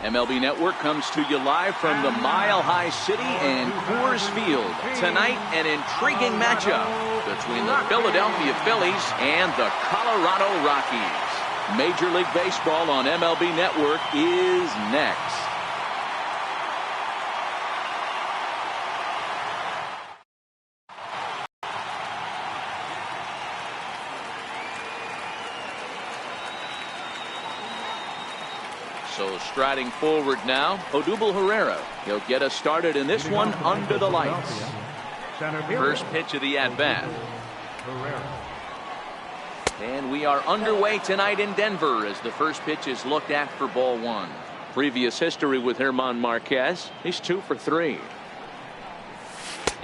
MLB Network comes to you live from the Mile High City and Coors Field. Tonight, an intriguing matchup between the Philadelphia Phillies and the Colorado Rockies. Major League Baseball on MLB Network is next. So striding forward now, Odubel Herrera. He'll get us started in this one under the lights. First pitch of the at-bat. And we are underway tonight in Denver as the first pitch is looked at for ball one. Previous history with German Marquez. He's 2 for 3.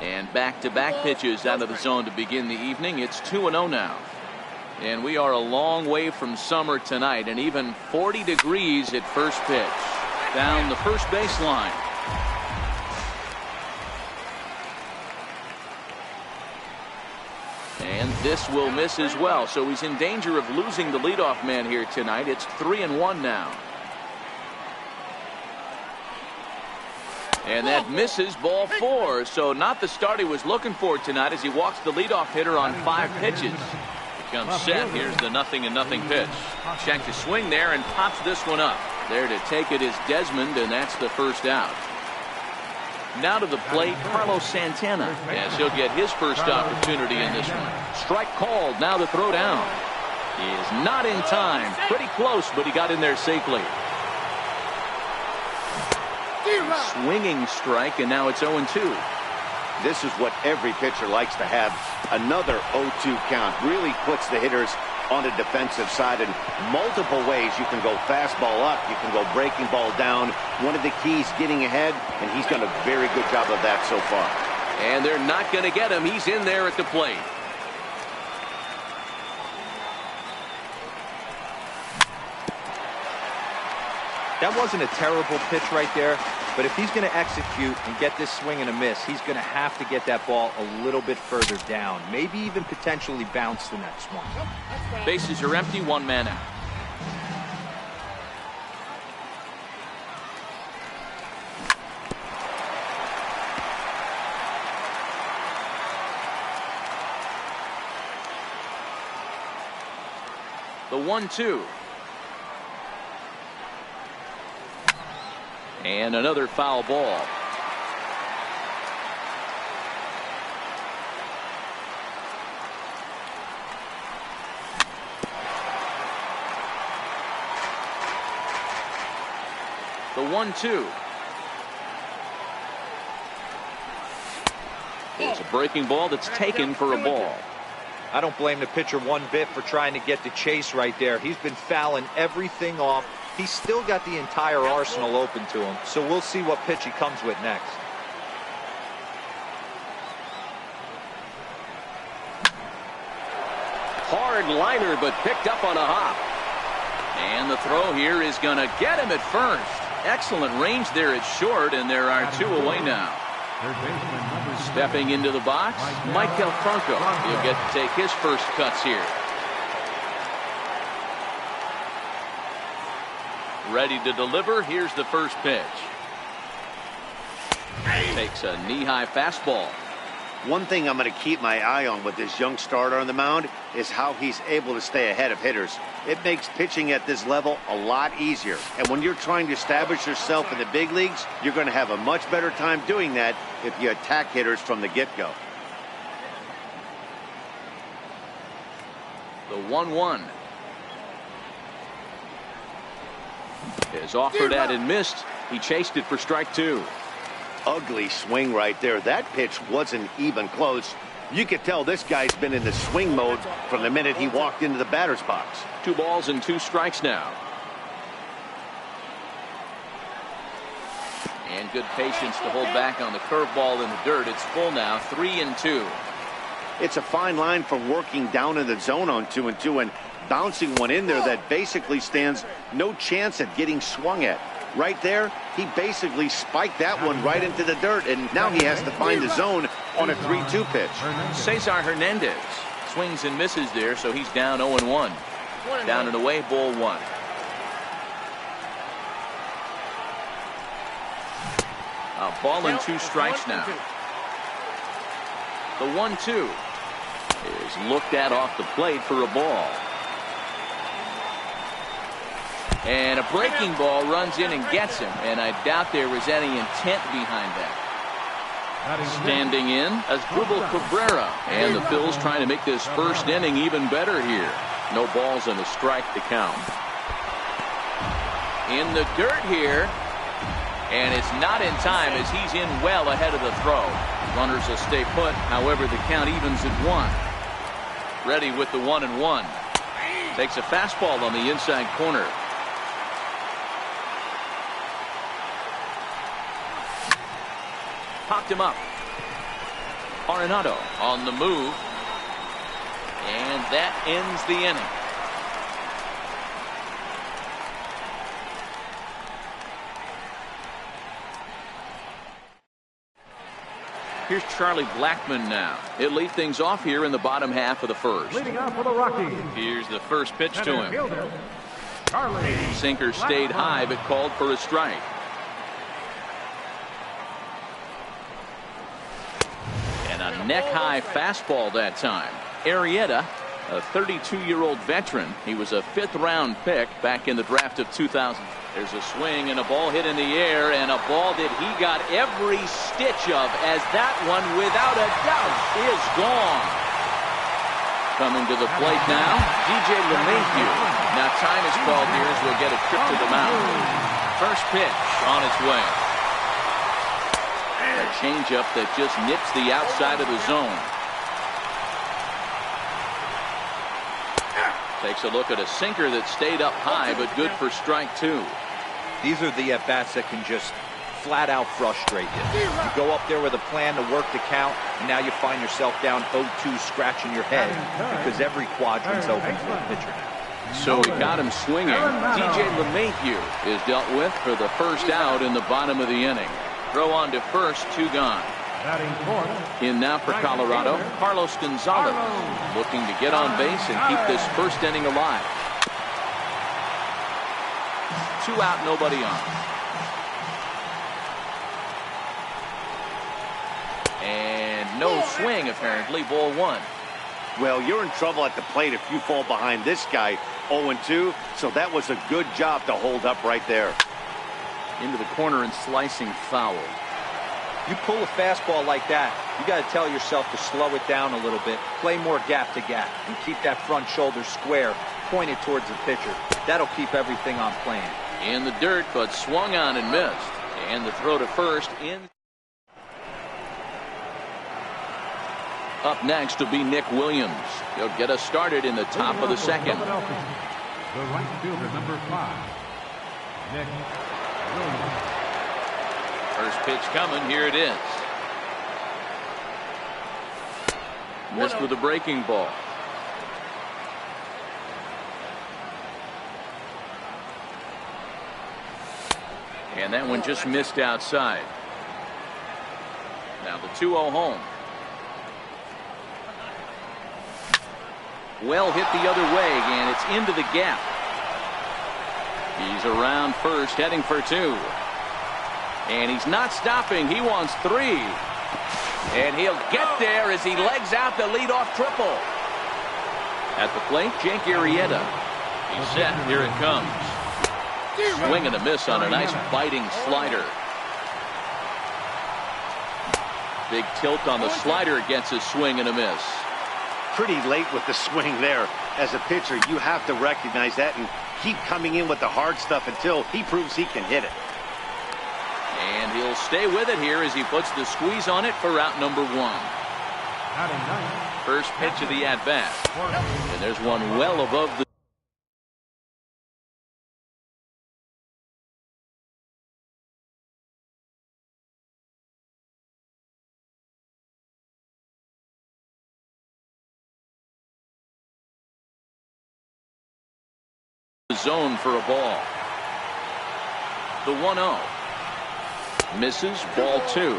And back-to-back pitches out of the zone to begin the evening. It's 2-0 now. And we are a long way from summer tonight, and even 40 degrees at first pitch. Down the first baseline. And this will miss as well, so he's in danger of losing the leadoff man here tonight. It's 3-1 now. And that misses ball 4, so not the start he was looking for tonight as he walks the leadoff hitter on 5 pitches. Comes set. Here's the 0-0 pitch. Check the swing there and pops this one up. There to take it is Desmond, and that's the first out. Now to the plate, Carlos Santana, as he'll get his first opportunity in this one. Strike called. Now the throw down. He is not in time. Pretty close, but he got in there safely. Swinging strike, and now it's 0-2. This is what every pitcher likes to have. Another 0-2 count really puts the hitters on the defensive side in multiple ways. You can go fastball up, you can go breaking ball down. One of the keys, getting ahead, and he's done a very good job of that so far. And they're not going to get him. He's in there at the plate. That wasn't a terrible pitch right there, but if he's going to execute and get this swing and a miss, he's going to have to get that ball a little bit further down, maybe even potentially bounce the next one. Bases are empty, 1 man out. The 1-2. And another foul ball. The 1-2. It's a breaking ball that's taken for a ball. I don't blame the pitcher one bit for trying to get the chase right there. He's been fouling everything off. He's still got the entire arsenal open to him, so we'll see what pitch he comes with next. Hard liner, but picked up on a hop. And the throw here is going to get him at first. Excellent range there at short, and there are 2 away now. Stepping into the box, Michael Franco. He'll get to take his first cuts here. Ready to deliver. Here's the first pitch. Takes a knee-high fastball. One thing I'm going to keep my eye on with this young starter on the mound is how he's able to stay ahead of hitters. It makes pitching at this level a lot easier. And when you're trying to establish yourself in the big leagues, you're going to have a much better time doing that if you attack hitters from the get-go. The 1-1. Is offered at and missed. He chased it for strike 2. Ugly swing right there. That pitch wasn't even close. You could tell this guy's been in the swing mode from the minute he walked into the batter's box. 2 balls and 2 strikes now. And good patience to hold back on the curveball in the dirt. It's full now, 3-2. It's a fine line from working down in the zone on 2-2 and bouncing one in there that basically stands no chance at getting swung at. Right there, he basically spiked that one right into the dirt, and now he has to find the zone on a 3-2 pitch. Cesar Hernandez swings and misses there, so he's down 0-1. Down and away, ball 1. A ball and 2 strikes now. The 1-2 is looked at off the plate for a ball. And a breaking ball runs in and gets him, and I doubt there was any intent behind that. Standing in as Dribble Cabrera, and the Phils trying to make this first inning even better here. No balls and a strike to count. In the dirt here, and it's not in time as he's in well ahead of the throw. Runners will stay put, however the count evens at 1. Ready with the 1-1. Takes a fastball on the inside corner. Popped him up. Arenado on the move. And that ends the inning. Here's Charlie Blackmon now. He'll lead things off here in the bottom half of the first. Leading off for the Rockies. Here's the first pitch to him. Fielder, Charlie Sinker stayed high but called for a strike. And a neck-high fastball that time. Arrieta, a 32-year-old veteran. He was a 5th-round pick back in the draft of 2000. There's a swing and a ball hit in the air, and a ball that he got every stitch of, as that one, without a doubt, is gone. Coming to the plate now, DJ LeMahieu. Now time is called here as we'll get a trip to the mound. First pitch on its way. A changeup that just nips the outside of the zone. Takes a look at a sinker that stayed up high, but good for strike 2. These are the at-bats that can just flat out frustrate you. You go up there with a plan to work the count, and now you find yourself down 0-2 scratching your head because every quadrant's open for a pitcher now. So we got him swinging. DJ LeMahieu is dealt with for the first out in the bottom of the inning. Throw on to first, 2 gone. In now for Colorado, Carlos Gonzalez, looking to get on base and keep this first inning alive. 2 out, nobody on. And no swing, apparently, ball 1. Well, you're in trouble at the plate if you fall behind this guy 0-2, so that was a good job to hold up right there. Into the corner and slicing foul. You pull a fastball like that, you got to tell yourself to slow it down a little bit, play more gap to gap, and keep that front shoulder square, pointed towards the pitcher. That'll keep everything on plan. In the dirt, but swung on and missed. And the throw to first in. Up next will be Nick Williams. He'll get us started in the top of the second. The right fielder, number 5, Nick Williams. First pitch coming. Here it is. Missed with a breaking ball. And that one just missed outside. Now the 2-0 home. Well hit the other way, and it's into the gap. He's around first, heading for 2. And he's not stopping. He wants 3. And he'll get there as he legs out the leadoff triple. At the plate, Jake Arrieta. He's set. Here it comes. Swing and a miss on a nice biting slider. Big tilt on the slider gets a swing and a miss. Pretty late with the swing there. As a pitcher, you have to recognize that and keep coming in with the hard stuff until he proves he can hit it. And he'll stay with it here as he puts the squeeze on it for out number 1. First pitch of the at-bat. And there's one well above the zone for a ball. The 1-0. Misses, ball 2.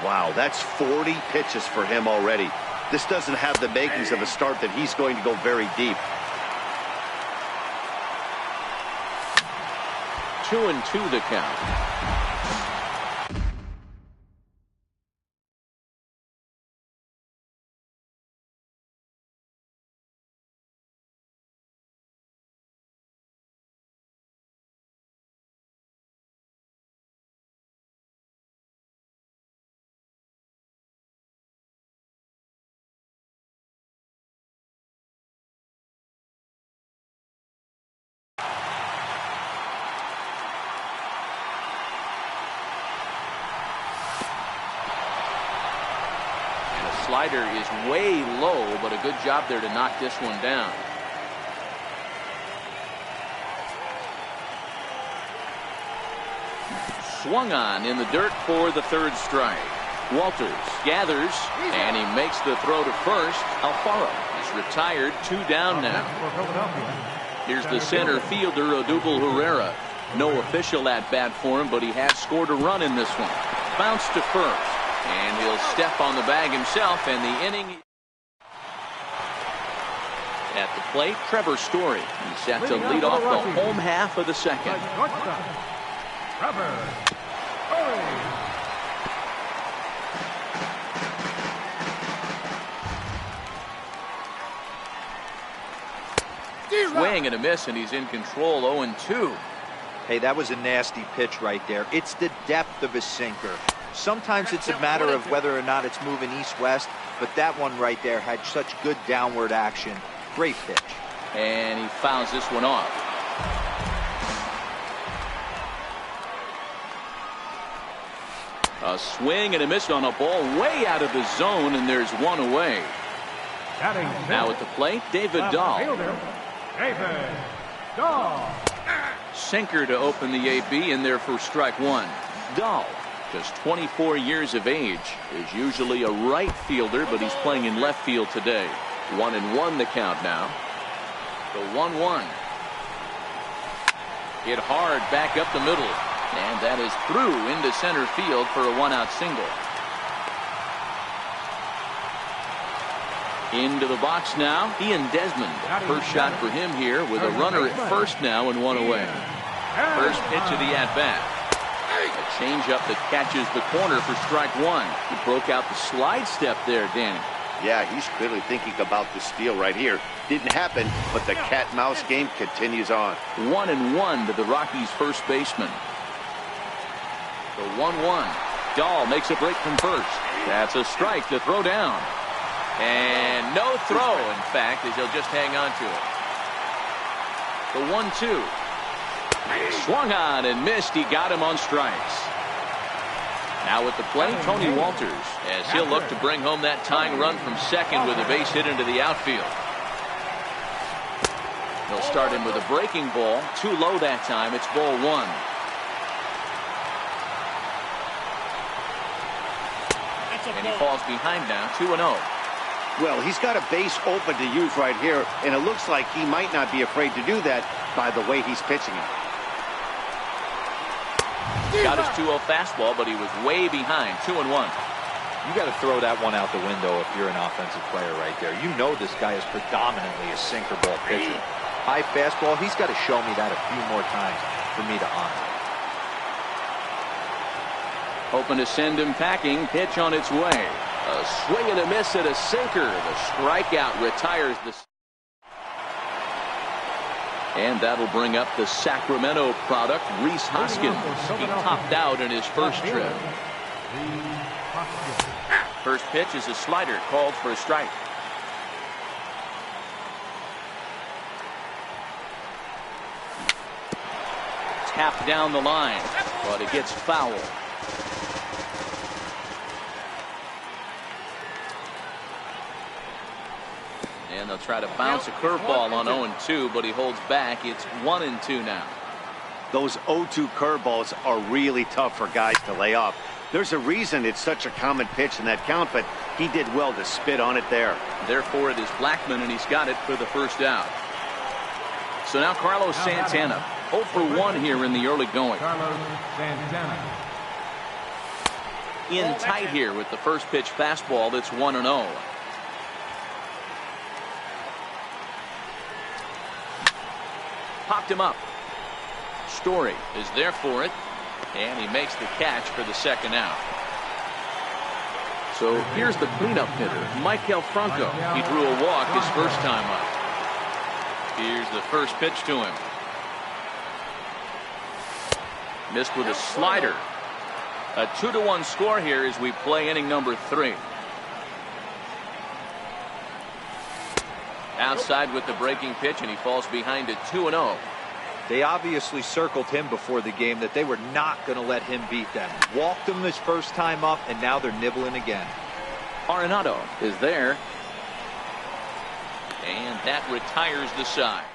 Wow, that's 40 pitches for him already. This doesn't have the makings of a start that he's going to go very deep. 2-2 the count. slider is way low, but a good job there to knock this one down. Swung on in the dirt for the third strike. Walters gathers, and he makes the throw to first. Alfaro is retired, 2 down now. Here's the center fielder, Odubel Herrera. No official at bat for him, but he has scored a run in this one. Bounce to first, and he'll step on the bag himself, and the inning. At the plate, Trevor Story. He's set to lead off the home half of the second. Trevor Story. Swing and a miss, and he's in control, 0-2. Hey, that was a nasty pitch right there. It's the depth of his sinker. Sometimes it's a matter of whether or not it's moving east-west, but that one right there had such good downward action. Great pitch. And he fouls this one off. A swing and a miss on a ball way out of the zone, and there's one away. Now at the plate, David Dahl. David Dahl. Sinker to open the AB in there for strike one. Dahl, just 24 years of age, is usually a right fielder, but he's playing in left field today. 1-1 the count now. The 1-1. Hit hard back up the middle, and that is through into center field for a 1-out single. Into the box now, Ian Desmond. First shot for him here with a runner at first now and 1 away. First pitch of the at-bat. A changeup that catches the corner for strike one. He broke out the slide step there, Danny. Yeah, he's clearly thinking about the steal right here. Didn't happen, but the cat-mouse game continues on. 1-1 to the Rockies' first baseman. The 1-1. Dahl makes a break from first. That's a strike to throw down. And no throw, in fact, as he'll just hang on to it. The 1-2. Swung on and missed. He got him on strikes. Now at the plate, Tony Walters, as he'll look to bring home that tying run from second with a base hit into the outfield. He'll start him with a breaking ball. Too low that time. It's ball one. And he falls behind now, 2-0. Well, he's got a base open to use right here, and it looks like he might not be afraid to do that by the way he's pitching it. Got his 2-0 fastball, but he was way behind, 2-1. You got to throw that one out the window if you're an offensive player right there. You know this guy is predominantly a sinker ball pitcher. High fastball, he's got to show me that a few more times for me to honor. Hoping to send him packing. Pitch on its way. A swing and a miss at a sinker. The strikeout retires the. And that'll bring up the Sacramento product, Rhys Hoskins. He topped out in his first trip. First pitch is a slider called for a strike. Tapped down the line, but it gets fouled. And they'll try to bounce a curveball on 0-2, but he holds back. It's 1-2 now. Those 0-2 curveballs are really tough for guys to lay off. There's a reason it's such a common pitch in that count, but he did well to spit on it there. Therefore, it is Blackman, and he's got it for the first out. So now Carlos Santana, 0 for 1 here in the early going. Carlos Santana. In tight here with the first pitch fastball that's 1-0. Popped him up. Story is there for it, and he makes the catch for the second out. So here's the cleanup hitter, Maikel Franco. He drew a walk his first time up. Here's the first pitch to him. Missed with a slider. A 2-1 score here as we play inning number 3. Outside with the breaking pitch, and he falls behind at 2-0. They obviously circled him before the game that they were not going to let him beat them. Walked him this first time up, and now they're nibbling again. Arenado is there. And that retires the side.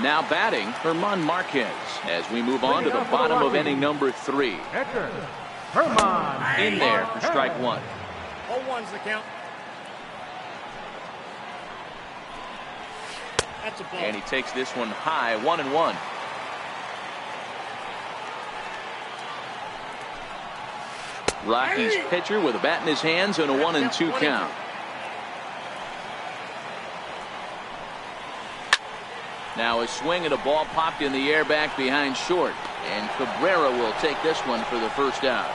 Now batting, Herman Marquez, as we move on to the bottom of inning number 3. Herman In there for strike 1. 0-1's the count. That's a ball. And he takes this one high, 1-1. Rockies pitcher with a bat in his hands and a 1-2 count. Now a swing and a ball popped in the air back behind short. And Cabrera will take this one for the first out.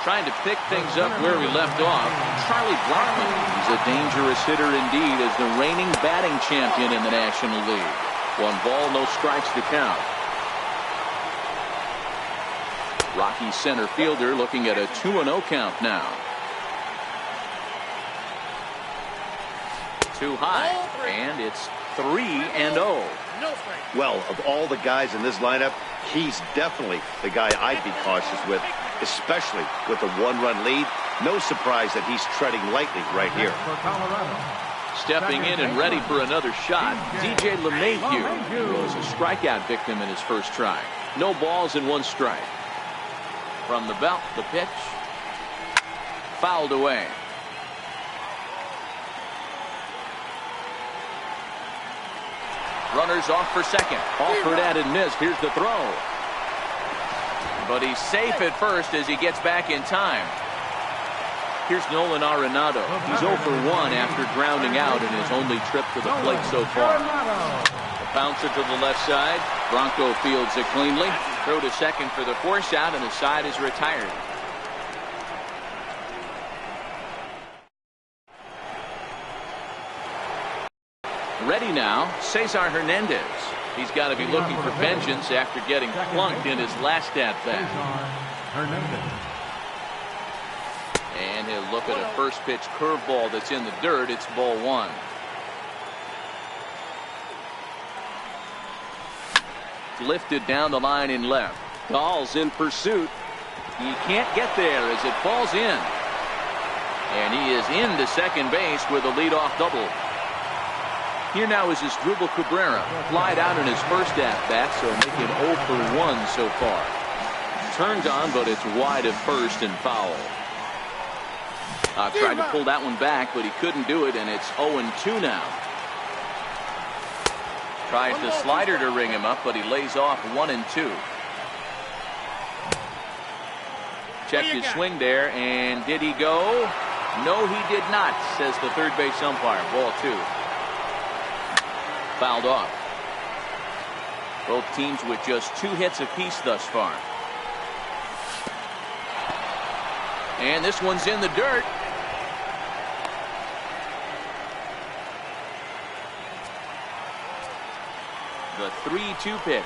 Trying to pick things up where we left off, Charlie Blackmon. He's a dangerous hitter indeed as the reigning batting champion in the National League. 1 ball, no strikes to count. Rocky center fielder looking at a 2-0 count now. Too high, and it's 3-0. Well, of all the guys in this lineup, he's definitely the guy I'd be cautious with, especially with a 1-run lead. No surprise that he's treading lightly right here. Stepping in and ready for another shot, DJ LeMahieu was a strikeout victim in his first try. No balls and 1 strike. From the belt, the pitch. Fouled away. Runners off for second. Offered at and missed. Here's the throw. But he's safe at first as he gets back in time. Here's Nolan Arenado. He's 0 for 1 after grounding out in his only trip to the plate so far. The bouncer to the left side. Bronco fields it cleanly. Throw to second for the force out, and the side is retired. Ready now, Cesar Hernandez. He's got to be looking for vengeance after getting plunked in his last at-bat. And he'll look at a first pitch curveball that's in the dirt. It's ball 1. Lifted down the line in left. Dahl's in pursuit. He can't get there as it falls in. And he is into second base with a leadoff double. Here now is Asdrubal Cabrera. Flied out in his first at-bat, so making 0 for 1 so far. Turned on, but it's wide of first and foul. Tried to pull that one back, but he couldn't do it, and it's 0-2 now. Tries the slider to ring him up, but he lays off 1-2. Checked his swing there, and did he go? No, he did not, says the third base umpire. Ball 2. Fouled off. Both teams with just 2 hits apiece thus far. And this one's in the dirt. The 3-2 pitch.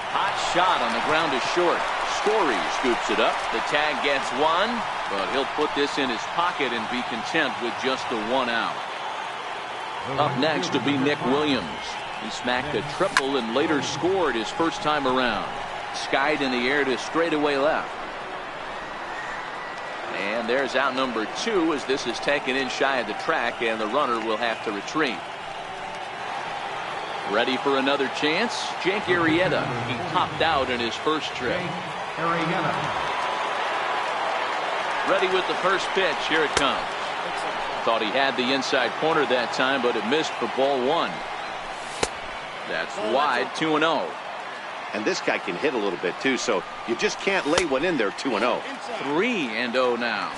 Hot shot on the ground to short. Story scoops it up. The tag gets 1, but he'll put this in his pocket and be content with just the 1 out. Up next will be Nick Williams. He smacked a triple and later scored his first time around. Skied in the air to straightaway left. And there's out number 2 as this is taken in shy of the track, and the runner will have to retreat. Ready for another chance? Jake Arrieta. He popped out in his first trip. Ready with the first pitch. Here it comes. Thought he had the inside corner that time, but it missed for ball 1. That's wide, 2-0. And this guy can hit a little bit too, so you just can't lay one in there. 2-0. 3-0 now.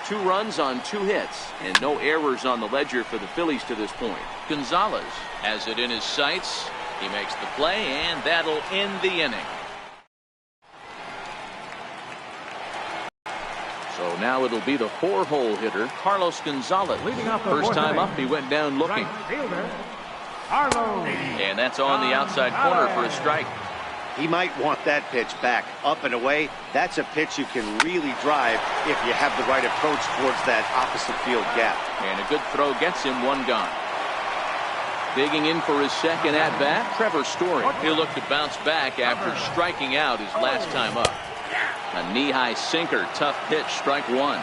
2 runs on 2 hits, and no errors on the ledger for the Phillies to this point. Gonzalez has it in his sights. He makes the play, and that'll end the inning. So now it'll be the 4-hole hitter, Carlos Gonzalez. First time up, he went down looking. And that's on the outside corner for a strike. He might want that pitch back, up and away. That's a pitch you can really drive if you have the right approach towards that opposite field gap. And a good throw gets him 1 gone. Digging in for his second at-bat, Trevor Story. He'll look to bounce back after striking out his last time up. A knee-high sinker, tough pitch, strike one.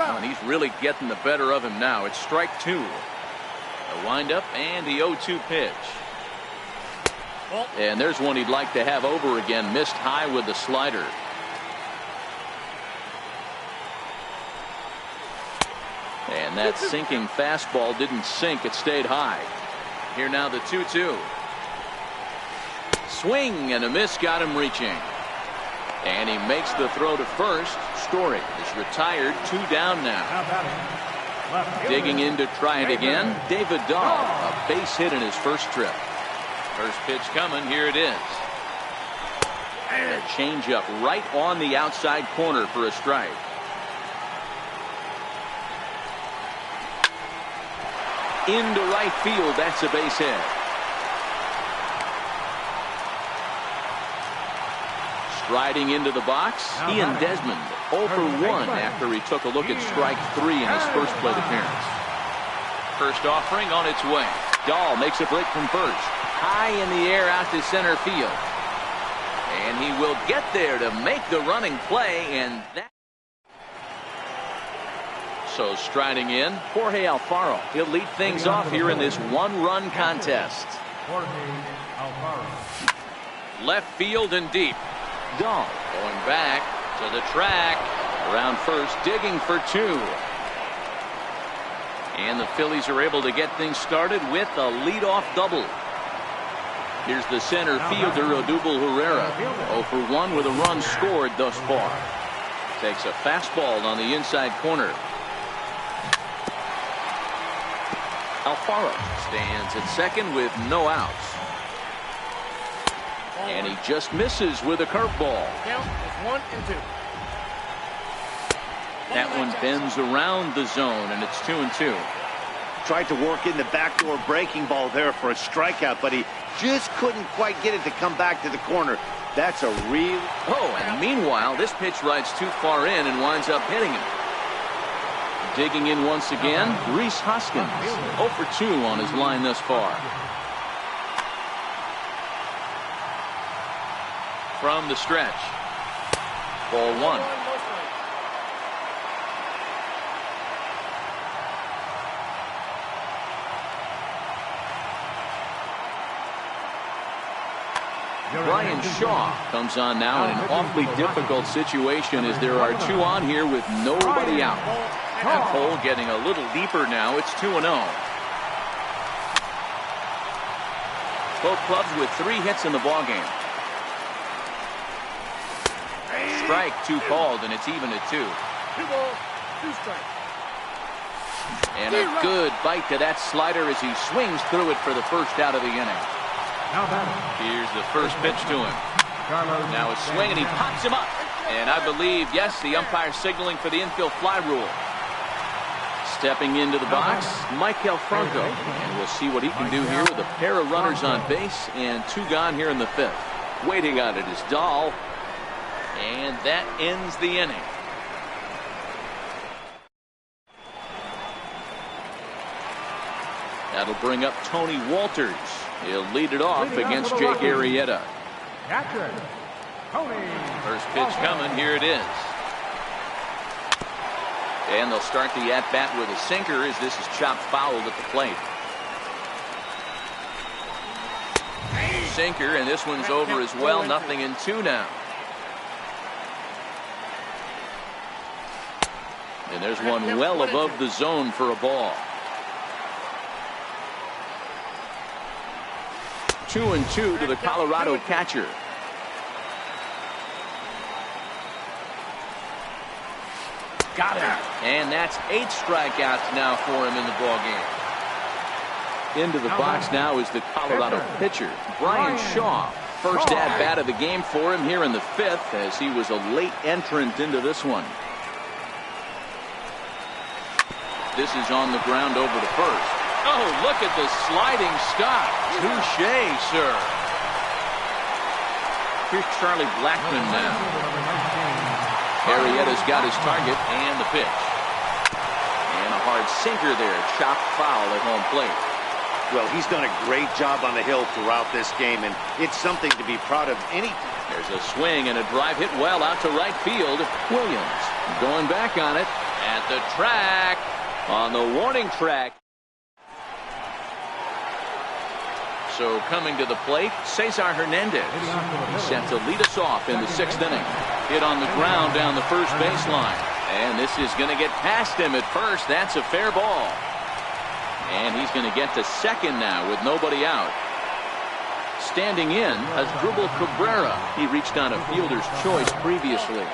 Oh, and he's really getting the better of him now. It's strike two. A windup and the 0-2 pitch. And there's one he'd like to have over again. Missed high with the slider. And that sinking fastball didn't sink. It stayed high. Here now the 2-2. Swing and a miss got him reaching. And he makes the throw to first. Story is retired. 2 down now. Digging in to try it again. David Dahl, a base hit in his first trip. First pitch coming. Here it is. A changeup right on the outside corner for a strike. Into right field. That's a base hit. Striding into the box, Ian Desmond, 0 for 1 after he took a look at strike 3 in his first plate appearance. First offering on its way. Dahl makes a break from first. High in the air out to center field. And he will get there to make the running play, and that. So striding in, Jorge Alfaro. He'll lead things off here in this one-run contest. Left field and deep. Dahl going back to the track. Around first, digging for 2. And the Phillies are able to get things started with a leadoff double. Here's the center fielder, Odubel Herrera. 0 for 1 with a run scored thus far. Takes a fastball on the inside corner. Alfaro stands at second with no outs. And he just misses with a curveball. Count is 1 and 2. That one bends around the zone, and it's 2 and 2. Tried to work in the backdoor breaking ball there for a strikeout, but he just couldn't quite get it to come back to the corner. That's a real. Oh, and meanwhile, this pitch rides too far in and winds up hitting him. Digging in once again, Rhys Hoskins. 0 for 2 on his line thus far. From the stretch. Ball 1. Brian Shaw comes on now in an awfully difficult situation as there are 2 on here with nobody out. And Cole getting a little deeper now. It's 2-0. Both clubs with 3 hits in the ballgame. Strike 2 called, and it's even at 2. 2 balls, 2 strikes. And a good bite to that slider as he swings through it for the first out of the inning. Here's the first pitch to him. Now a swing, and he pops him up. And I believe, yes, the umpire signaling for the infield fly rule. Stepping into the box, Michael Franco. And we'll see what he can do here with a pair of runners on base and 2 gone here in the 5th. Waiting on it is Dahl. And that ends the inning. That'll bring up Tony Walters. He'll lead it off against Jake Arrieta. First pitch coming. Here it is. And they'll start the at-bat with a sinker as this is chopped foul at the plate. Sinker, and this one's over as well. 0-2 now. And there's one well above the zone for a ball. 2-2 to the Colorado catcher. Got it. And that's 8 strikeouts now for him in the ballgame. Into the box now is the Colorado pitcher, Brian Shaw. First at-bat of the game for him here in the 5th as he was a late entrant into this one. This is on the ground over to first. Oh, look at the sliding stop. Touché, sir. Here's Charlie Blackmon now. Arrieta's got his target and the pitch. And a hard sinker there. Chopped foul at home plate. Well, he's done a great job on the hill throughout this game, and it's something to be proud of. There's a swing and a drive hit well out to right field. Williams going back on it at the track, on the warning track. So coming to the plate, Cesar Hernandez. He's set to lead us off in the 6th inning. Hit on the ground down the first baseline. And this is going to get past him at first. That's a fair ball. And he's going to get to second now with nobody out. Standing in, Asdrubal Cabrera. He reached on a fielder's choice previously.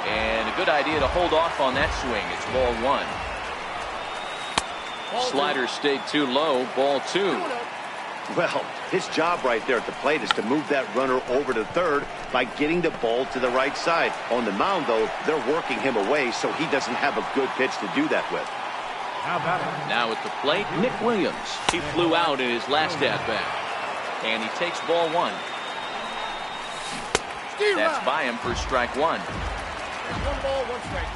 And a good idea to hold off on that swing. It's ball 1. Slider stayed too low. Ball 2. Well, his job right there at the plate is to move that runner over to third by getting the ball to the right side. On the mound, though, they're working him away, so he doesn't have a good pitch to do that with. Now at the plate, Nick Williams. He flew out in his last at-bat. And he takes ball 1. That's by him for strike 1. 1 ball, 1 strike.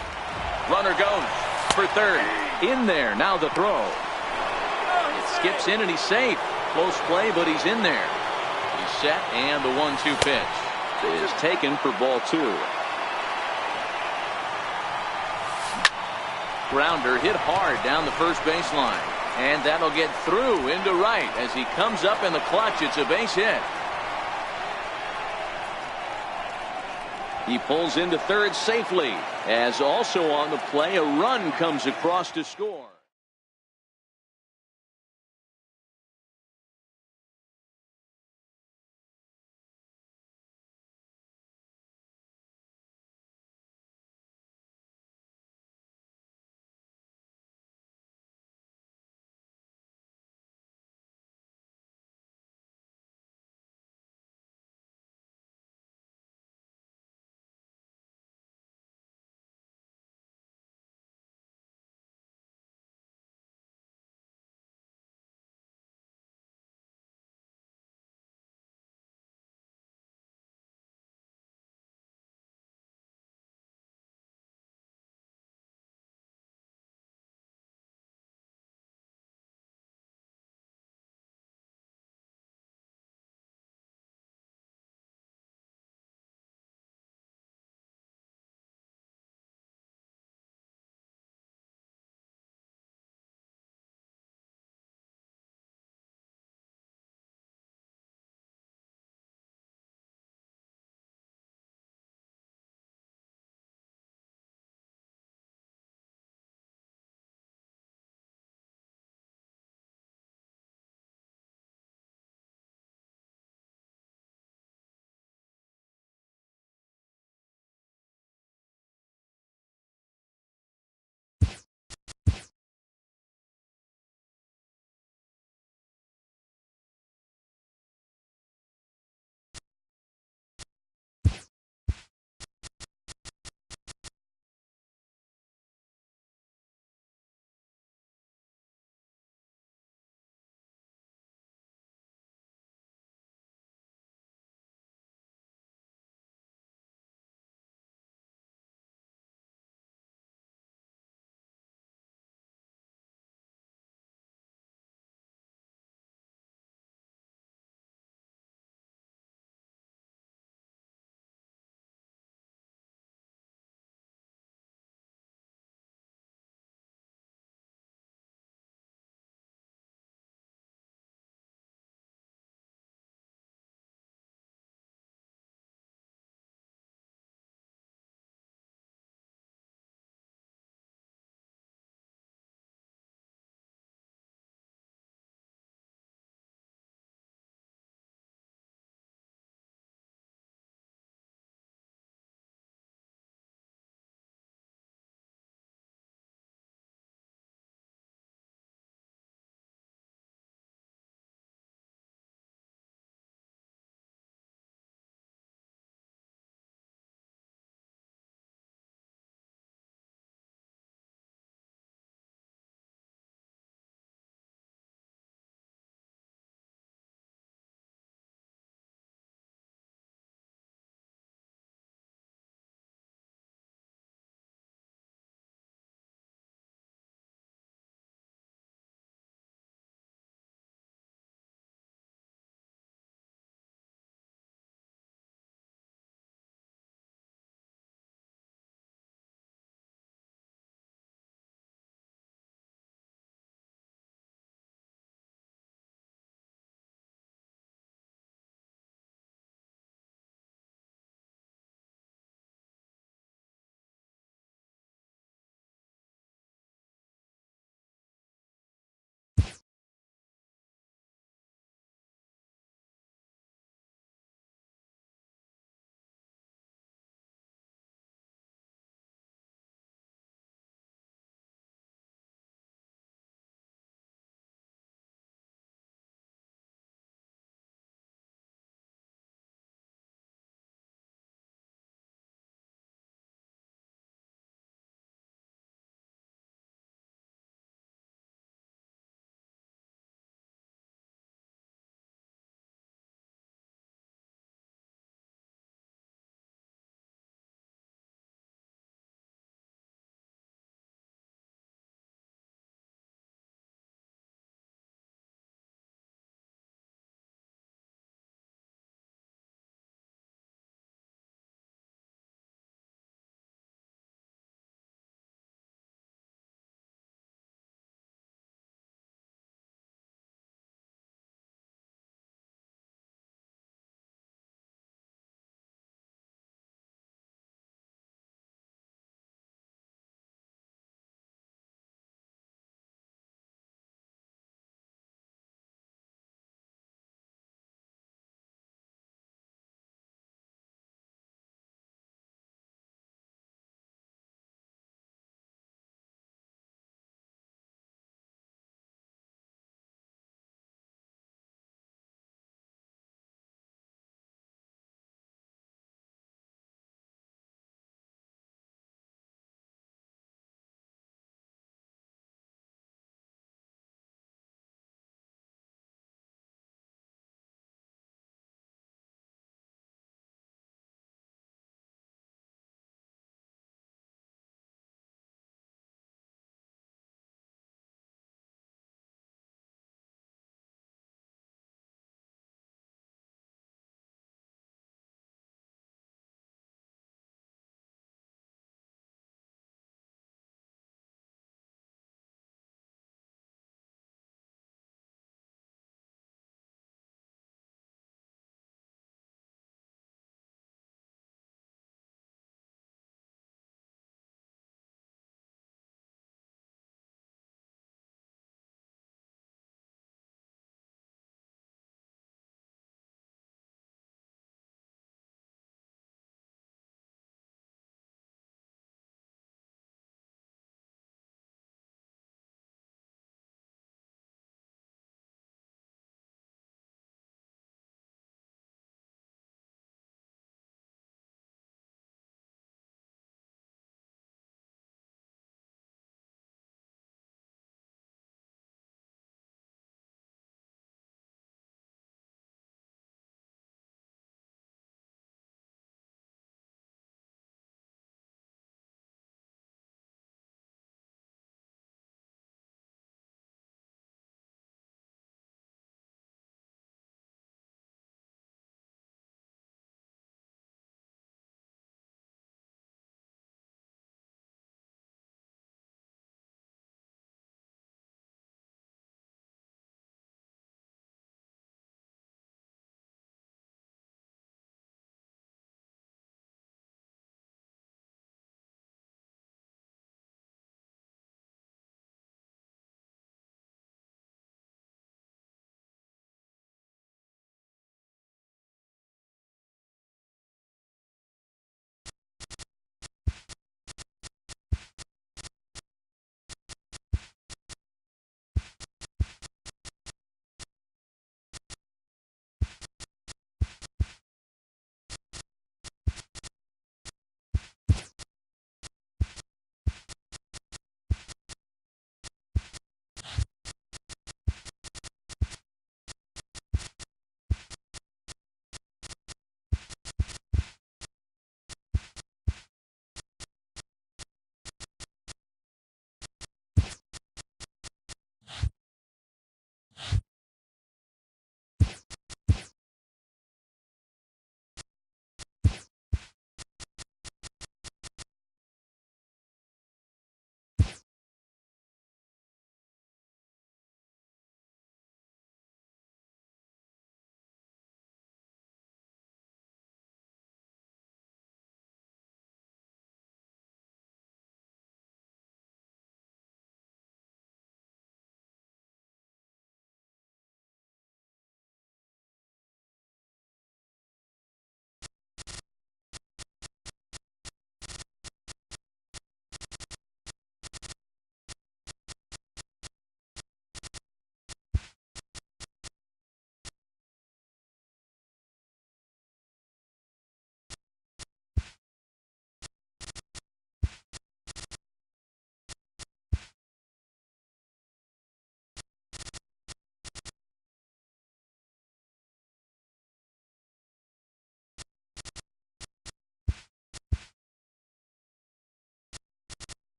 Runner goes for third. In there, now the throw. It skips in and he's safe. Close play, but he's in there. He's set, and the 1-2 pitch is taken for ball 2. Grounder hit hard down the first baseline. And that'll get through into right as he comes up in the clutch. It's a base hit. He pulls into third safely, as also on the play a run comes across to score.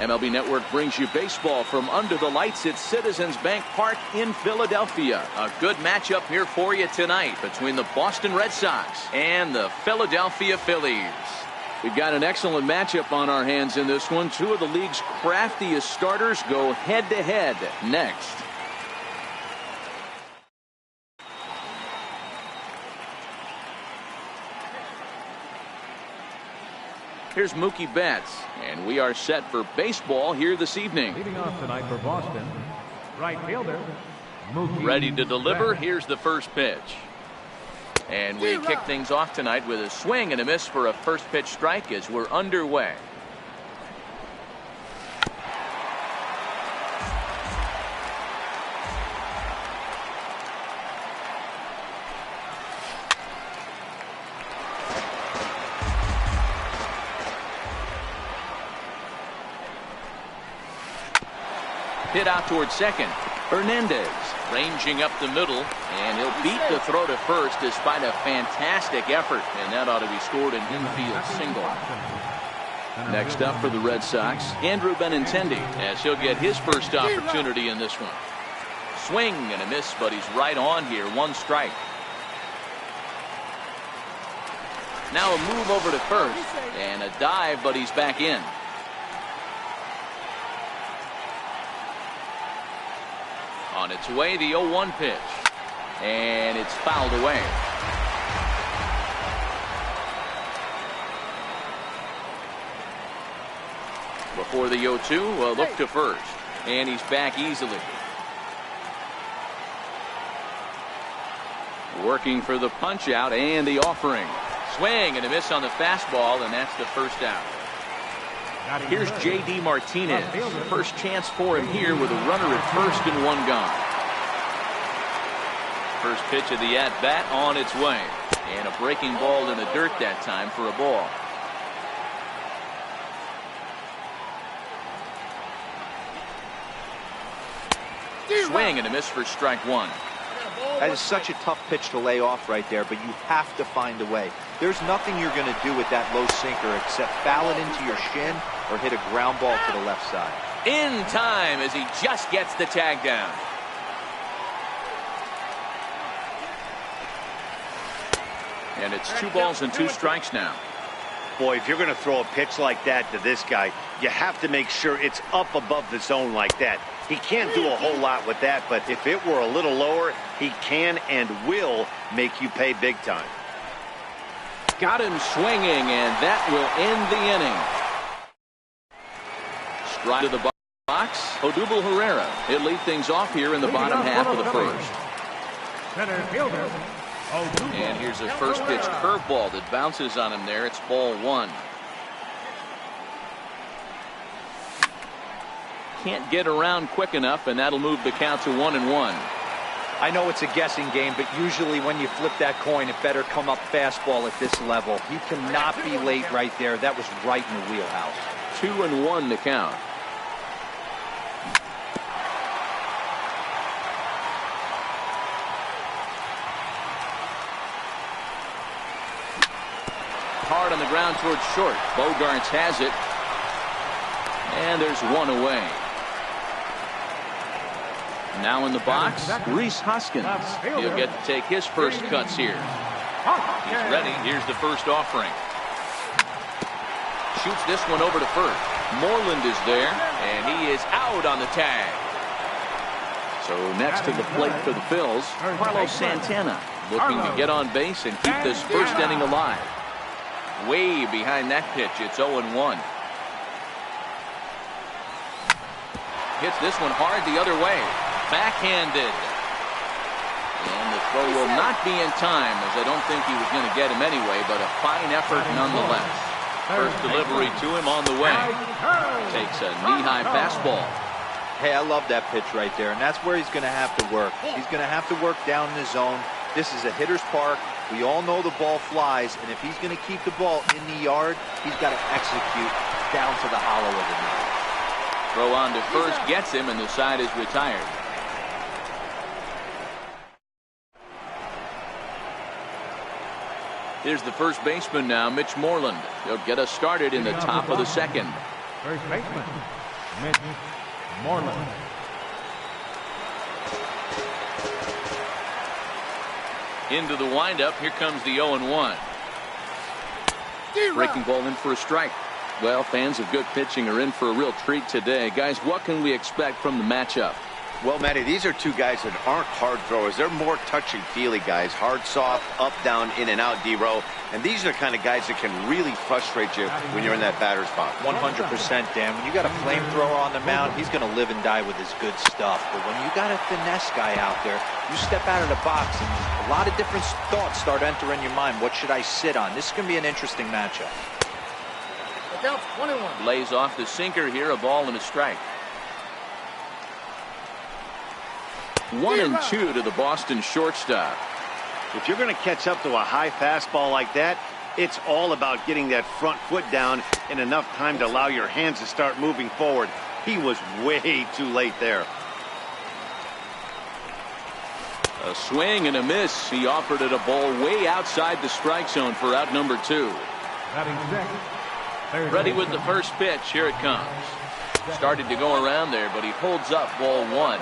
MLB Network brings you baseball from under the lights at Citizens Bank Park in Philadelphia. A good matchup here for you tonight between the Boston Red Sox and the Philadelphia Phillies. We've got an excellent matchup on our hands in this one. Two of the league's craftiest starters go head-to-head next. Here's Mookie Betts, and we are set for baseball here this evening. Leading off tonight for Boston, right fielder, Mookie Ready to deliver. Betts. Here's the first pitch. And we kick things off tonight with a swing and a miss for a first pitch strike as we're underway. Hit out towards second. Hernandez ranging up the middle, and he'll beat the throw to first despite a fantastic effort, and that ought to be scored an infield single. Next up for the Red Sox, Andrew Benintendi, as he'll get his first opportunity in this one. Swing and a miss, but he's right on here. One strike. Now a move over to first, and a dive, but he's back in. On its way, the 0-1 pitch. And it's fouled away. Before the 0-2, a look to first. And he's back easily. Working for the punch out and the offering. Swing and a miss on the fastball, and that's the first out. Here's J.D. Martinez. First chance for him here with a runner at first and one gone. First pitch of the at-bat on its way. And a breaking ball in the dirt that time for a ball. Swing and a miss for strike one. That is such a tough pitch to lay off right there, but you have to find a way. There's nothing you're going to do with that low sinker except foul it into your shin or hit a ground ball to the left side. In time as he just gets the tag down. And it's 2 balls and 2 strikes now. Boy, if you're going to throw a pitch like that to this guy, you have to make sure it's up above the zone like that. He can't do a whole lot with that, but if it were a little lower, he can and will make you pay big time. Got him swinging, and that will end the inning. Strike to the box. Odubel Herrera. He'll lead things off here in the bottom half of the first. Center fielder, And here's a first pitch curveball that bounces on him there. It's ball one. Can't get around quick enough, and that'll move the count to 1-1. I know it's a guessing game, but usually when you flip that coin, it better come up fastball at this level. He cannot be late right there. That was right in the wheelhouse. 2-1 to count. Hard on the ground towards short. Bogarts has it. And there's one away. Now in the box, Rhys Hoskins. He'll get to take his first cuts here. He's ready. Here's the first offering. Shoots this one over to first. Moreland is there, and he is out on the tag. So next to the plate for the Phils, Carlos Santana looking to get on base and keep this first inning alive. Way behind that pitch, it's 0-1. Hits this one hard the other way. Backhanded. And the throw will not be in time, as I don't think he was going to get him anyway, but a fine effort nonetheless. First delivery to him on the way. Takes a knee-high fastball. Hey, I love that pitch right there, and that's where he's going to have to work. He's going to have to work down in the zone. This is a hitter's park. We all know the ball flies, and if he's going to keep the ball in the yard, he's got to execute down to the hollow of the knee. Throw on to first gets him, and the side is retired. Here's the first baseman now, Mitch Moreland. He'll get us started in the top of the second. first baseman, Mitch Moreland. Into the windup. Here comes the 0-1. Breaking ball in for a strike. Well, fans of good pitching are in for a real treat today. Guys, what can we expect from the matchup? Well, Matty, these are two guys that aren't hard throwers. They're more touchy-feely guys. Hard, soft, up, down, in and out, D-row. And these are the kind of guys that can really frustrate you when you're in that batter's box. 100%, Dan. When you got a flamethrower on the mound, he's going to live and die with his good stuff. But when you got a finesse guy out there, you step out of the box and a lot of different thoughts start entering your mind. What should I sit on? This is going to be an interesting matchup. The count's 21. Lays off the sinker here, a ball and a strike. 1-2 to the Boston shortstop. If you're going to catch up to a high fastball like that, it's all about getting that front foot down in enough time to allow your hands to start moving forward. He was way too late there. A swing and a miss. He offered it a ball way outside the strike zone for out number 2. Ready with the first pitch. Here it comes. Started to go around there, but he holds up ball 1.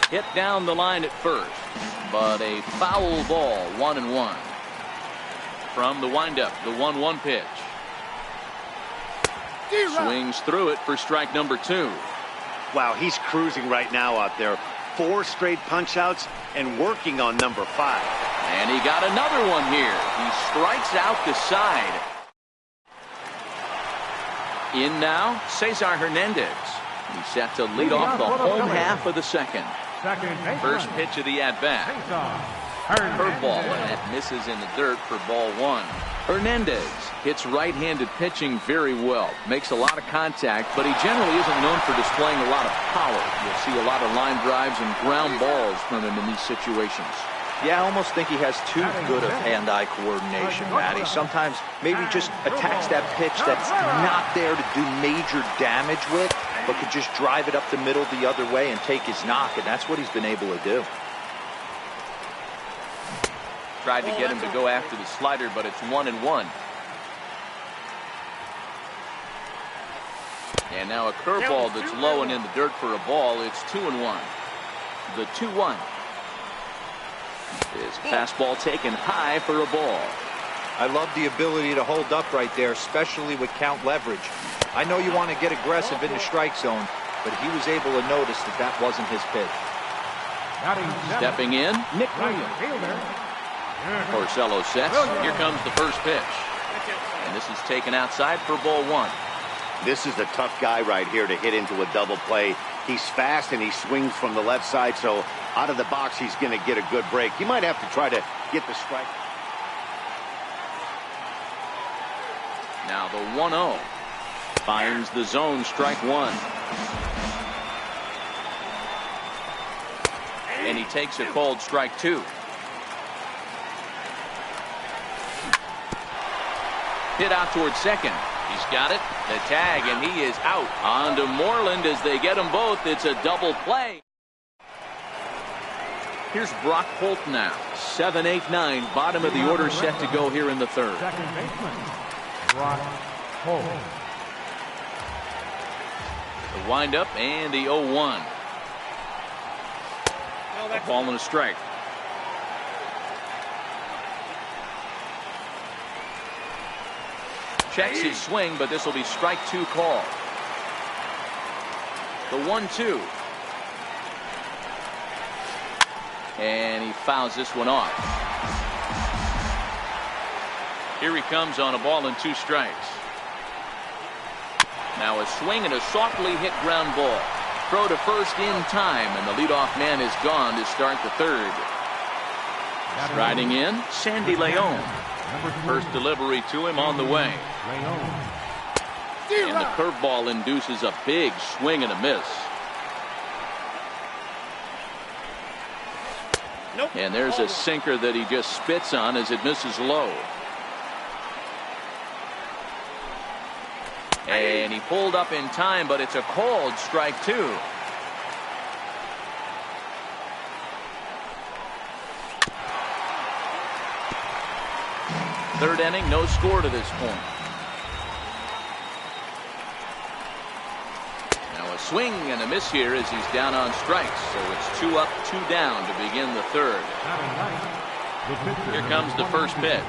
Hit down the line at first, but a foul ball, 1-1. From the windup, the 1-1 pitch. Swings through it for strike number 2. Wow, he's cruising right now out there. 4 straight punch-outs and working on number 5. And he got another one here. He strikes out the side. In now, Cesar Hernandez. He's set to lead off the home half of the second. First pitch of the at-bat. Curveball, and that misses in the dirt for ball 1. Hernandez hits right-handed pitching very well. Makes a lot of contact, but he generally isn't known for displaying a lot of power. You'll see a lot of line drives and ground balls from him in these situations. Yeah, I almost think he has too good of hand-eye coordination, Matty. Sometimes maybe just attacks that pitch that's not there to do major damage with, but could just drive it up the middle the other way and take his knock, and that's what he's been able to do. Tried to get him to go after the slider, but it's 1-1. And now a curveball that's low and in the dirt for a ball. It's 2-1. The 2-1. His fastball taken high for a ball. I love the ability to hold up right there, especially with count leverage. I know you want to get aggressive in the strike zone, but he was able to notice that that wasn't his pitch. Stepping in, Nick Williams. Porcello sets. Here comes the first pitch. And this is taken outside for ball 1. This is the tough guy right here to hit into a double play. He's fast and he swings from the left side, so out of the box he's going to get a good break. You might have to try to get the strike. Now the 1-0. Finds the zone, strike 1. And he takes a called strike 2. Hit out towards second. He's got it. The tag, and he is out. On to Moreland as they get them both. It's a double play. Here's Brock Holt now. 7, 8, 9. Bottom of the order set to go here in the third. Second baseman, Brock Holt. The windup and the 0-1. A ball and a strike. Checks his swing, but this will be strike 2 call. The 1-2. And he fouls this one off. Here he comes on a ball and 2 strikes. Now a swing and a softly hit ground ball. Throw to first in time, and the leadoff man is gone to start the third. Riding in, Sandy Leon. First delivery to him on the way. And the curveball induces a big swing and a miss. And there's a sinker that he just spits on as it misses low. And he pulled up in time, but it's a called strike 2. Third inning, no score to this point. A swing and a miss here as he's down on strikes. So it's 2 up, 2 down to begin the third. Here comes the first pitch.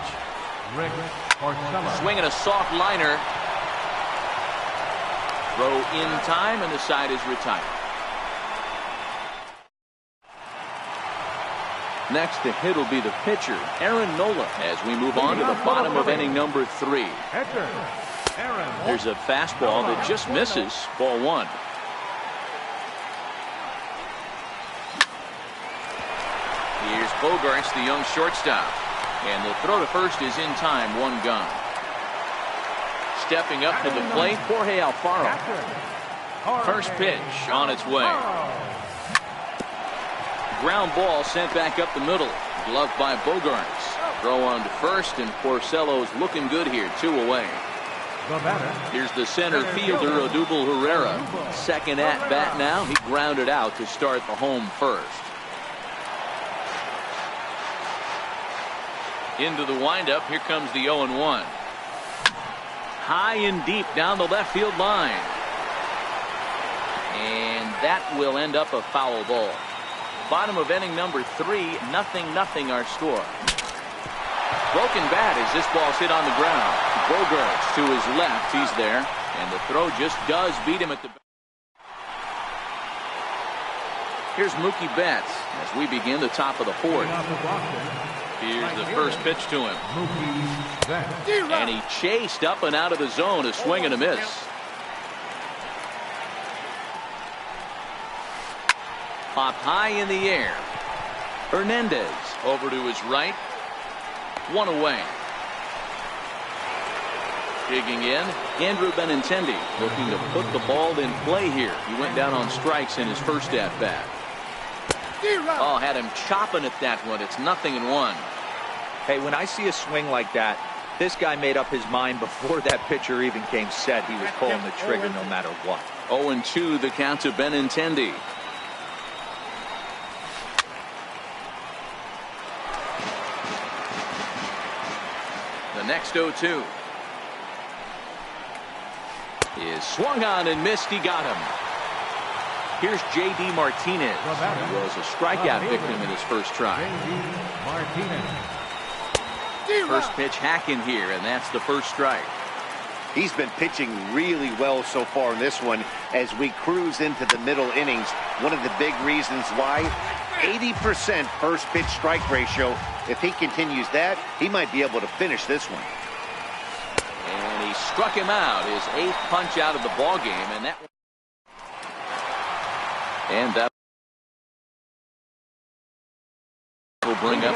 Swinging a soft liner. Throw in time, and the side is retired. Next to hit will be the pitcher, Aaron Nola, as we move on to the bottom of inning number 3. There's a fastball that just misses. Ball 1. Here's Bogarts, the young shortstop. And the throw to first is in time, 1 gone. Stepping up to the plate, Jorge Alfaro. First pitch on its way. Ground ball sent back up the middle. Gloved by Bogarts. Throw on to first, and Porcello's looking good here, 2 away. Here's the center fielder, Odubel Herrera. Second at bat now. He grounded out to start the home first. Into the windup. Here comes the 0-1. High and deep down the left field line. And that will end up a foul ball. Bottom of inning number 3, 0-0 our score. Broken bat as this ball's hit on the ground. Bogarts to his left. He's there. And the throw just does beat him at the... Here's Mookie Betts as we begin the top of the 4th. Here's the first pitch to him. And he chased up and out of the zone. A swing and a miss. Popped high in the air. Hernandez over to his right. 1 away. Digging in, Andrew Benintendi looking to put the ball in play here. He went down on strikes in his first at bat. Oh, had him chopping at that one. It's 0-1. Hey, when I see a swing like that, this guy made up his mind before that pitcher even came set. He was pulling the trigger no matter what. 0-2 the count to Benintendi. The next 0-2 is swung on and missed. He got him. Here's J.D. Martinez. He was a strikeout victim in his first try. First pitch hacking here, and that's the first strike. He's been pitching really well so far in this one as we cruise into the middle innings. One of the big reasons why, 80% first pitch strike ratio. If he continues that, he might be able to finish this one. And he struck him out, his 8th punch out of the ball game, and that will bring up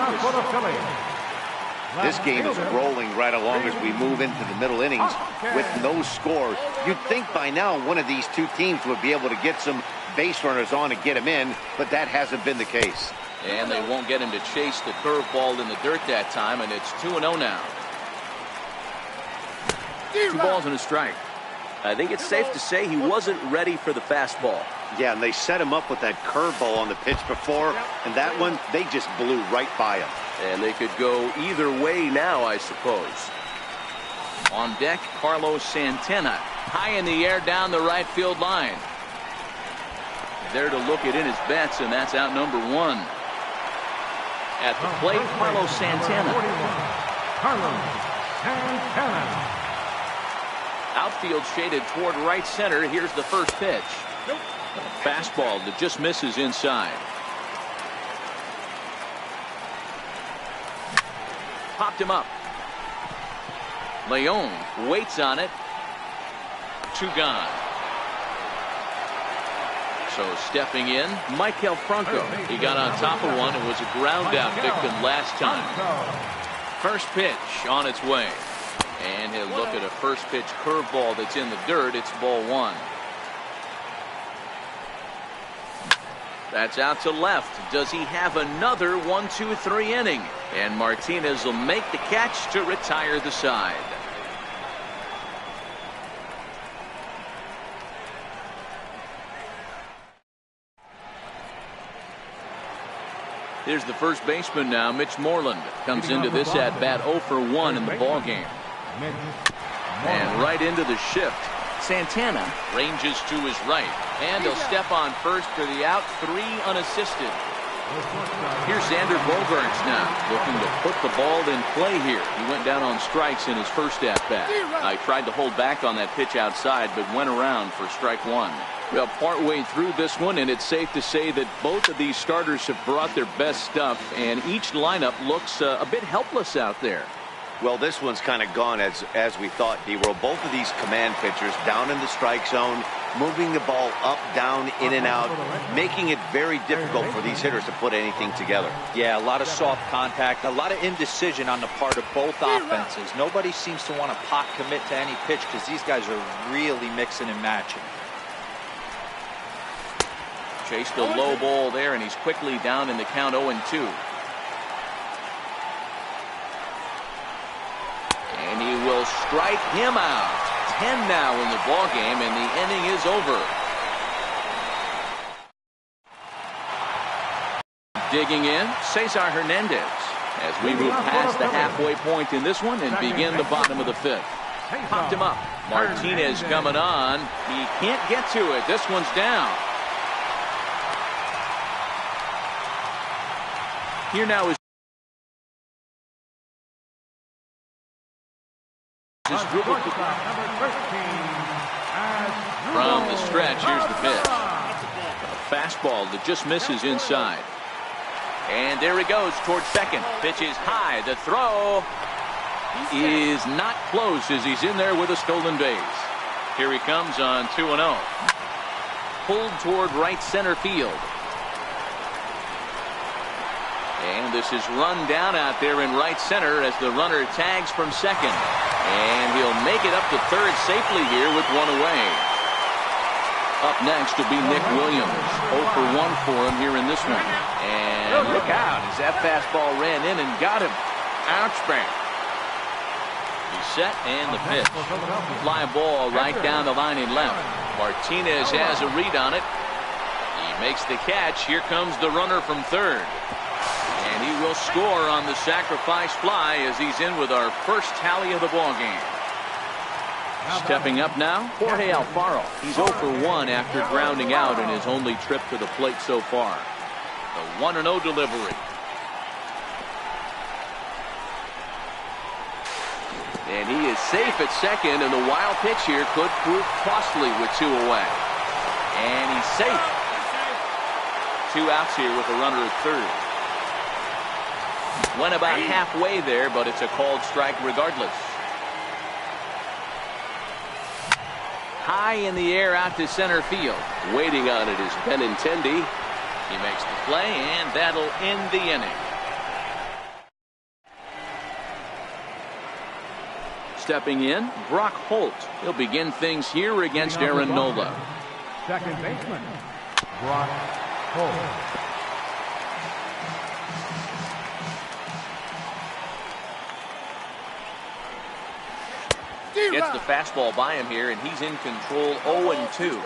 this game is rolling right along as we move into the middle innings with no score. You'd think by now one of these two teams would be able to get some base runners on and get him in, but that hasn't been the case. And they won't get him to chase the curveball in the dirt that time, and it's 2-0 now. 2 balls and a strike. I think it's safe to say he wasn't ready for the fastball. Yeah, and they set him up with that curveball on the pitch before, and that one, they just blew right by him. And they could go either way now, I suppose. On deck, Carlos Santana. High in the air down the right field line. There to look it in his bets, and that's out number 1. At the plate, Carlos Santana. Outfield shaded toward right center. Here's the first pitch. A fastball that just misses inside. Popped him up. Leon waits on it. 2 gone. So stepping in, Michael Franco. He got on top of one and was a ground out victim last time. First pitch on its way. And he'll look at a first pitch curveball that's in the dirt. It's ball 1. That's out to left. Does he have another 1-2-3 inning? And Martinez will make the catch to retire the side. Here's the first baseman now, Mitch Moreland. Comes into this at bat 0 for 1 in the ball game. And right into the shift. Santana ranges to his right, and he'll step on first for the out, 3 unassisted. Here's Xander Bogaerts now, looking to put the ball in play here. He went down on strikes in his first at-bat. I tried to hold back on that pitch outside, but went around for strike 1. Well, partway through this one, and it's safe to say that both of these starters have brought their best stuff, and each lineup looks a bit helpless out there. Well, this one's kind of gone as we thought, D-World. Both of these command pitchers down in the strike zone, moving the ball up, down, in and out, making it very difficult for these hitters to put anything together. Yeah, a lot of soft contact, a lot of indecision on the part of both offenses. Nobody seems to want to pot commit to any pitch because these guys are really mixing and matching. Chased a low ball there, and he's quickly down in the count 0-2. And he will strike him out. 10 now in the ball game, and the inning is over. Digging in, Cesar Hernandez, as we move past the halfway point in this one and begin the bottom of the 5th. Popped him up. Martinez coming on. He can't get to it. This one's down. Here now is from the stretch. Here's the pitch. A fastball that just misses inside. And there he goes towards second. Pitch is high. The throw is not close as he's in there with a stolen base. Here he comes on 2-0. Pulled toward right center field. And this is run down out there in right center as the runner tags from second. And he'll make it up to third safely here with 1 away. Up next will be Nick Williams. 0 for 1 for him here in this one. And look out as that fastball ran in and got him. Ouch bang. He's set and the pitch. Fly ball right down the line in left. Martinez has a read on it. He makes the catch. Here comes the runner from third. And he will score on the sacrifice fly as he's in with our first tally of the ball game. Stepping up now, Jorge Alfaro. He's 0 for 1 after grounding out in his only trip to the plate so far. The 1-0 delivery. And he is safe at second, and the wild pitch here could prove costly with 2 away. And he's safe. 2 outs here with a runner at third. Went about halfway there, but it's a called strike regardless. High in the air out to center field. Waiting on it is Benintendi. He makes the play, and that'll end the inning. Stepping in, Brock Holt. He'll begin things here against Aaron Nola. Second baseman, Brock Holt. Gets the fastball by him here, and he's in control. 0-2.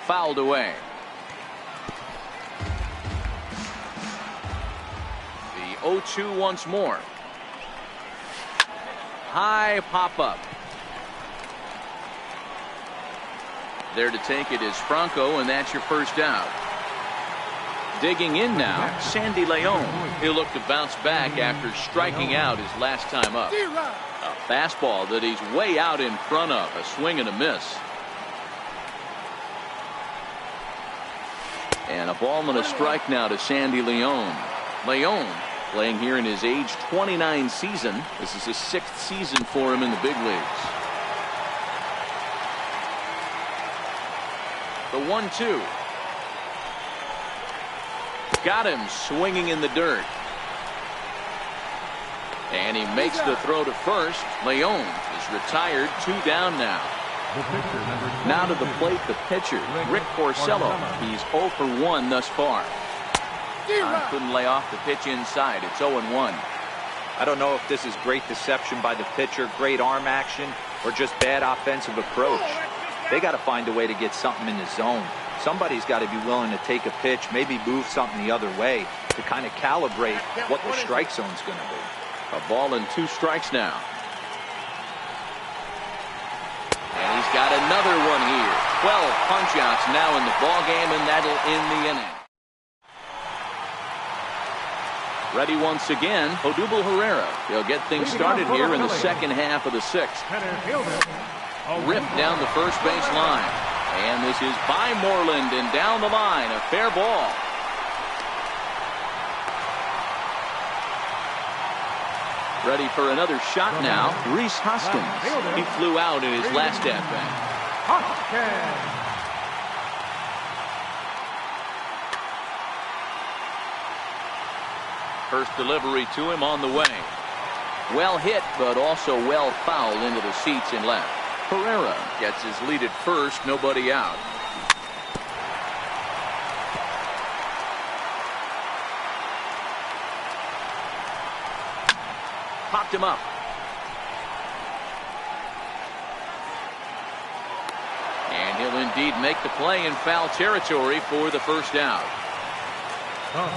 Fouled away. The 0-2 once more. High pop up. There to take it is Franco, and that's your first out. Digging in now, Sandy Leon. He'll look to bounce back after striking out his last time up. A fastball that he's way out in front of. A swing and a miss. And a ball and a strike now to Sandy Leon. Leon playing here in his age 29 season. This is his 6th season for him in the big leagues. The 1-2. Got him swinging in the dirt. And he makes the throw to first. Leon is retired. 2 down now. Now to the plate, the pitcher, Rick Porcello. He's 0 for 1 thus far. Couldn't lay off the pitch inside. It's 0-1. I don't know if this is great deception by the pitcher, great arm action, or just bad offensive approach. They got to find a way to get something in the zone. Somebody's got to be willing to take a pitch, maybe move something the other way to kind of calibrate what the strike zone's going to be. A ball and 2 strikes now. got another one here. 12 punch-outs now in the ballgame, and that'll end the inning. Ready once again, Odubel Herrera. He'll get things started here in the second half of the sixth. Ripped down the first base line. And this is by Moreland and down the line. A fair ball. Ready for another shot now. Rhys Hoskins. He flew out in his last at-bat. First delivery to him on the way. Well hit, but also well fouled into the seats in left. Herrera gets his lead at first, nobody out. Popped him up. And he'll indeed make the play in foul territory for the first out.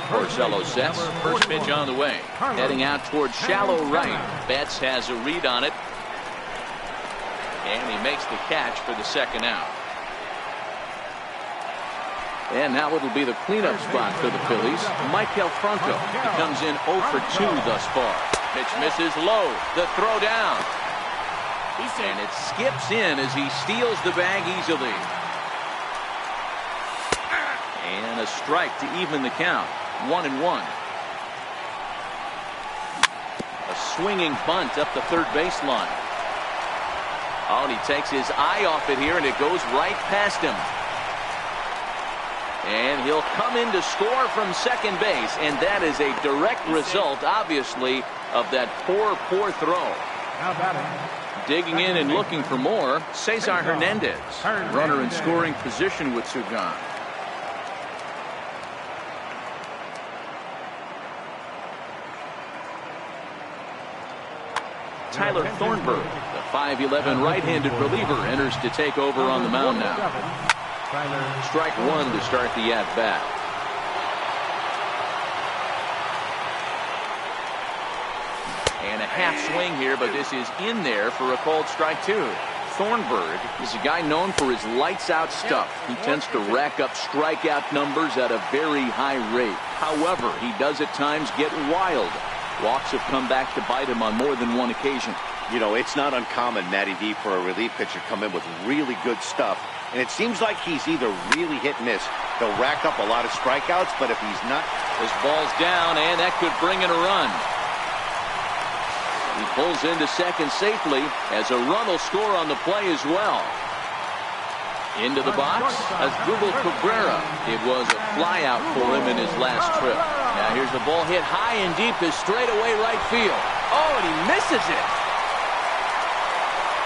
Porcello sets. First pitch on the way. Heading out towards shallow right. Betts has a read on it. And he makes the catch for the second out. And now it'll be the cleanup spot for the Phillies. Maikel Franco. He comes in 0 for 2 thus far. Pitch misses low. The throw down. And it skips in as he steals the bag easily. And a strike to even the count. 1-1. A swinging bunt up the third baseline. Oh, and he takes his eye off it here, and it goes right past him. And he'll come in to score from second base, and that is a direct result, obviously, of that poor throw. Digging in and looking for more, Cesar Hernandez. Runner in scoring position with Sugan. Tyler Thornburg, the 5'11" right-handed reliever, enters to take over on the mound now. Strike one to start the at-bat. And a half swing here, but this is in there for a called strike two. Thornburg is a guy known for his lights-out stuff. He tends to rack up strikeout numbers at a very high rate. However, he does at times get wild. Walks have come back to bite him on more than one occasion. You know, it's not uncommon, Matty D, for a relief pitcher to come in with really good stuff. And it seems like he's either really hit and miss. He'll rack up a lot of strikeouts, but if he's not... His ball's down, and that could bring in a run. He pulls into second safely, as a run will score on the play as well. Into the box, Asdrubal Cabrera. It was a flyout for him in his last trip. Now here's the ball hit high and deep to straightaway right field. Oh, and he misses it.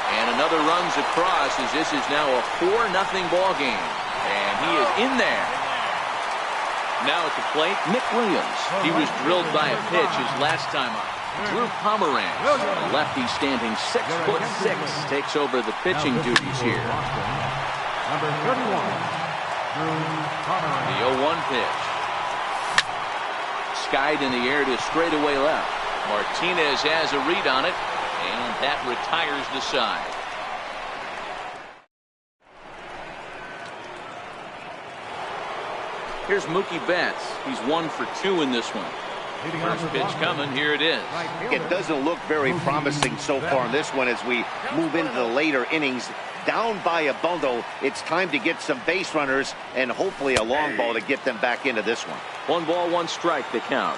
And another runs across as this is now a 4-0 ball game. And he is in there. Now at the plate, Nick Williams. He was drilled by a pitch his last time up. Drew Pomeranz, a lefty standing 6'6", takes over the pitching duties here. Number 31, Drew Pomeranz. The 0-1 pitch. Skied in the air to straightaway left. Martinez has a read on it, and that retires the side. Here's Mookie Betts. He's 1 for 2 in this one. First pitch coming. Here it is. It doesn't look very promising so far in this one as we move into the later innings. Down by a bundle, it's time to get some base runners and hopefully a long ball to get them back into this one. 1 ball, 1 strike to count.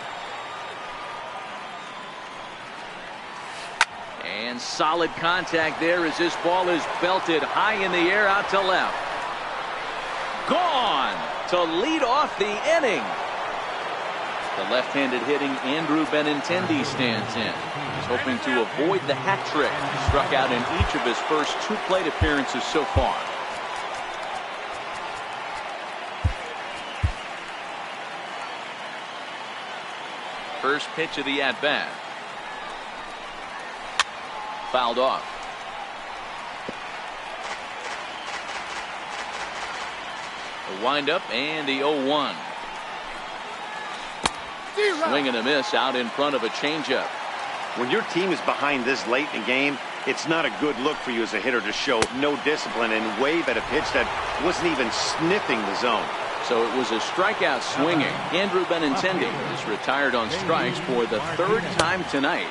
And solid contact there as this ball is belted high in the air out to left. Gone to lead off the inning. The left-handed hitting Andrew Benintendi stands in. He's hoping to avoid the hat trick. He struck out in each of his first 2 plate appearances so far. First pitch of the at-bat. Fouled off. The windup and the 0-1. Swing and a miss out in front of a changeup. When your team is behind this late in the game, It's not a good look for you as a hitter to show no discipline and wave at a pitch that wasn't even sniffing the zone. So it was a strikeout swinging. Andrew Benintendi is retired on strikes for the third time tonight.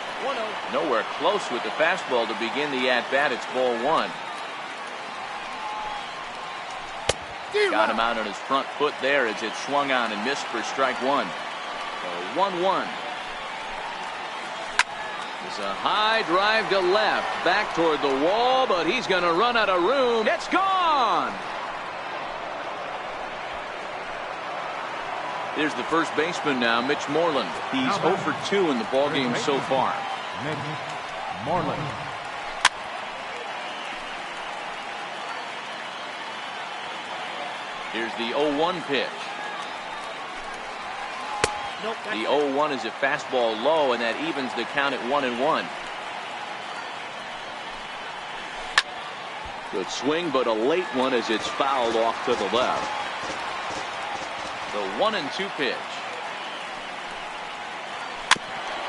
Nowhere close with the fastball to begin the at-bat. It's ball one. Got him out on his front foot there as it swung on and missed for strike one. So 1-1. It's a high drive to left, back toward the wall, but he's going to run out of room. It's gone. Here's the first baseman now, Mitch Moreland. He's 0 for 2 in the ballgame so far. Mitch Moreland. Here's the 0-1 pitch. Nope, the 0-1 is a fastball low, and that evens the count at 1-1. Good swing, but a late one as it's fouled off to the left. The 1-2 pitch.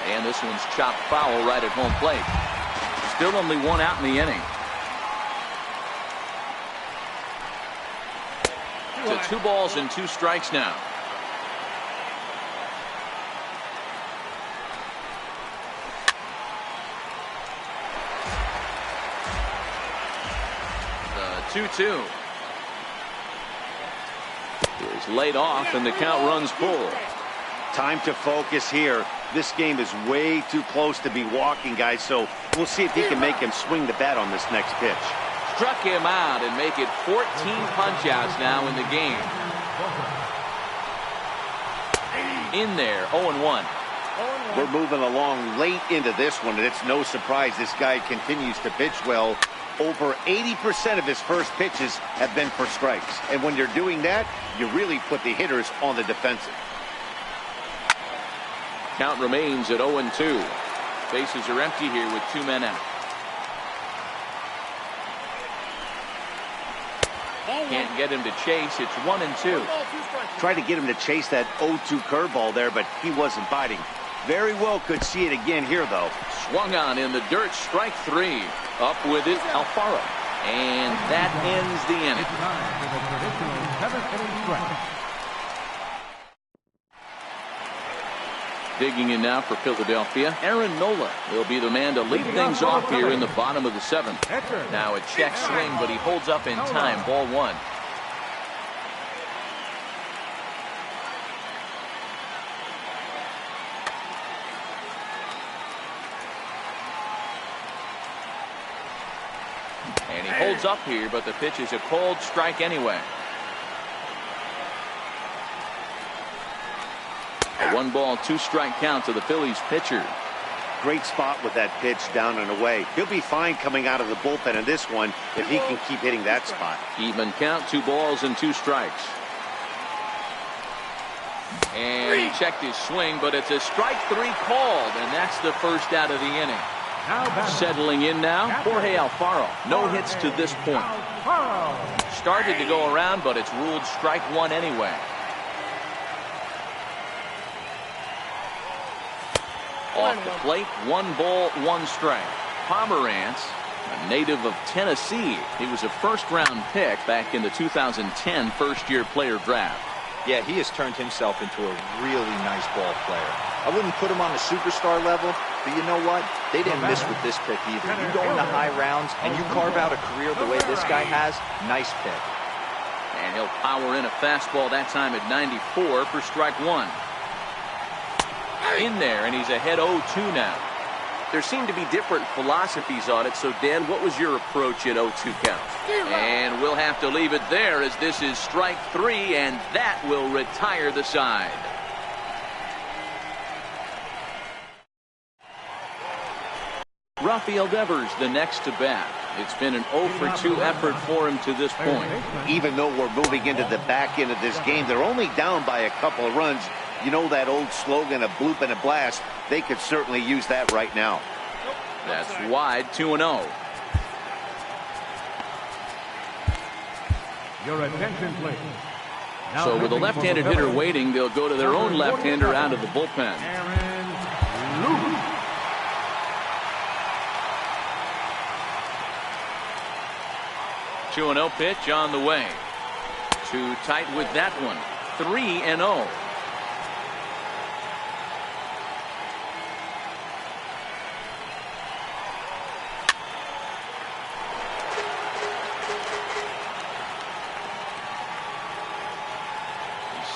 And this one's chopped foul right at home plate. Still only one out in the inning. To 2 balls and 2 strikes now. The 2-2 is laid off, and the count runs full. Time to focus here. This game is way too close to be walking, guys, so we'll see if he can make him swing the bat on this next pitch. Struck him out and make it 14 punch-outs now in the game. In there, 0-1. We're moving along late into this one, and it's no surprise this guy continues to pitch well. Over 80% of his first pitches have been for strikes. And when you're doing that, you really put the hitters on the defensive. Count remains at 0-2. Bases are empty here with 2 men out. Can't get him to chase. It's 1-2. Tried to get him to chase that 0-2 curveball there, but he wasn't biting. Very well could see it again here, though. Swung on in the dirt. Strike 3. Up with it, Alfaro. And that ends the inning. It's time for the traditional 7th inning stretch. Digging in now for Philadelphia, Aaron Nola will be the man to lead things off here in the bottom of the 7th. Now a check swing, but he holds up in time. Ball 1. And he holds up here, but the pitch is a cold strike anyway. A 1-ball, 2-strike count to the Phillies pitcher. Great spot with that pitch down and away. He'll be fine coming out of the bullpen in this one if he can keep hitting that spot. Even count, 2 balls and 2 strikes. And he checked his swing, but it's a strike 3 called, and that's the first out of the inning. Settling in now, Jorge Alfaro. No hits to this point. Started to go around, but it's ruled strike 1 anyway. Off the plate, 1 ball, 1 strike. Pomerantz, a native of Tennessee. He was a first-round pick back in the 2010 first-year player draft. Yeah, he has turned himself into a really nice ball player. I wouldn't put him on the superstar level, but you know what? They didn't miss with this pick either. You go into high rounds and you carve out a career the way this guy has, nice pick. And he'll power in a fastball that time at 94 for strike 1. In there, and he's ahead 0-2 now. There seem to be different philosophies on it, so Dan, what was your approach at 0-2 count? And we'll have to leave it there as this is strike 3, and that will retire the side. Rafael Devers the next to bat. It's been an 0 for 2 effort for him to this point. Even though we're moving into the back end of this game, they're only down by a couple of runs. You know that old slogan, a bloop and a blast. They could certainly use that right now. That's wide, 2-0. Your attention, please. So with a left-handed hitter waiting, they'll go to their own left-hander out of the bullpen. 2-0 pitch on the way. Too tight with that one. 3-0.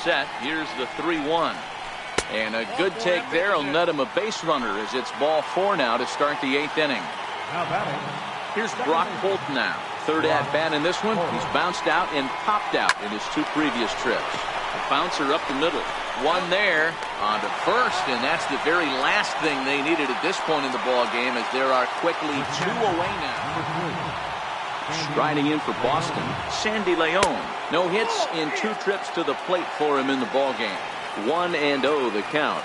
Set. Here's the 3-1. And a good take there will net him a base runner as it's ball 4 now to start the 8th inning. Here's Brock Holt now. Third at bat in this one. He's bounced out and popped out in his 2 previous trips. A bouncer up the middle. One there on to first, and that's the very last thing they needed at this point in the ball game, as there are quickly 2 away now. Striding in for Boston, Sandy Leon. No hits in 2 trips to the plate for him in the ball game. 1-0 the count.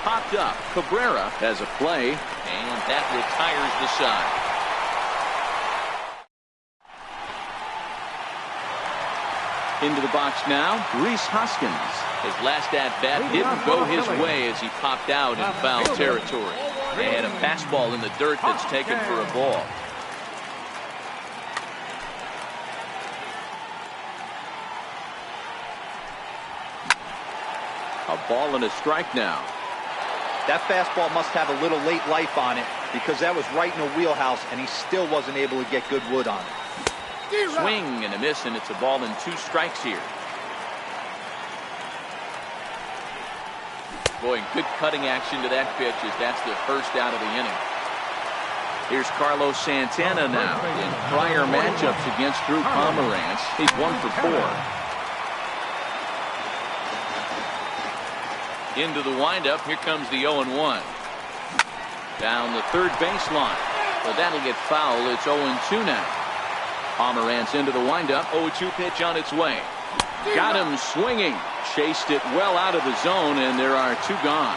Popped up. Cabrera has a play, and that retires the side. Into the box now, Rhys Hoskins. His last at-bat didn't go his way as he popped out in foul territory. And a fastball in the dirt that's taken for a ball. A ball and a strike now. That fastball must have a little late life on it, because that was right in the wheelhouse, and he still wasn't able to get good wood on it. Swing and a miss, and it's a ball and 2 strikes here. Boy, good cutting action to that pitch as that's the first out of the inning. Here's Carlos Santana now. In prior matchups against Drew Pomeranz, he's 1 for 4. Into the windup, here comes the 0-1. Down the third baseline. But that'll get foul. It's 0-2 now. Pomeranz into the windup. 0-2 pitch on its way. Got him swinging. Chased it well out of the zone, and there are 2 gone.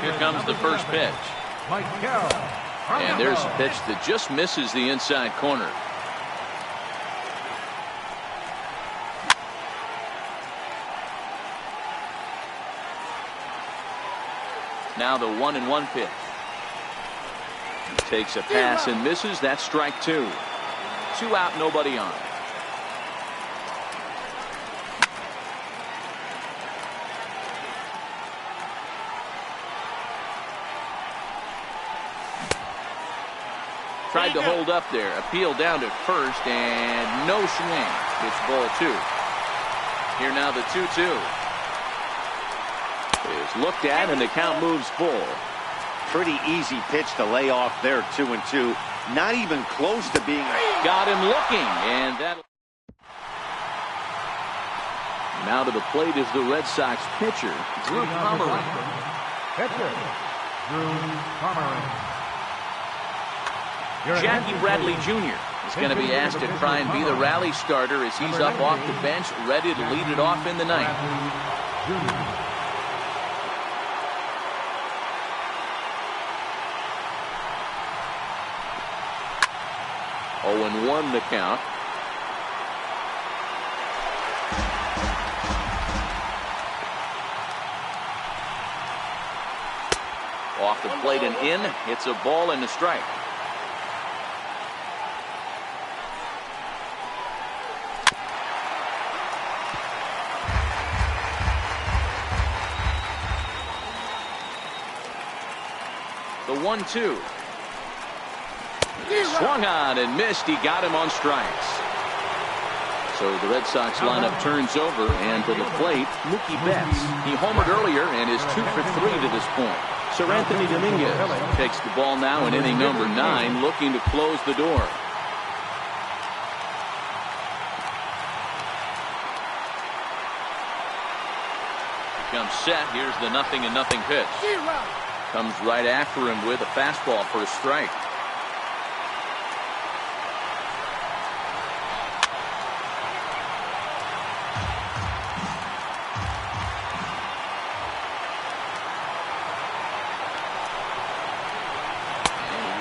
Here comes the first pitch. And there's a pitch that just misses the inside corner. Now the 1-1 pitch. Takes a pass and misses. That's strike 2. 2 out, nobody on. Tried to hold up there. Appeal down to first, and no swing. It's ball 2. Here now the 2-2. Is looked at, and the count moves full. Pretty easy pitch to lay off there, 2-2. Not even close to being. Got him looking, and that. Now to the plate is the Red Sox pitcher, Drew Pomeranz. Pitcher, Drew Pomeranz. Jackie Bradley Jr. is going to be asked to try and be the rally starter as he's up off the bench, ready to lead it off in the ninth. 0-1 the count. Off the plate and in. It's a ball and a strike. The 1-2. Swung on and missed. He got him on strikes. So the Red Sox lineup turns over, and to the plate, Mookie Betts. He homered earlier and is 2 for 3 to this point. Sir Anthony Dominguez takes the ball now in inning number 9, looking to close the door. Comes set. Here's the 0-0 pitch. Comes right after him with a fastball for a strike.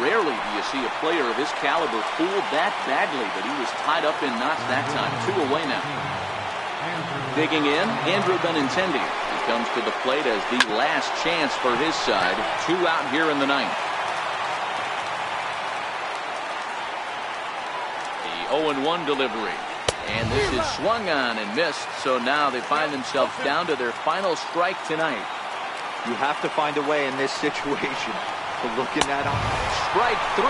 Rarely do you see a player of his caliber fooled that badly, but he was tied up in knots that time. 2 away now. Digging in, Andrew Benintendi. His comes to the plate as the last chance for his side. 2 out here in the ninth. The 0-1 delivery. And this is swung on and missed, so now they find themselves down to their final strike tonight. You have to find a way in this situation to look in that eye. Strike 3.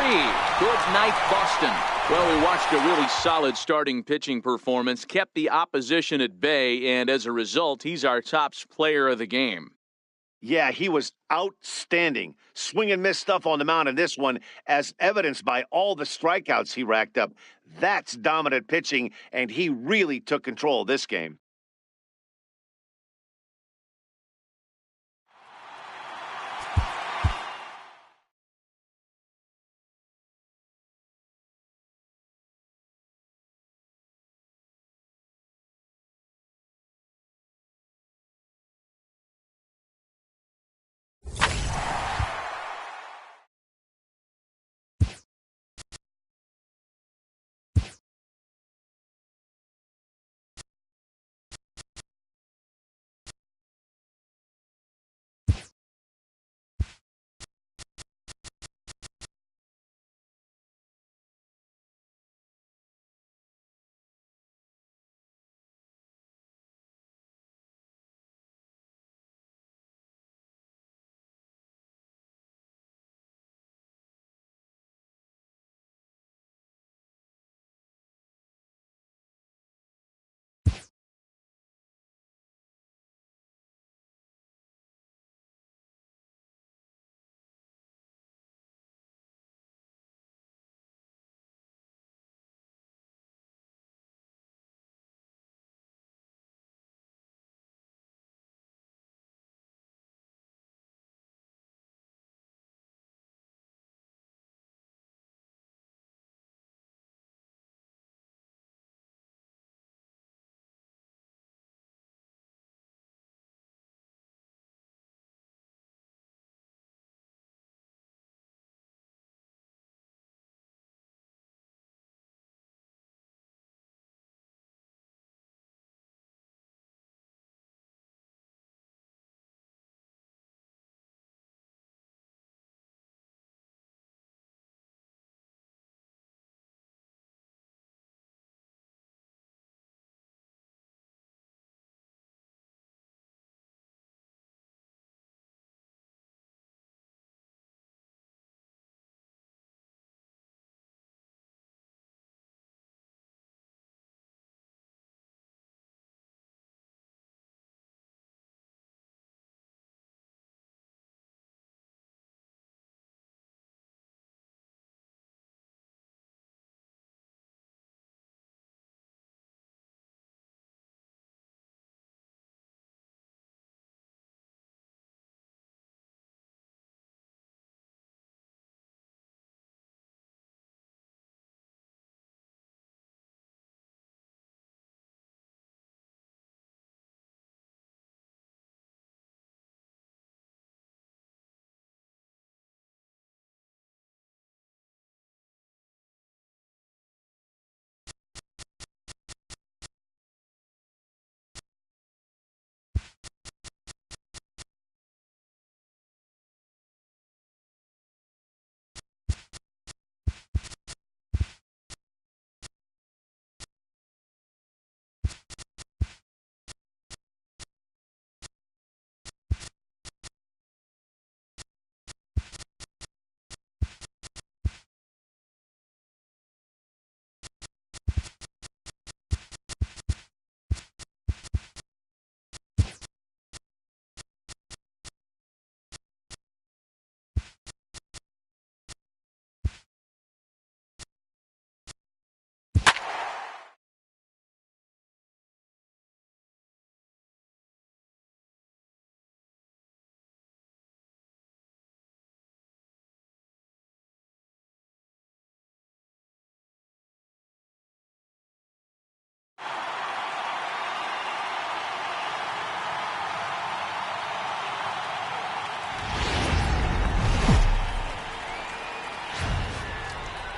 Good night, Boston. Well, we watched a really solid starting pitching performance, kept the opposition at bay, and as a result, he's our top player of the game. Yeah, he was outstanding. Swing and miss stuff on the mound in this one, as evidenced by all the strikeouts he racked up. That's dominant pitching, and he really took control of this game.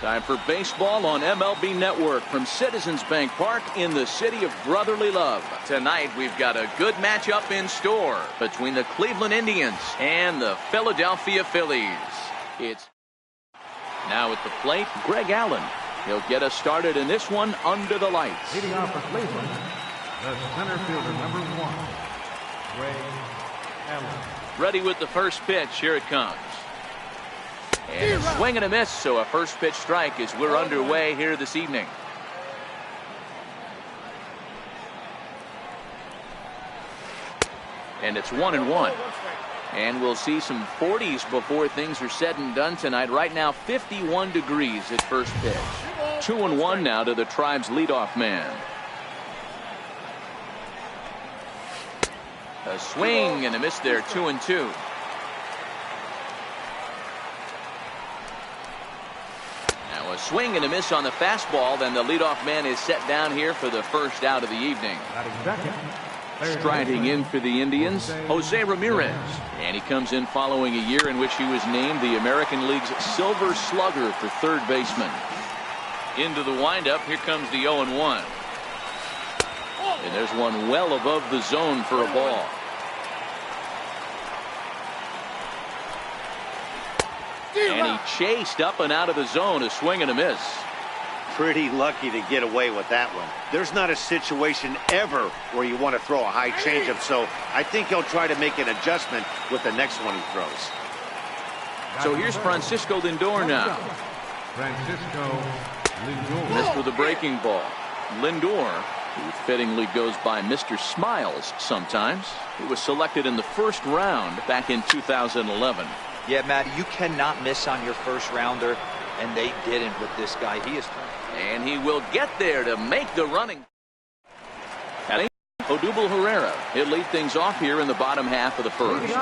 Time for baseball on MLB Network from Citizens Bank Park in the city of brotherly love. Tonight we've got a good matchup in store between the Cleveland Indians and the Philadelphia Phillies. It's now at the plate, Greg Allen. He'll get us started in this one under the lights. Leading off for Cleveland, the center fielder, number 1, Greg Allen. Ready with the first pitch. Here it comes. And a swing and a miss, so a first pitch strike as we're underway here this evening. And it's 1-1. And we'll see some 40s before things are said and done tonight. Right now, 51 degrees at first pitch. 2-1 now to the Tribe's leadoff man. A swing and a miss there, 2-2. Now a swing and a miss on the fastball. Then the leadoff man is set down here for the first out of the evening. Striding in for the Indians, Jose Ramirez. And he comes in following a year in which he was named the American League's Silver Slugger for third baseman. Into the windup, here comes the 0-1. And there's one well above the zone for a ball. And he chased up and out of the zone, a swing and a miss. Pretty lucky to get away with that one. There's not a situation ever where you want to throw a high changeup, so I think he'll try to make an adjustment with the next one he throws. So here's Francisco Lindor now. Francisco Lindor. Missed with a breaking ball. Lindor, who fittingly goes by Mr. Smiles sometimes. He was selected in the first round back in 2011. Yeah, Matt, you cannot miss on your first rounder, and they didn't with this guy. He is. And he will get there to make the running. Odubel Herrera. He'll lead things off here in the bottom half of the first.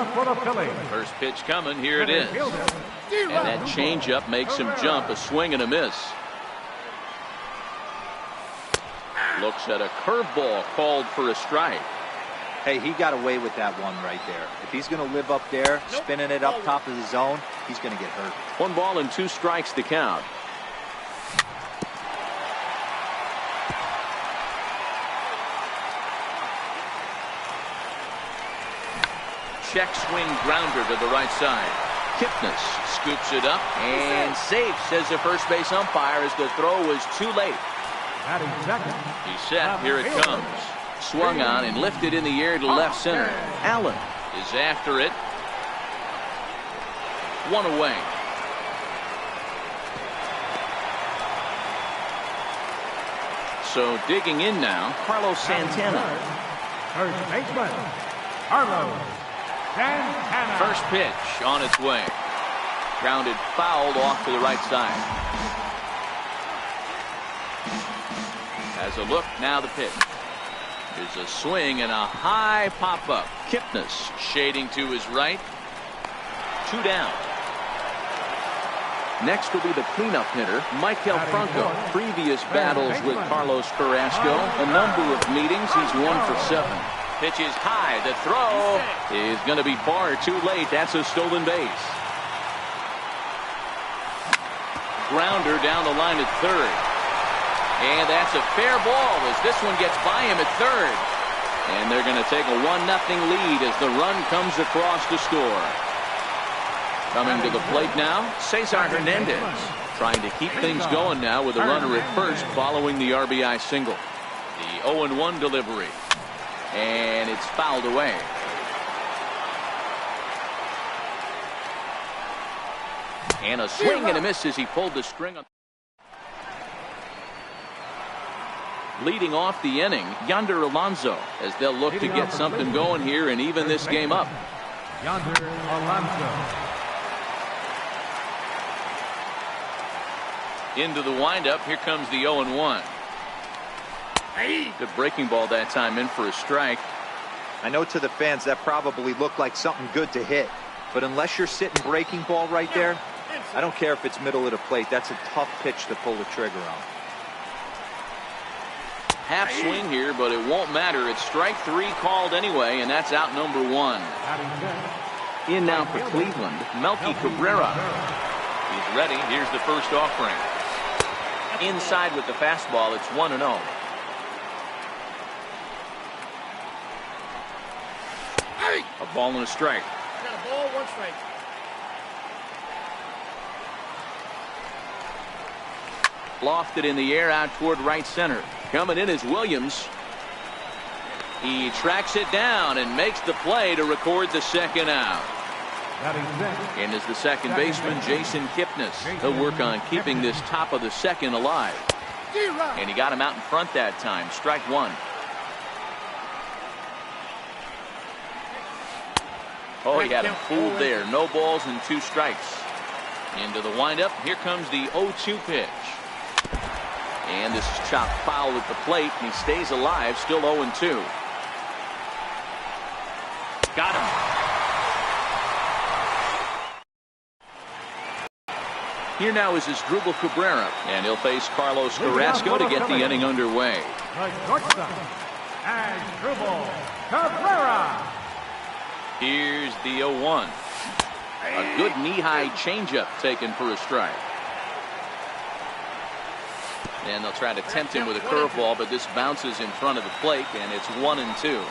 First pitch coming. Here it is. And that changeup makes him jump. A swing and a miss. Looks at a curveball called for a strike. Hey, he got away with that one right there. If he's going to live up there, spinning it up top of the zone, he's going to get hurt. 1 ball and 2 strikes to count. Check swing grounder to the right side. Kipnis scoops it up and safe, says the first base umpire, as the throw was too late. He's set. Here it comes. Swung on and lifted in the air to left center. Allen is after it. 1 away. So digging in now, Carlos Santana. First baseman, Carlos Santana. First pitch on its way. Grounded fouled off to the right side. As a look, now the pitch. There's a swing and a high pop-up. Kipnis shading to his right. 2 down. Next will be the cleanup hitter, Michael Franco. Previous battles with Carlos Carrasco. A number of meetings. He's 1 for 7. Pitch is high. The throw is going to be far too late. That's a stolen base. Grounder down the line at third. And that's a fair ball as this one gets by him at third. And they're going to take a 1-0 lead as the run comes across to score. Coming to the plate now, Cesar Hernandez. Trying to keep things going now with a runner at first following the RBI single. The 0-1 delivery. And it's fouled away. And a swing and a miss as he pulled the string on. Leading off the inning, Yonder Alonso, as they'll look to get something going here and even this game up. Yonder Alonso. Into the windup, here comes the 0-1. Good breaking ball that time, in for a strike. I know to the fans that probably looked like something good to hit, but unless you're sitting breaking ball right there, I don't care if it's middle of the plate. That's a tough pitch to pull the trigger on. Half swing here, but it won't matter. It's strike 3 called anyway, and that's out number 1. In now for Cleveland, Melky Cabrera. He's ready. Here's the first offering. Inside with the fastball, it's 1-0. A ball and a strike. Got a ball, 1 strike. Lofted in the air out toward right center. Coming in is Williams. He tracks it down and makes the play to record the second out. In is the second baseman, Jason Kipnis. He'll work on keeping this top of the second alive. And he got him out in front that time. Strike 1. Oh, he had him fooled there. No balls and 2 strikes. Into the windup. Here comes the 0-2 pitch. And this is chopped foul at the plate, and he stays alive, still 0-2. Got him. Here now is Asdrubal Cabrera, and he'll face Carlos Carrasco to get the inning underway. The shortstop, Asdrubal Cabrera. Here's the 0-1. A good knee-high changeup taken for a strike. And they'll try to tempt him with a curveball, but this bounces in front of the plate, and it's 1-2.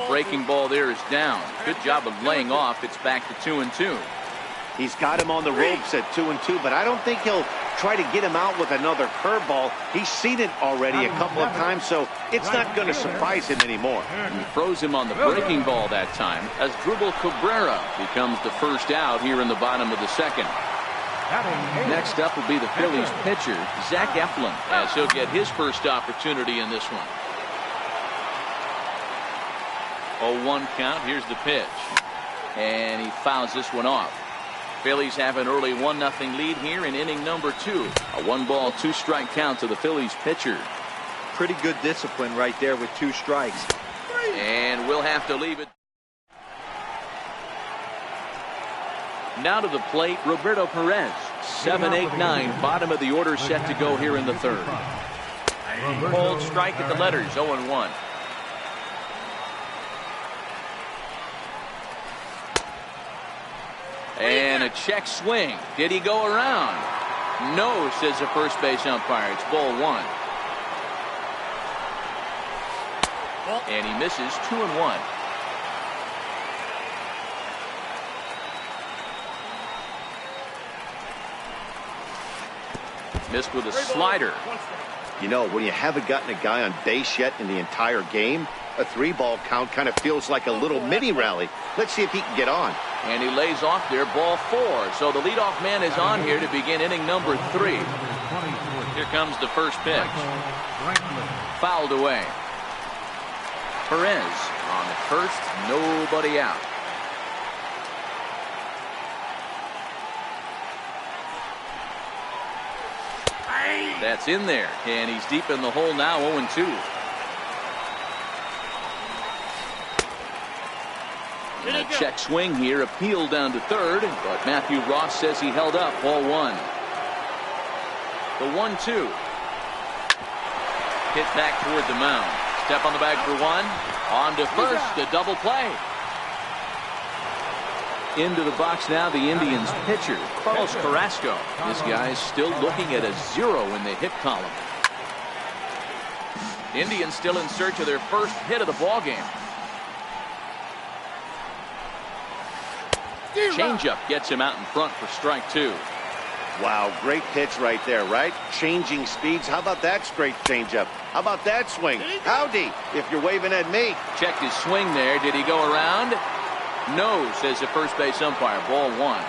Breaking ball there is down. Good job of laying off. It's back to 2-2. He's got him on the ropes at 2-2, but I don't think he'll try to get him out with another curveball. He's seen it already a couple of times, so it's not going to surprise him anymore. He froze him on the breaking ball that time. Asdrubal Cabrera becomes the first out here in the bottom of the second. Next up will be the Phillies pitcher, Zach Eflin, as he'll get his first opportunity in this one. 0-1 count. Here's the pitch. And he fouls this one off. Phillies have an early 1-0 lead here in inning number 2. A 1-ball, 2-strike count to the Phillies pitcher. Pretty good discipline right there with 2 strikes. And we'll have to leave it. Now to the plate, Roberto Perez. 7, 8, 9. Bottom of the order set to go here in the third. Cold strike at the letters. 0-1. And a check swing. Did he go around? No, says the first base umpire. It's ball 1. And he misses. 2-1. Missed with a slider. You know, when you haven't gotten a guy on base yet in the entire game, a 3-ball count kind of feels like a little mini rally. Let's see if he can get on. And he lays off there, ball 4. So the leadoff man is on here to begin inning number 3. Here comes the first pitch. Fouled away. Perez on the first, nobody out. That's in there, and he's deep in the hole now, 0-2. And a check swing here, appealed down to third, but Matthew Ross says he held up, ball 1. The 1-2. Hit back toward the mound. Step on the bag for 1. On to first, a double play. Into the box now, the Indians pitcher, Carlos Carrasco. This guy's still looking at a 0 in the hit column. Indians still in search of their first hit of the ballgame. Changeup gets him out in front for strike 2. Wow, great pitch right there, right? Changing speeds. How about that straight changeup? How about that swing? Howdy, if you're waving at me. Checked his swing there. Did he go around? No, says the first base umpire. Ball 1.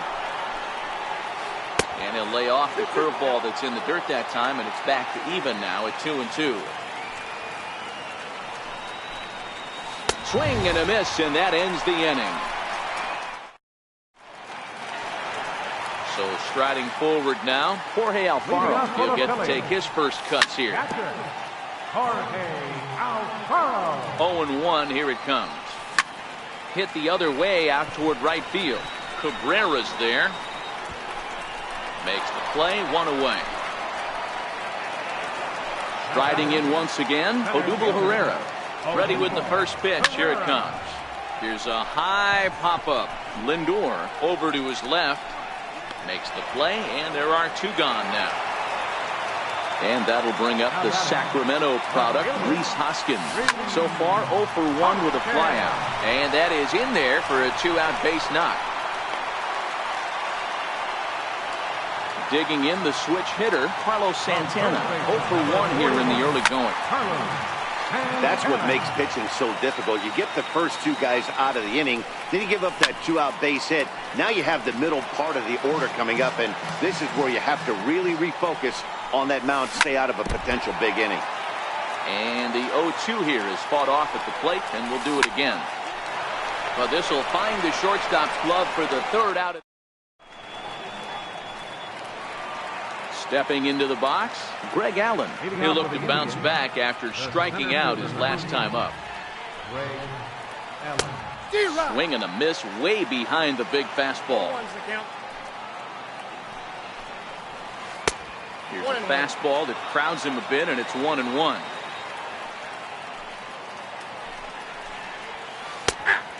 And he'll lay off the curveball that's in the dirt that time, and it's back to even now at 2-2. Swing and a miss, and that ends the inning. So striding forward now, Jorge Alfaro. He'll get to take his first cuts here. Jorge Alfaro. 0-1, here it comes. Hit the other way out toward right field. Cabrera's there. Makes the play, 1 away. Striding in once again, Odubel Herrera. Ready with the first pitch. Here it comes. Here's a high pop-up. Lindor over to his left. Makes the play, and there are 2 gone now. And that'll bring up the Sacramento product, Rhys Hoskins. So far, 0 for 1 with a flyout. And that is in there for a 2-out base knock. Digging in the switch hitter, Carlos Santana. 0 for 1 here in the early going. That's what makes pitching so difficult. You get the first 2 guys out of the inning, then you give up that 2-out base hit. Now you have the middle part of the order coming up, and this is where you have to really refocus on that mound, stay out of a potential big inning. And the 0-2 here is fought off at the plate, and we'll do it again. But this will find the shortstop's glove for the 3rd out. Stepping into the box, Greg Allen. He'll look to bounce back after striking out his last time up. Swing and a miss way behind the big fastball. Here's a fastball that crowds him a bit, and it's 1-1.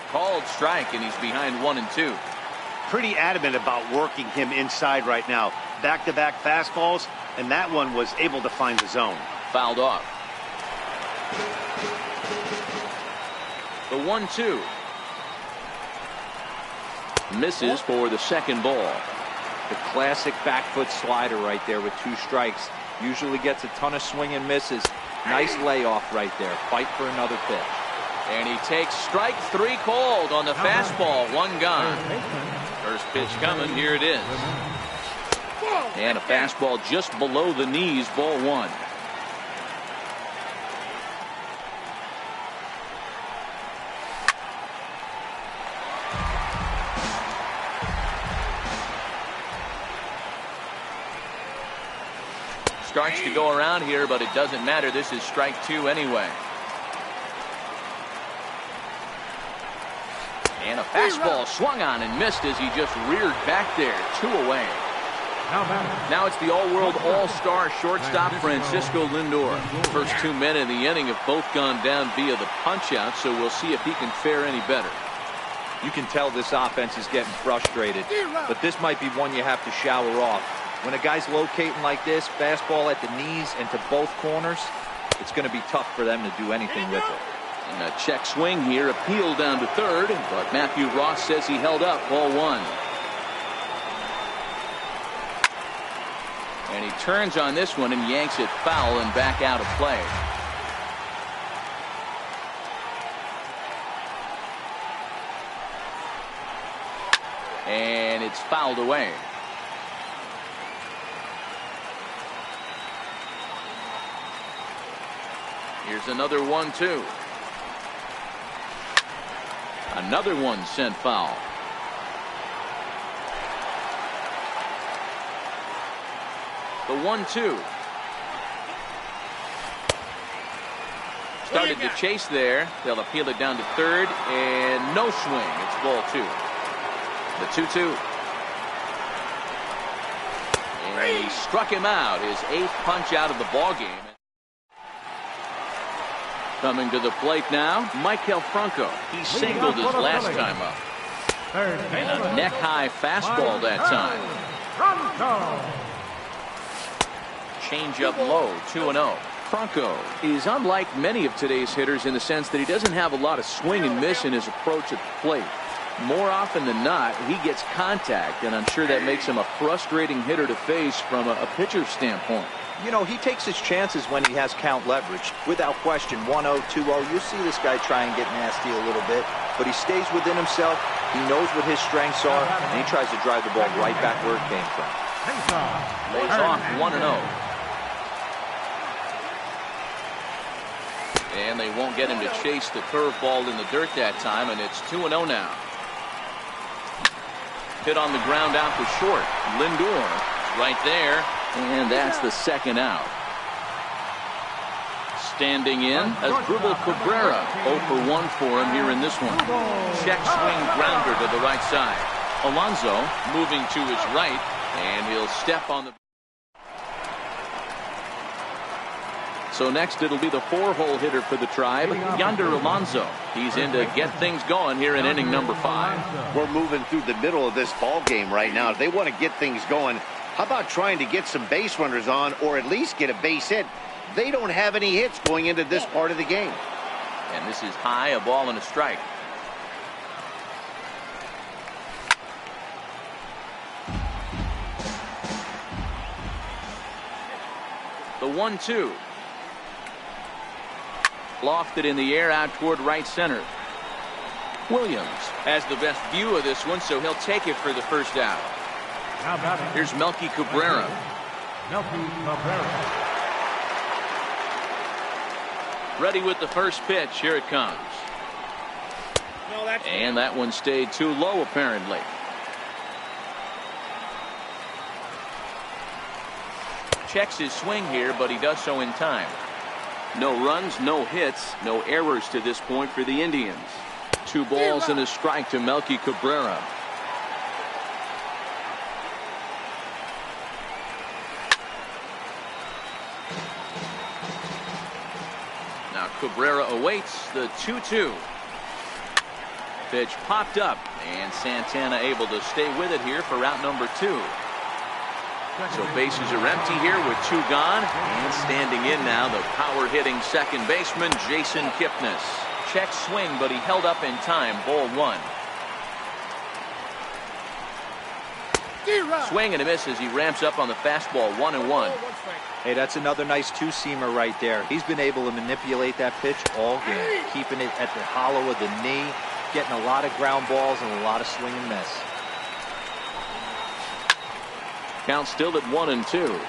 Called strike, and he's behind 1-2. Pretty adamant about working him inside right now. Back-to-back fastballs, and that one was able to find the zone. Fouled off. The 1-2. Misses for the second ball. The classic back foot slider right there with 2 strikes. Usually gets a ton of swing and misses. Nice layoff right there. Fight for another pitch. And he takes strike 3 called on the fastball. 1 gone. First pitch coming. Here it is. And a fastball just below the knees. Ball 1. Starts to go around here, but it doesn't matter. This is strike 2 anyway. And a fastball swung on and missed as he just reared back there. 2 away. Now it's the all-world all-star shortstop Francisco Lindor. First 2 men in the inning have both gone down via the punch-out, so we'll see if he can fare any better. You can tell this offense is getting frustrated, but this might be one you have to shower off. When a guy's locating like this, fastball at the knees and to both corners, it's going to be tough for them to do anything with it. And a check swing here, appealed down to 3rd, but Matthew Ross says he held up. Ball 1. And he turns on this one and yanks it foul and back out of play. And it's fouled away. Here's another 1-2. Another one sent foul. The 1-2. Started to chase there. They'll appeal it down to 3rd, and no swing. It's ball 2. The 2-2. And he struck him out. His 8th punch out of the ball game. Coming to the plate now, Maikel Franco. He singled his last time up. And a neck-high fastball that time. Change up low, 2-0. Franco is unlike many of today's hitters in the sense that he doesn't have a lot of swing and miss in his approach at the plate. More often than not, he gets contact, and I'm sure that makes him a frustrating hitter to face from a pitcher's standpoint. You know, he takes his chances when he has count leverage. Without question, 1-0, 2-0. You see this guy try and get nasty a little bit, but he stays within himself. He knows what his strengths are, and he tries to drive the ball right back where it came from. Lays off 1-0. And they won't get him to chase the curveball in the dirt that time, and it's 2-0 now. Hit on the ground out to short. Lindor right there. And that's the 2nd out. Standing in Asdrubal Cabrera. 0 for 1 for him here in this one. Check swing grounder to the right side. Alonso moving to his right, and he'll step on the. So next it'll be the 4-hole hitter for the Tribe, Yonder Alonso. He's in to get things going here in inning number 5. We're moving through the middle of this ball game right now. If they want to get things going, How about trying to get some base runners on or at least get a base hit? They don't have any hits going into this part of the game. And this is high, a ball and a strike. The 1-2. Lofted in the air out toward right center. Williams has the best view of this one, so he'll take it for the first out. Here's Melky Cabrera. Ready with the first pitch. Here it comes. And that one stayed too low, apparently. Checks his swing here, but he does so in time. No runs, no hits, no errors to this point for the Indians. 2 balls and a strike to Melky Cabrera. Now Cabrera awaits the 2-2. Pitch popped up, and Santana able to stay with it here for route number 2. So bases are empty here with 2 gone, and standing in now the power-hitting second baseman Jason Kipnis. Check swing, but he held up in time. Ball 1. Swing and a miss as he ramps up on the fastball. 1-1. Hey, that's another nice 2-seamer right there. He's been able to manipulate that pitch all game, keeping it at the hollow of the knee, getting a lot of ground balls and a lot of swing and miss. Count still at 1-2.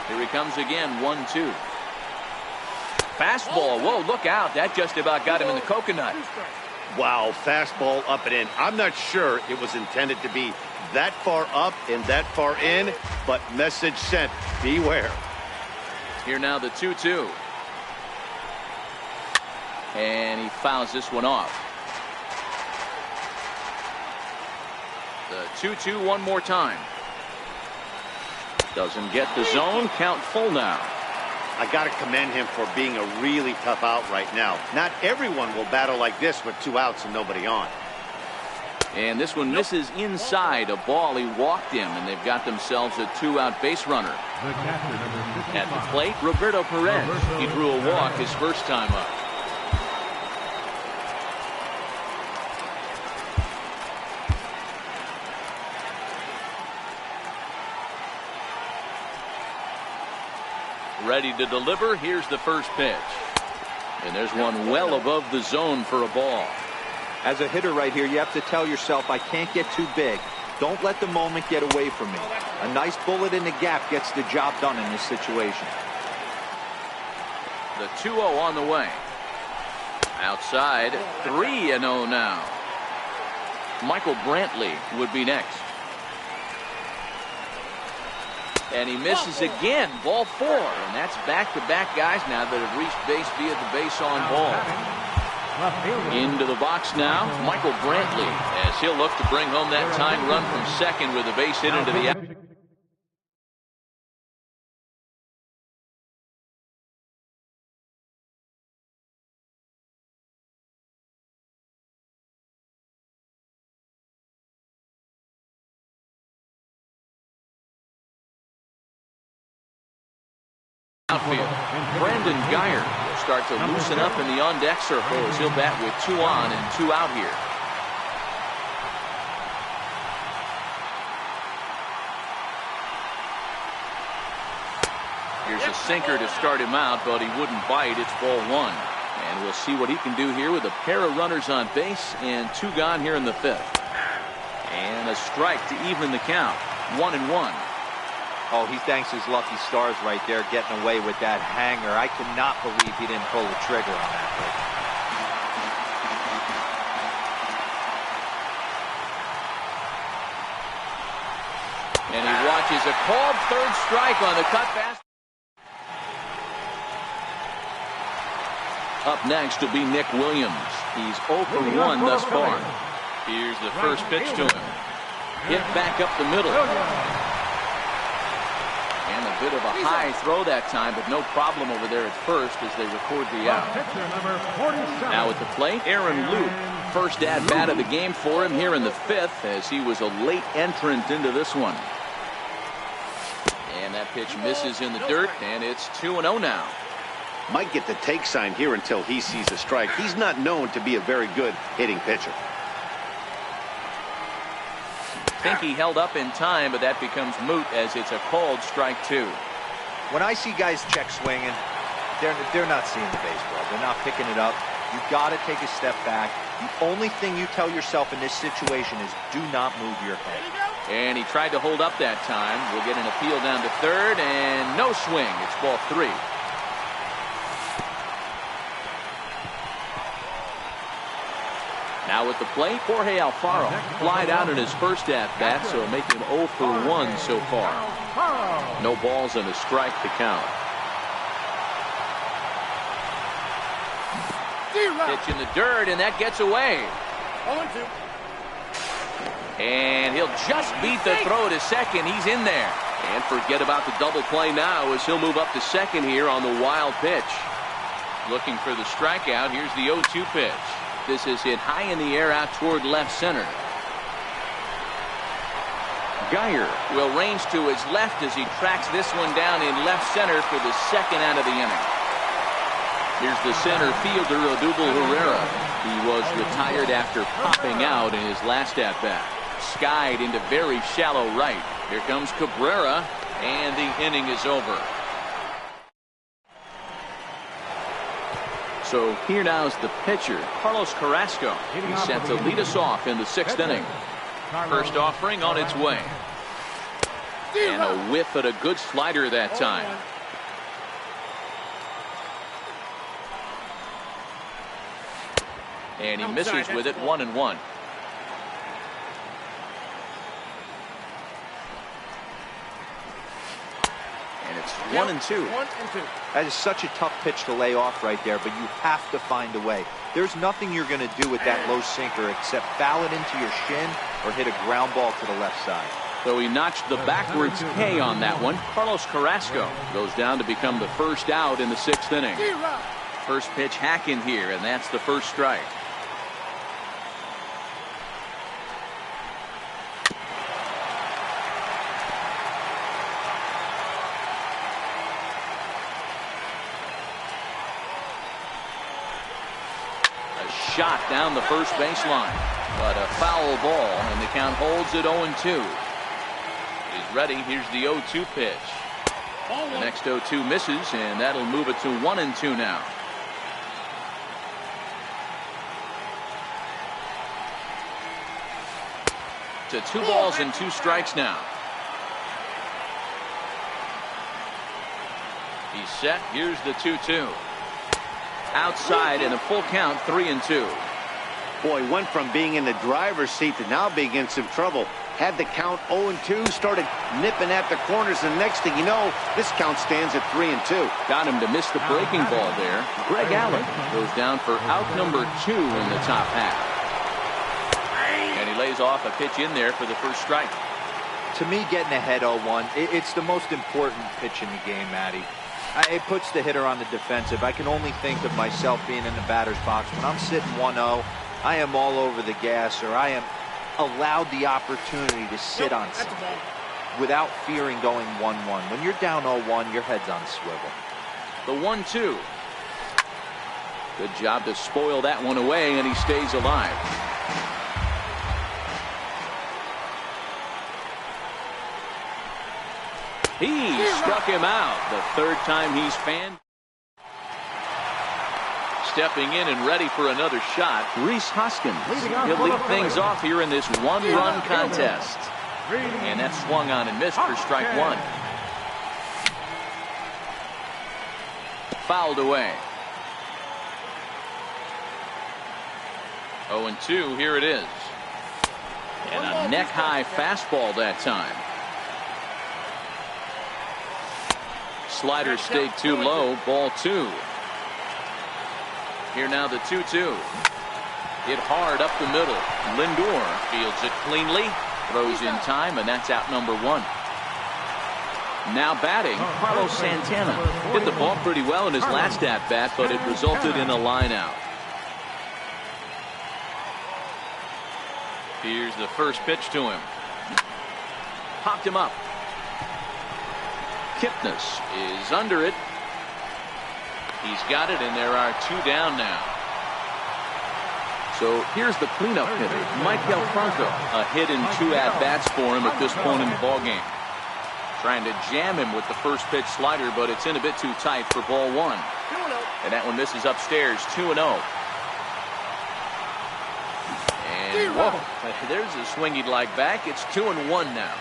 Here he comes again. 1-2. Fastball. Whoa, look out. That just about got him in the coconut. Wow, fastball up and in. I'm not sure it was intended to be that far up and that far in, but message sent. Beware. Here now the 2-2. And he fouls this one off. The 2-2 one more time. Doesn't get the zone. Count full now. I got to commend him for being a really tough out right now. Not everyone will battle like this with 2 outs and nobody on. And this one misses inside a ball. He walked him, and they've got themselves a 2-out base runner. At the plate, Roberto Perez. He drew a walk his first time up. Ready to deliver. Here's the first pitch. And there's one well above the zone for a ball. As a hitter right here, you have to tell yourself, I can't get too big. Don't let the moment get away from me. A nice bullet in the gap gets the job done in this situation. The 2-0 on the way. Outside, 3-0 now. Michael Brantley would be next. And he misses again. Ball 4. And that's back-to-back guys now that have reached base via the base on ball. Into the box now, Michael Brantley, as he'll look to bring home that tying run from second with a base hit into the outfield. Brandon Geyer will start to loosen up in the on-deck circle as he'll bat with 2 on and 2 out here. Here's a sinker to start him out, but he wouldn't bite. It's ball 1. And we'll see what he can do here with a pair of runners on base and 2 gone here in the 5th. And a strike to even the count. 1-1. Oh, he thanks his lucky stars right there, getting away with that hanger. I cannot believe he didn't pull the trigger on that pitch. And he watches a called third strike on the cut pass. Up next will be Nick Williams. He's 0 for 1 thus far. Here's the first pitch to him. Hit back up the middle. And a bit of a high throw that time, but no problem over there at first as they record the out. Pitcher number 47. Now at the plate, Aaron Luke. First at-bat of the game for him here in the 5th as he was a late entrant into this one. And that pitch misses in the dirt, and it's 2-0 now. Might get the take sign here until he sees a strike. He's not known to be a very good hitting pitcher. I think he held up in time, but that becomes moot as it's a called strike 2. When I see guys check swinging, they're not seeing the baseball. They're not picking it up. You got to take a step back. The only thing you tell yourself in this situation is do not move your head. And he tried to hold up that time. We'll get an appeal down to third, and no swing. It's ball 3. Now at the plate, Jorge Alfaro flied out in his first at-bat, so make him 0 for 1 so far. No balls and a strike to count. Pitch in the dirt, and that gets away. 0-2. And he'll just beat the throw to second. He's in there. And forget about the double play now as he'll move up to second here on the wild pitch. Looking for the strikeout. Here's the 0-2 pitch. This is hit high in the air out toward left center. Geyer will range to his left as he tracks this one down in left center for the second out of the inning. Here's the center fielder, Odubel Herrera. He was retired after popping out in his last at-bat. Skied into very shallow right. Here comes Cabrera, and the inning is over. So here now is the pitcher, Carlos Carrasco. He's set to lead us off in the 6th inning. First offering on its way. And a whiff at a good slider that time. And he misses with it, 1-1. And it's 1-2. That is such a tough pitch to lay off right there, but you have to find a way. There's nothing you're going to do with that low sinker except foul it into your shin or hit a ground ball to the left side. So he notched the backwards K on that one. Carlos Carrasco goes down to become the first out in the 6th inning. First pitch hack in here, and that's the first strike. Shot down the first baseline, but a foul ball, and the count holds at 0-2. He's ready. Here's the 0-2 pitch. The next 0-2 misses, and that'll move it to 1-2 now. To 2 balls and 2 strikes now. He's set. Here's the 2-2. Outside and a full count, 3-2. Boy, went from being in the driver's seat to now being in some trouble. Had the count 0-2, started nipping at the corners, and next thing you know, this count stands at 3-2. Got him to miss the breaking ball there. Greg Allen goes down for out number 2 in the top half. And he lays off a pitch in there for the first strike. To me, getting ahead 0-1, it's the most important pitch in the game, Matty. It puts the hitter on the defensive. I can only think of myself being in the batter's box. When I'm sitting 1-0, I am all over the gas, or I am allowed the opportunity to sit on something without fearing going 1-1. When you're down 0-1, your head's on a swivel. The 1-2. Good job to spoil that one away, and he stays alive. He struck him out the 3rd time he's fanned. Stepping in and ready for another shot, Rhys Hoskins. He'll lead things off here in this 1-run contest. And that swung on and missed for strike 1. Fouled away. 0-2, here it is. And a neck-high fastball that time. Slider stayed too low, ball 2. Here now the 2-2. Hit hard up the middle. Lindor fields it cleanly, throws in time, and that's out number 1. Now batting, Carlos Santana. Hit the ball pretty well in his last at-bat, but it resulted in a line out. Here's the first pitch to him. Popped him up. Kipnis is under it. He's got it, and there are 2 down now. So here's the cleanup hitter, Maikel Franco. A hit and 2 at-bats for him at this point in the ballgame. Trying to jam him with the first pitch slider, but it's in a bit too tight for ball 1. And that one misses upstairs, 2-0. And whoa, there's a swing he'd like back. It's 2-1 now.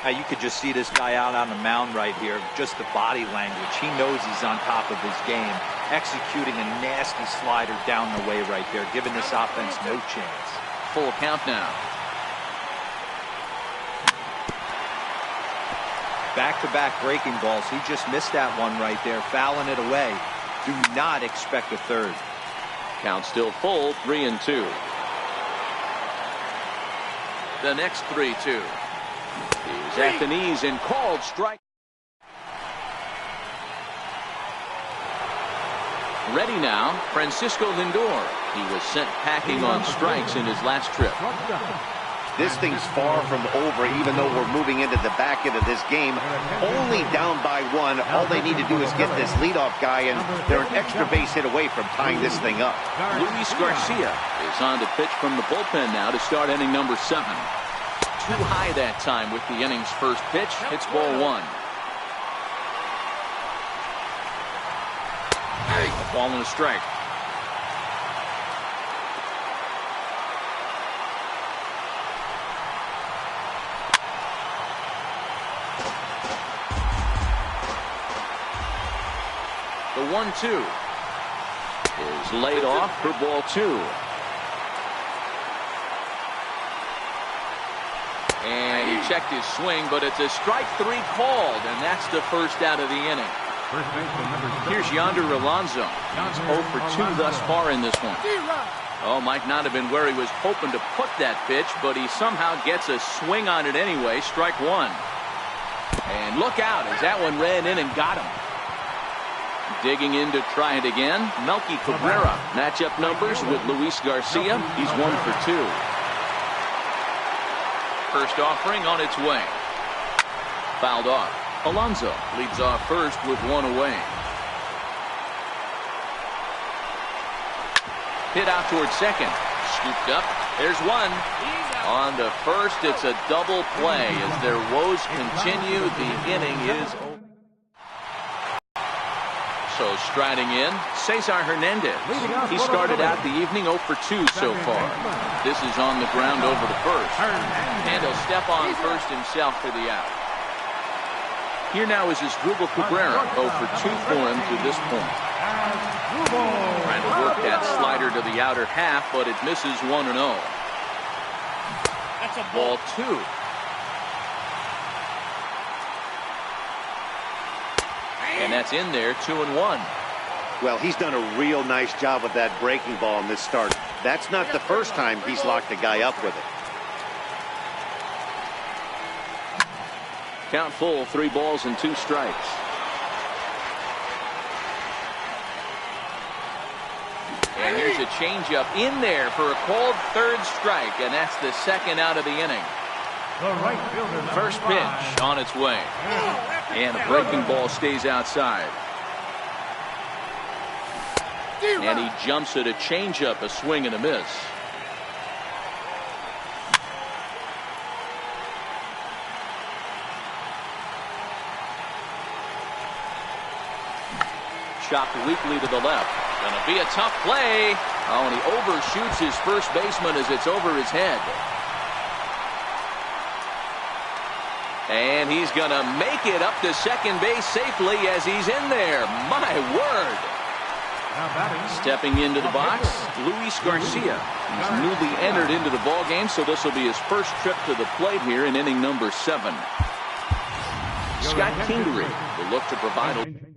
You could just see this guy out on the mound right here. Just the body language. He knows he's on top of his game. Executing a nasty slider down the way right there, giving this offense no chance. Full count now. Back-to-back breaking balls. He just missed that one right there, fouling it away. Do not expect a third. Count still full, 3-2. The next 3-2. He's at the knees and called strike. Ready now, Francisco Lindor. He was sent packing on strikes in his last trip. This thing's far from over, even though we're moving into the back end of this game. Only down by 1. All they need to do is get this leadoff guy, and they're an extra base hit away from tying this thing up. Luis Garcia is on to pitch from the bullpen now to start inning number 7. Too high that time with the inning's first pitch. It's ball 1. A ball and a strike. The 1-2 is laid off for ball 2. And he checked his swing, but it's a strike 3 called, and that's the first out of the inning. Here's Yonder Alonso. He's 0 for 2 thus far in this one. Oh, might not have been where he was hoping to put that pitch, but he somehow gets a swing on it anyway. Strike 1. And look out as that one ran in and got him. Digging in to try it again, Melky Cabrera. Matchup numbers with Luis Garcia. He's 1 for 2. First offering on its way. Fouled off. Alonso leads off first with 1 away. Hit out towards second. Scooped up. There's 1. On to first, it's a double play as their woes continue. The inning is over. So striding in, Cesar Hernandez. He started out the evening 0 for 2 so far. This is on the ground over the first. And he'll step on first himself for the out. Here now is Asdrubal Cabrera, 0 for 2 for him to this point. Trying to work that slider to the outer half, but it misses 1-0. That's a ball 2. And that's in there, 2-1. Well, he's done a real nice job with that breaking ball in this start. That's not the first time he's locked a guy up with it. Count full, 3 balls and 2 strikes. And here's a changeup in there for a called third strike, and that's the second out of the inning. First pitch on its way. And a breaking ball stays outside. And he jumps at a changeup, a swing and a miss. Chopped weakly to the left. Gonna be a tough play. Oh, and he overshoots his first baseman as it's over his head. And he's going to make it up to second base safely as he's in there. My word. Stepping into the box, Luis Garcia. He's newly entered into the ballgame, so this will be his first trip to the plate here in inning number 7. Scott Kingery will look to provide a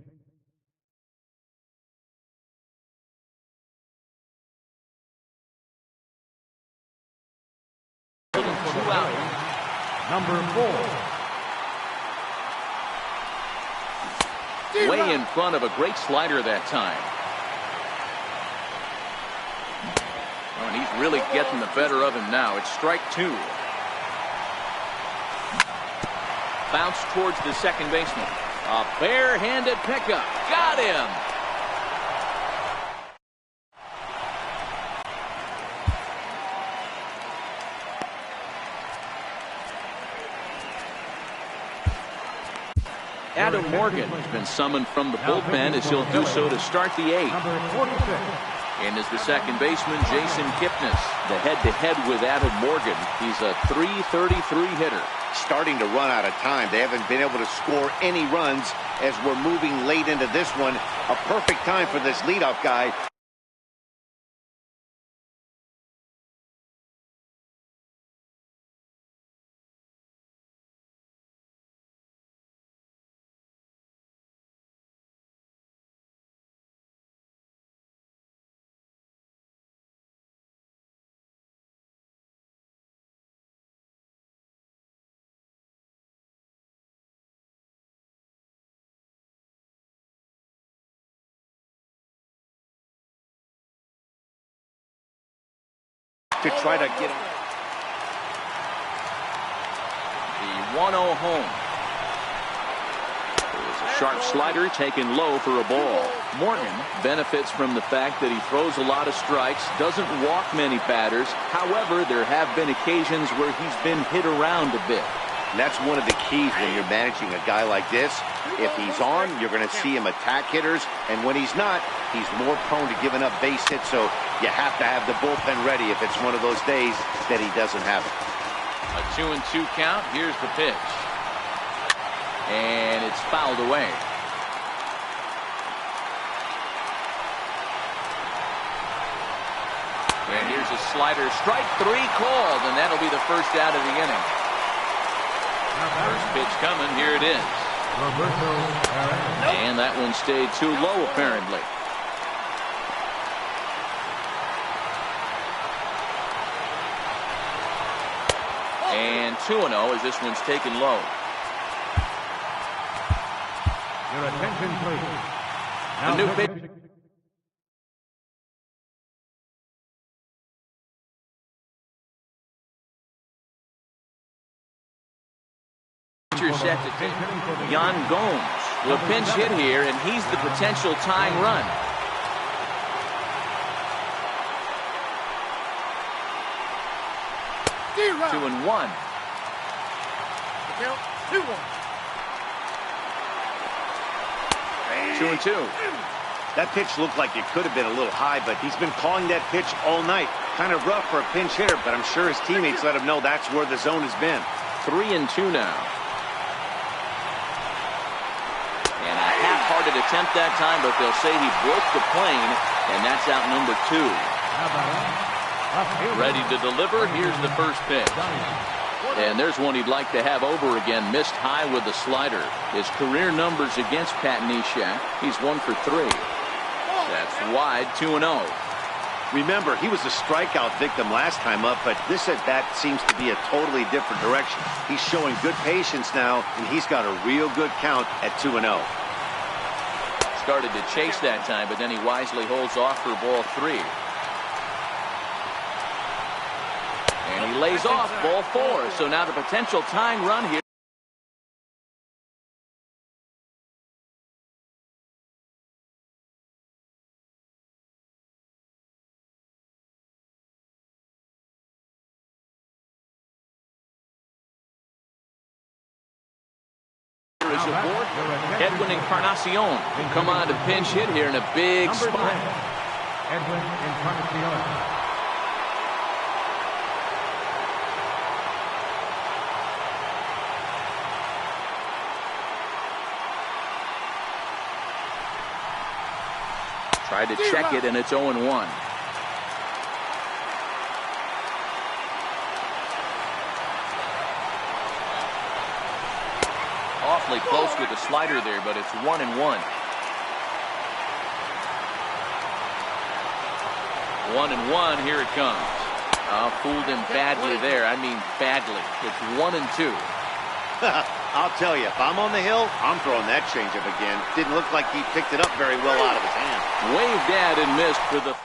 Number 4. way in front of a great slider that time. Oh, and he's really getting the better of him now. It's strike two. Bounce towards the second baseman. A barehanded pickup. Got him. Adam Morgan has been summoned from the bullpen as he'll do so to start the eighth. And is the second baseman, Jason Kipnis. The head-to-head with Adam Morgan. He's a .333 hitter. Starting to run out of time. They haven't been able to score any runs as we're moving late into this one. A perfect time for this leadoff guy. To try to get him. The 1-0 home. There's a sharp slider taken low for a ball. Morgan benefits from the fact that he throws a lot of strikes, doesn't walk many batters. However, there have been occasions where he's been hit around a bit. And that's one of the keys when you're managing a guy like this. If he's on, you're going to see him attack hitters. And when he's not, he's more prone to giving up base hits. So you have to have the bullpen ready if it's one of those days that he doesn't have it. A 2-2 count. Here's the pitch. And it's fouled away. And here's a slider. Strike three called. And that'll be the first out of the inning. First pitch coming. Here it is. And that one stayed too low, apparently. And 2-0 as this one's taken low. Your attention, please. The new pitch. Set to take. Yan Gomes will pinch hit here, and he's the potential tying run. Two and one. Count 2-1. 2-2. That pitch looked like it could have been a little high, but he's been calling that pitch all night. Kind of rough for a pinch hitter, but I'm sure his teammates let him know that's where the zone has been. 3-2 now. And a half-hearted attempt that time, but they'll say he broke the plane, and that's out number 2. Ready to deliver. Here's the first pitch. And there's one he'd like to have over again. Missed high with the slider. His career numbers against Pat Neshek. He's 1 for 3. That's wide. 2-0. Remember, he was a strikeout victim last time up, but this at-bat seems to be a totally different direction. He's showing good patience now, and he's got a real good count at 2-0. Started to chase that time, but then he wisely holds off for ball 3. And he lays off ball 4. So now the potential tying run here. Is aboard. Edwin Encarnacion will come on to pinch hit here in a big spot. Edwin Encarnacion. Tried to check it, and it's 0-1. Awfully close with the slider there, but it's 1-1. 1-1, here it comes. Fooled him badly there. I mean badly. It's 1-2. I'll tell you, if I'm on the hill, I'm throwing that changeup again. Didn't look like he picked it up very well out of his hand. Waved at and missed for the...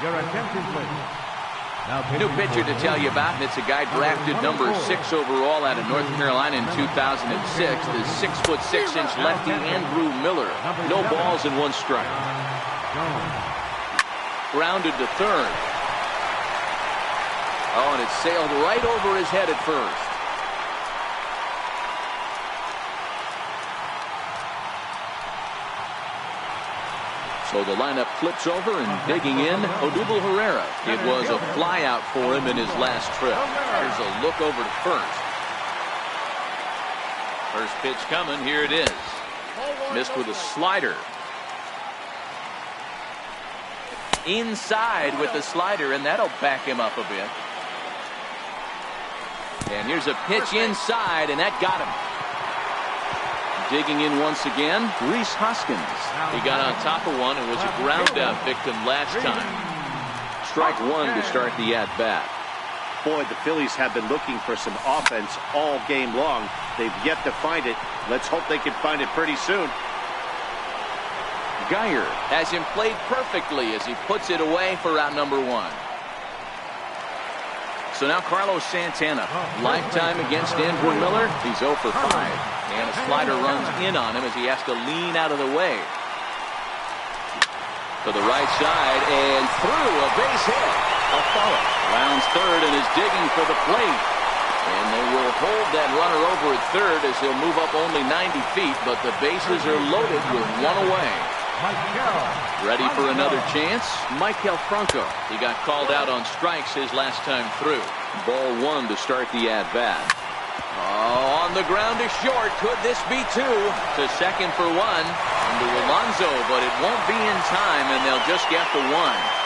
Your attention, please. New pitcher to tell you about, and it's a guy drafted number 6 overall out of North Carolina in 2006. The 6'6" lefty Andrew Miller. No balls and 1 strike. Grounded to third. Oh, and it sailed right over his head at first. So the lineup flips over, and digging in, Odubel Herrera. It was a flyout for him in his last trip. Here's a look over to first. First pitch coming. Here it is. Missed with a slider. Inside with the slider, and that'll back him up a bit. And here's a pitch inside, and that got him. Digging in once again, Rhys Hoskins. He got on top of one and was a ground out victim last time. Strike 1 to start the at-bat. Boy, the Phillies have been looking for some offense all game long. They've yet to find it. Let's hope they can find it pretty soon. Geyer has him played perfectly as he puts it away for out number 1. So now Carlos Santana, lifetime against Andrew Miller. He's 0 for 5. And a slider runs in on him as he has to lean out of the way. To the right side and through, a base hit. Alfaro rounds third and is digging for the plate. And they will hold that runner over at third as he'll move up only 90 feet, but the bases are loaded with 1 away. Ready for another chance? Michael Franco. He got called out on strikes his last time through. Ball 1 to start the at-bat. Oh, on the ground to short. Could this be 2? To second for 1. Into Alonso, but it won't be in time, and they'll just get the 1.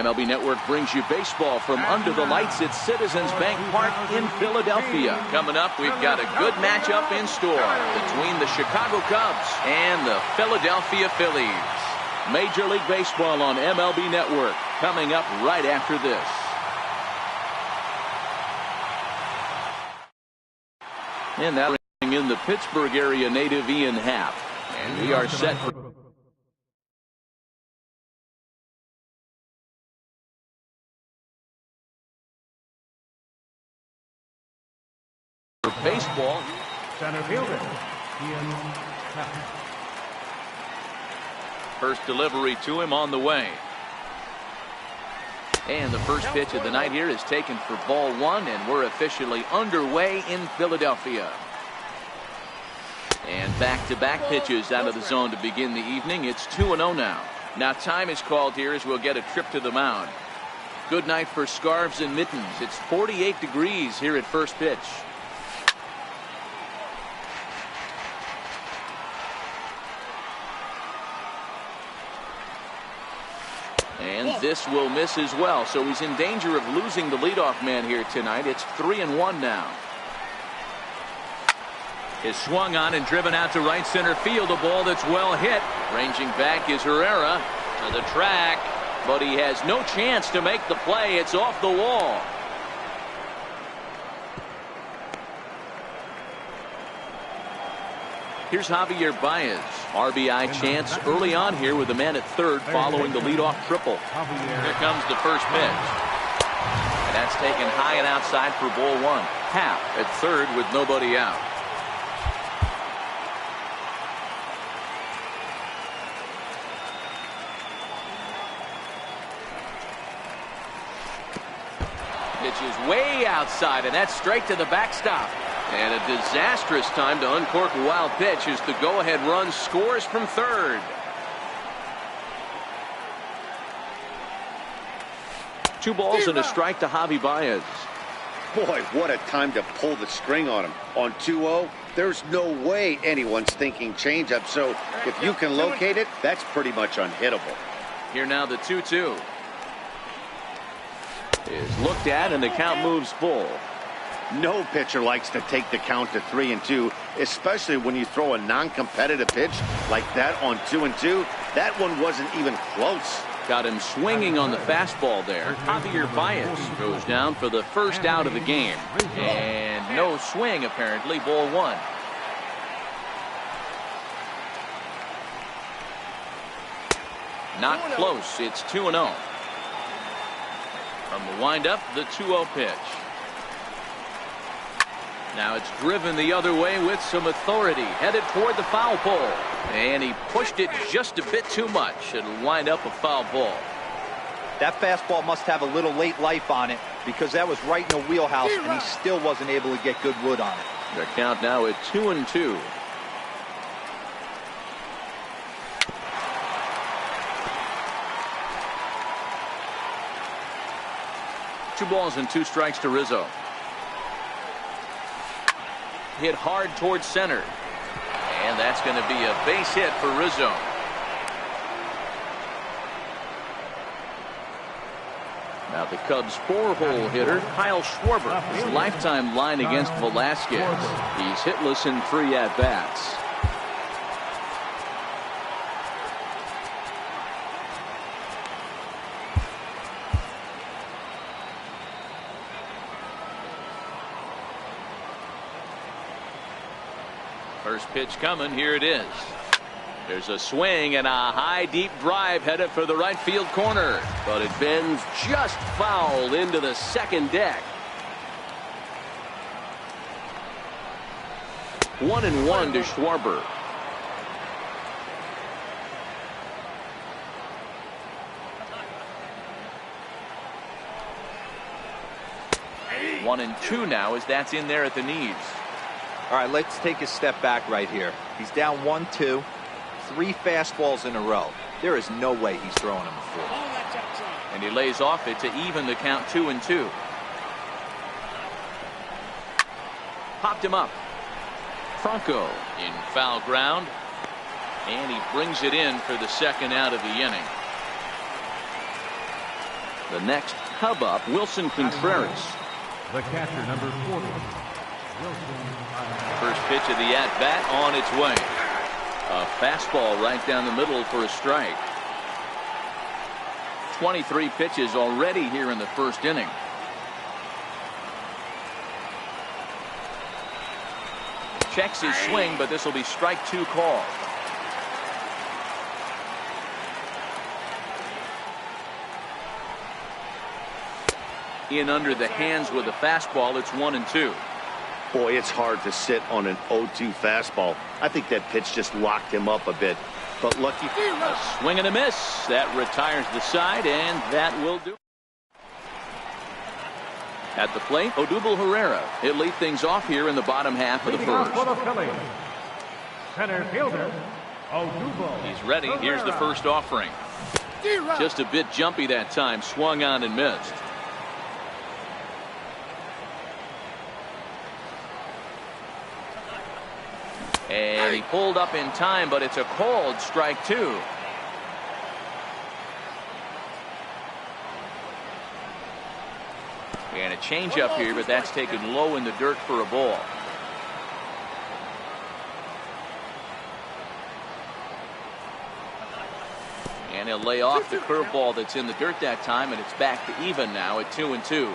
MLB Network brings you baseball from under the lights at Citizens Bank Park in Philadelphia. Coming up, we've got a good matchup in store between the Chicago Cubs and the Philadelphia Phillies. Major League Baseball on MLB Network coming up right after this. And that bring in the Pittsburgh area native Ian Happ. And we are set for baseball. Center fielder, Ian Happ. First delivery to him on the way. And the first pitch of the night here is taken for ball one, and we're officially underway in Philadelphia. And back-to-back pitches out of the zone to begin the evening. It's 2-0 now. Now time is called here as we'll get a trip to the mound. Good night for scarves and mittens. It's 48 degrees here at first pitch. And this will miss as well, so he's in danger of losing the leadoff man here tonight. It's 3-1 now. Is swung on and driven out to right center field. A ball that's well hit. Ranging back is Herrera to the track, but he has no chance to make the play. It's off the wall. Here's Javier Baez. RBI chance early on here with the man at third following the leadoff triple. Here comes the first pitch. And that's taken high and outside for ball one. Happ at third with nobody out. Pitch is way outside, and that's straight to the backstop. And a disastrous time to uncork a wild pitch as the go-ahead run scores from third. Two balls and a strike to Javi Baez. Boy, what a time to pull the string on him. On 2-0, there's no way anyone's thinking changeup. So if you can locate it, that's pretty much unhittable. Here now the 2-2. Is looked at and the count moves full. No pitcher likes to take the count to 3-2, especially when you throw a non-competitive pitch like that on 2-2. That one wasn't even close. Got him swinging on the fastball there. Javier Baez goes down for the first out of the game. And no swing apparently, ball one. Not close, it's 2-0. From the windup, the 2-0 pitch. Now it's driven the other way with some authority, headed toward the foul pole. And he pushed it just a bit too much. It'll wind up a foul ball. That fastball must have a little late life on it, because that was right in the wheelhouse, and he still wasn't able to get good wood on it. The count now at 2-2. Two balls and two strikes to Rizzo. Hit hard towards center. And that's going to be a base hit for Rizzo. Now the Cubs' four-hole hitter, Kyle Schwarber, his lifetime line against Velasquez. He's hitless in 3 at-bats. First pitch coming. Here it is. There's a swing and a high deep drive headed for the right field corner, but it bends just foul into the second deck. 1-1 to Schwarber. One and two now as that's in there at the knees. All right, let's take a step back right here. He's down 1-2, 3 fastballs in a row. There is no way he's throwing him a 4. And he lays off it to even the count 2-2. Popped him up. Franco in foul ground. And he brings it in for the second out of the inning. The next Cub up, Wilson Contreras. The catcher, number 40. First pitch of the at-bat on its way. A fastball right down the middle for a strike. 23 pitches already here in the first inning. Checks his swing, but this will be strike 2 call. In under the hands with a fastball. It's 1-2. Boy, it's hard to sit on an 0-2 fastball. I think that pitch just locked him up a bit. But lucky. A swing and a miss. That retires the side, and that will do. At the plate, Odubel Herrera. He'll lead things off here in the bottom half of the first. Center fielder, Odubel. He's ready. Here's the first offering. Just a bit jumpy that time. Swung on and missed. And he pulled up in time, but it's a called strike 2. And a changeup here, but that's taken low in the dirt for a ball. And he'll lay off the curveball that's in the dirt that time, and it's back to even now at 2-2.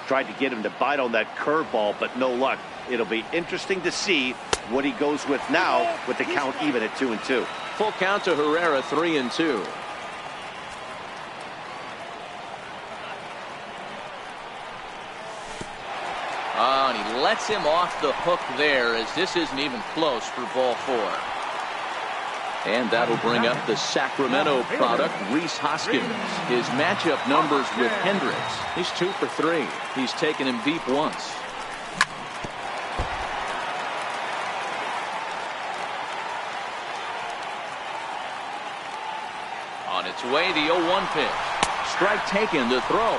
Tried to get him to bite on that curveball, but no luck. It'll be interesting to see what he goes with now with the count even at 2-2. Full count to Herrera, 3-2. Oh, and he lets him off the hook there, as this isn't even close for ball 4. And that'll bring up the Sacramento product, Rhys Hoskins. His matchup numbers with Hendricks. He's 2 for 3. He's taken him deep once. On its way, the 0-1 pitch. Strike taken to throw.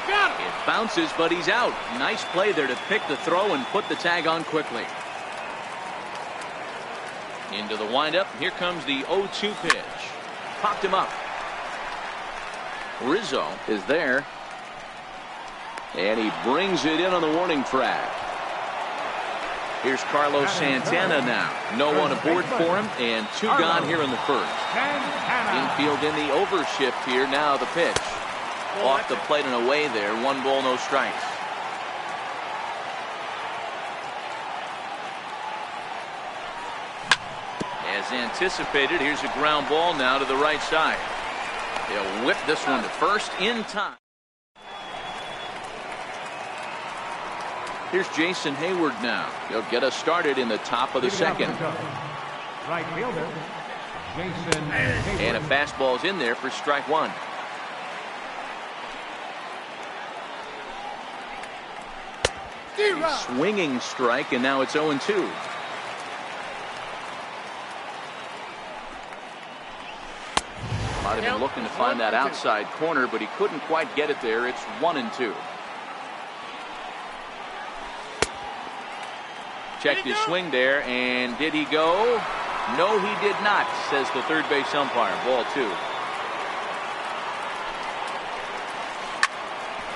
It bounces, but he's out. Nice play there to pick the throw and put the tag on quickly. Into the windup. Here comes the 0-2 pitch. Popped him up. Rizzo is there. And he brings it in on the warning track. Here's Carlos Santana now. No one aboard for him, and 2 gone here in the first. Infield in the overshift here. Now the pitch. Off the plate and away there. 1 ball, no strikes. As anticipated, here's a ground ball now to the right side. They'll whip this one to first in time. Here's Jason Hayward now. He'll get us started in the top of the second. Right fielder, Jason Hayward. And a fastball's in there for strike 1. A swinging strike, and now it's 0-2. Might have been looking to find that outside corner, but he couldn't quite get it there. It's 1-2. Checked his swing there, and did he go? No, he did not, says the third base umpire. Ball 2.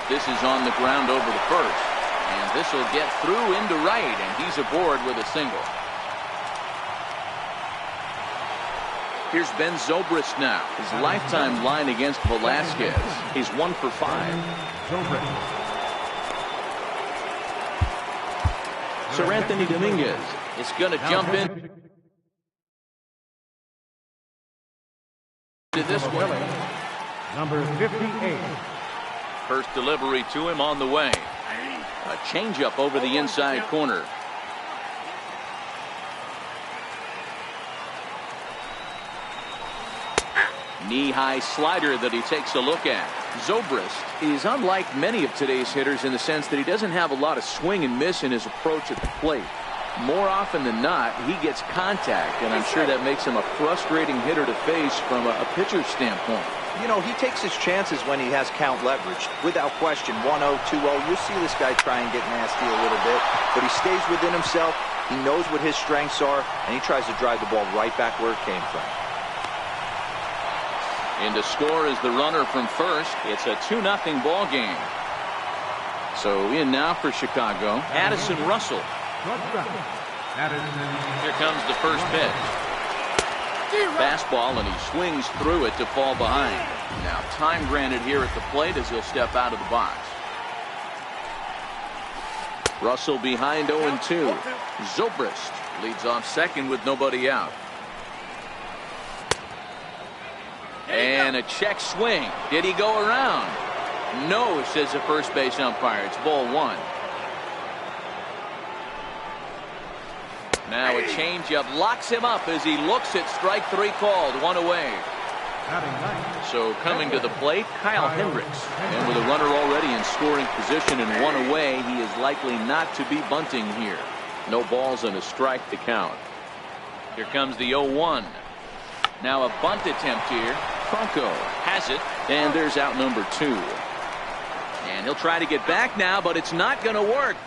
This is on the ground over the first, and this will get through into right, and he's aboard with a single. Here's Ben Zobrist now. His lifetime line against Velasquez. He's 1 for 5. Sir Anthony Dominguez is going to jump in to this one. Number 58. First delivery to him on the way. A changeup over the inside corner. Knee-high slider that he takes a look at. Zobrist is unlike many of today's hitters in the sense that he doesn't have a lot of swing and miss in his approach at the plate. More often than not, he gets contact, and I'm sure that makes him a frustrating hitter to face from a pitcher's standpoint. You know, he takes his chances when he has count leveraged. Without question, 1-0, 2-0. You'll see this guy try and get nasty a little bit, but he stays within himself. He knows what his strengths are, and he tries to drive the ball right back where it came from. In to score is the runner from first. It's a 2-0 ball game. So in now for Chicago, Addison Russell. Here comes the first pitch. Fastball, and he swings through it to fall behind. Now time granted here at the plate as he'll step out of the box. Russell behind 0-2. Zobrist leads off second with nobody out. And a check swing. Did he go around? No, says the first base umpire. It's ball one. Now a changeup locks him up as he looks at strike three called. One away. So coming to the plate, Kyle Hendricks. And with a runner already in scoring position and one away, he is likely not to be bunting here. No balls and a strike to count. Here comes the 0-1. Now a bunt attempt here. Franco has it, and there's out number 2. And he'll try to get back now, but it's not going to work.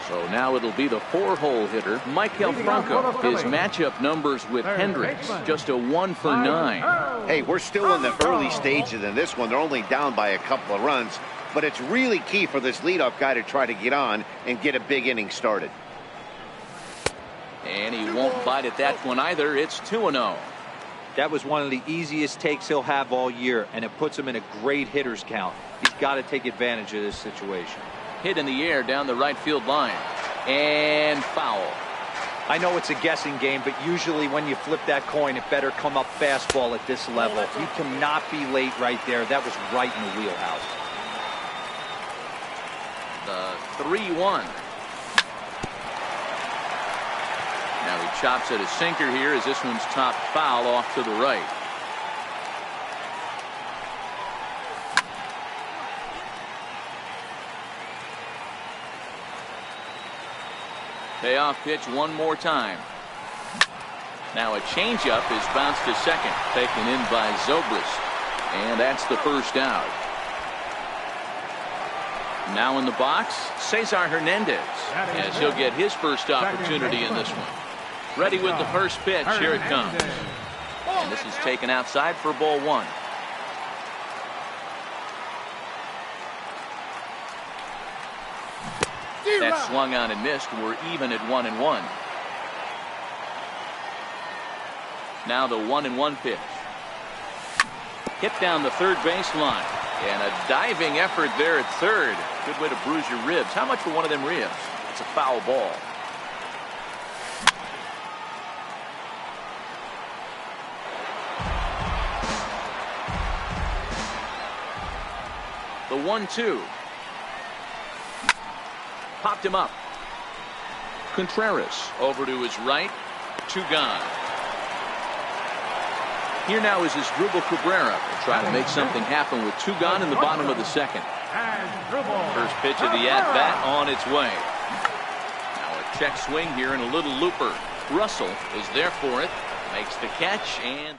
So now it'll be the 4-hole hitter, Maikel Franco. His matchup numbers with Hendricks, just a 1 for 9. Hey, we're still in the early stages in this one. They're only down by a couple of runs, but it's really key for this leadoff guy to try to get on and get a big inning started. And he won't bite at that one either. It's 2-0. That was one of the easiest takes he'll have all year, and it puts him in a great hitter's count. He's got to take advantage of this situation. Hit in the air down the right field line. And foul. I know it's a guessing game, but usually when you flip that coin, it better come up fastball at this level. You cannot be late right there. That was right in the wheelhouse. The 3-1. Now he chops at a sinker here as this one's top foul off to the right. Payoff pitch one more time. Now a changeup is bounced to second, taken in by Zobrist, and that's the first out. Now in the box, Cesar Hernandez, as he'll get his first opportunity in this one. Ready with the first pitch. Here it comes. And this is taken outside for ball one. That swung on and missed. We're even at 1-1. Now the 1-1 pitch. Hit down the third baseline. And a diving effort there at third. Good way to bruise your ribs. How much for one of them ribs? It's a foul ball. The 1-2. Popped him up. Contreras over to his right. 2 gone. Here now is Asdrubal Cabrera. They'll try to make something happen with 2 gone in the bottom of the second. First pitch of the at-bat on its way. Now a check swing here and a little looper. Russell is there for it. Makes the catch and...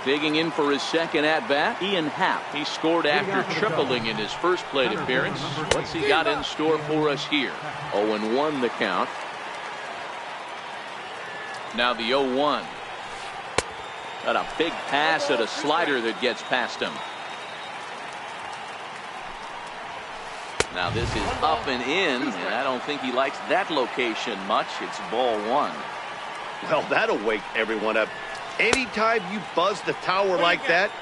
Digging in for his second at-bat, Ian Happ. He scored after tripling in his first plate appearance. What's he got in store for us here? 0-1 the count. Now the 0-1. Got a big pass at a slider that gets past him. Now this is up and in, and I don't think he likes that location much. It's ball one. Well, that'll wake everyone up. Anytime you buzz the tower like that,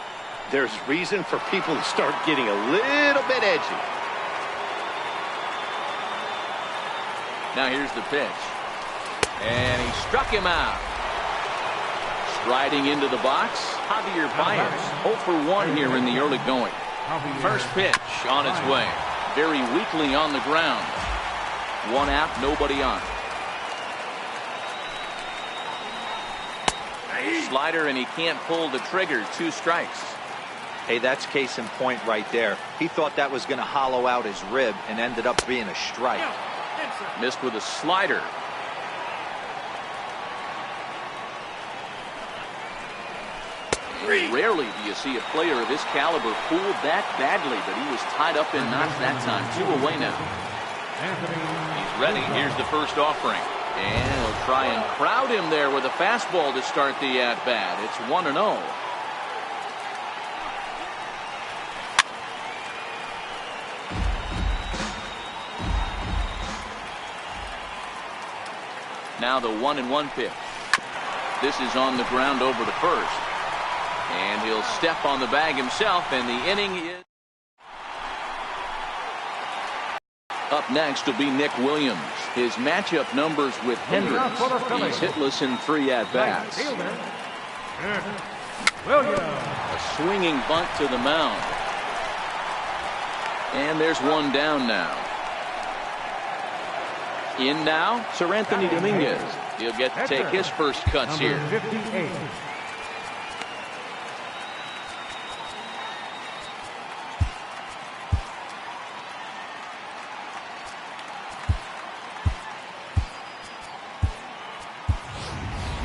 there's reason for people to start getting a little bit edgy. Now here's the pitch. And he struck him out. Striding into the box, Javier Baez. 0 for 1 here in the early going. First pitch on its way. Very weakly on the ground. 1 out, nobody on. Slider, and he can't pull the trigger. 2 strikes. Hey, that's case in point right there. He thought that was going to hollow out his rib and ended up being a strike. Missed with a slider. Rarely do you see a player of his caliber fooled that badly, but he was tied up in knots that time. 2 away now. He's Ready, here's the first offering. And he'll try and crowd him there with a fastball to start the at-bat. It's 1-0. Now the 1-1 pitch. This is on the ground over to first. And he'll step on the bag himself, and the inning is... Up next will be Nick Williams. His matchup numbers with Hendricks. He's hitless in 3 at-bats. A swinging bunt to the mound. And there's one down now. In now, Sir Anthony Dominguez. He'll get to take his first cuts here. 58.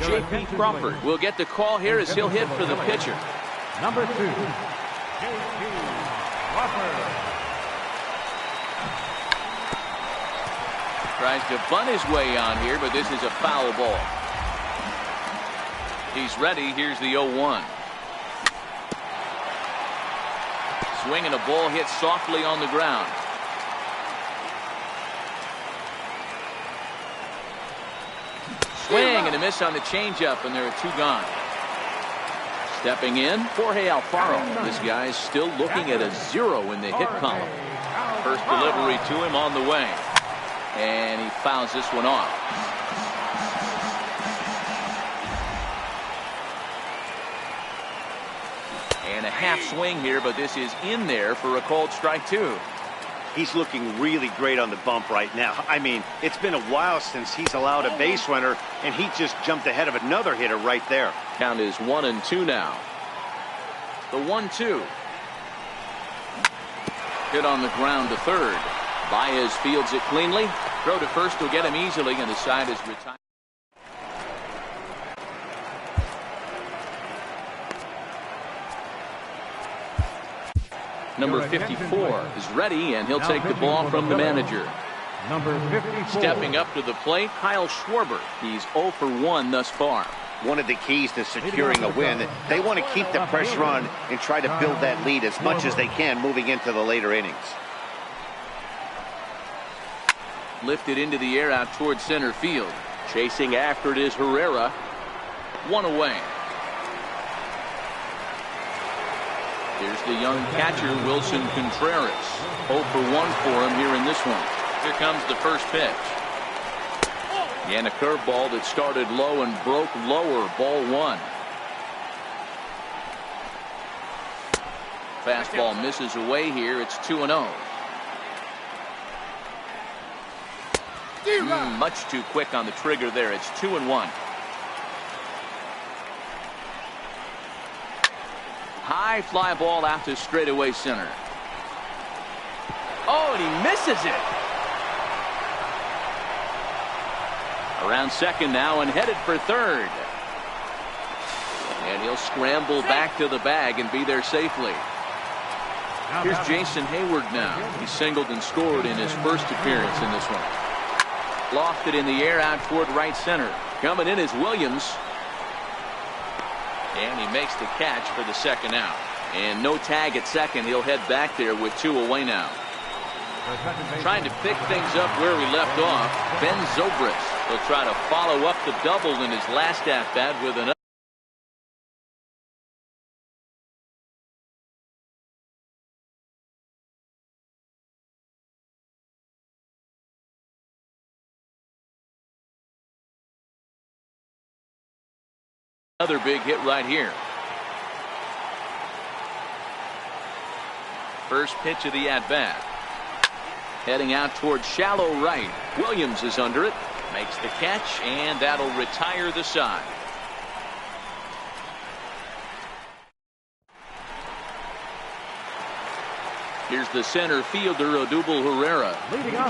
J.P. Crawford will get the call here as he'll hit for the pitcher. Number 2, J.P. Crawford. Tries to bunt his way on here, but this is a foul ball. He's ready. Here's the 0-1. Swing and a ball hit softly on the ground. Swing and a miss on the changeup, and there are 2 gone. Stepping in, Jorge Alfaro. This guy's still looking at a 0 in the hit column. First delivery to him on the way. And he fouls this one off. And a half swing here, but this is in there for a called strike 2. He's looking really great on the bump right now. I mean, it's been a while since he's allowed a base runner, and he just jumped ahead of another hitter right there. Count is 1-2 now. The 1-2. Hit on the ground to third. Baez fields it cleanly. Throw to first will get him easily, and the side is retired. Number 54 is ready, and he'll take the ball from the manager. Number 54. Stepping up to the plate, Kyle Schwarber. He's 0 for 1 thus far. One of the keys to securing a win, they want to keep the pressure on and try to build that lead as much as they can moving into the later innings. Lifted into the air out towards center field. Chasing after it is Herrera. 1 away. Here's the young catcher, Wilson Contreras. 0 for 1 for him here in this one. Here comes the first pitch. And a curveball that started low and broke lower. Ball 1. Fastball misses away here. It's 2-0. Much too quick on the trigger there. It's 2-1. High fly ball out to straightaway center. Oh, and he misses it. Around second now and headed for third. And he'll scramble back to the bag and be there safely. Here's Jason Hayward now. He singled and scored in his first appearance in this one. Lofted in the air out toward right center. Coming in is Williams. And he makes the catch for the second out. And no tag at second. He'll head back there with 2 away now. Trying to pick things up where we left off. Ben Zobrist will try to follow up the double in his last at-bat with another. Another big hit right here. First pitch of the at-bat. Heading out towards shallow right. Williams is under it. Makes the catch, and that'll retire the side. Here's the center fielder, Odubel Herrera.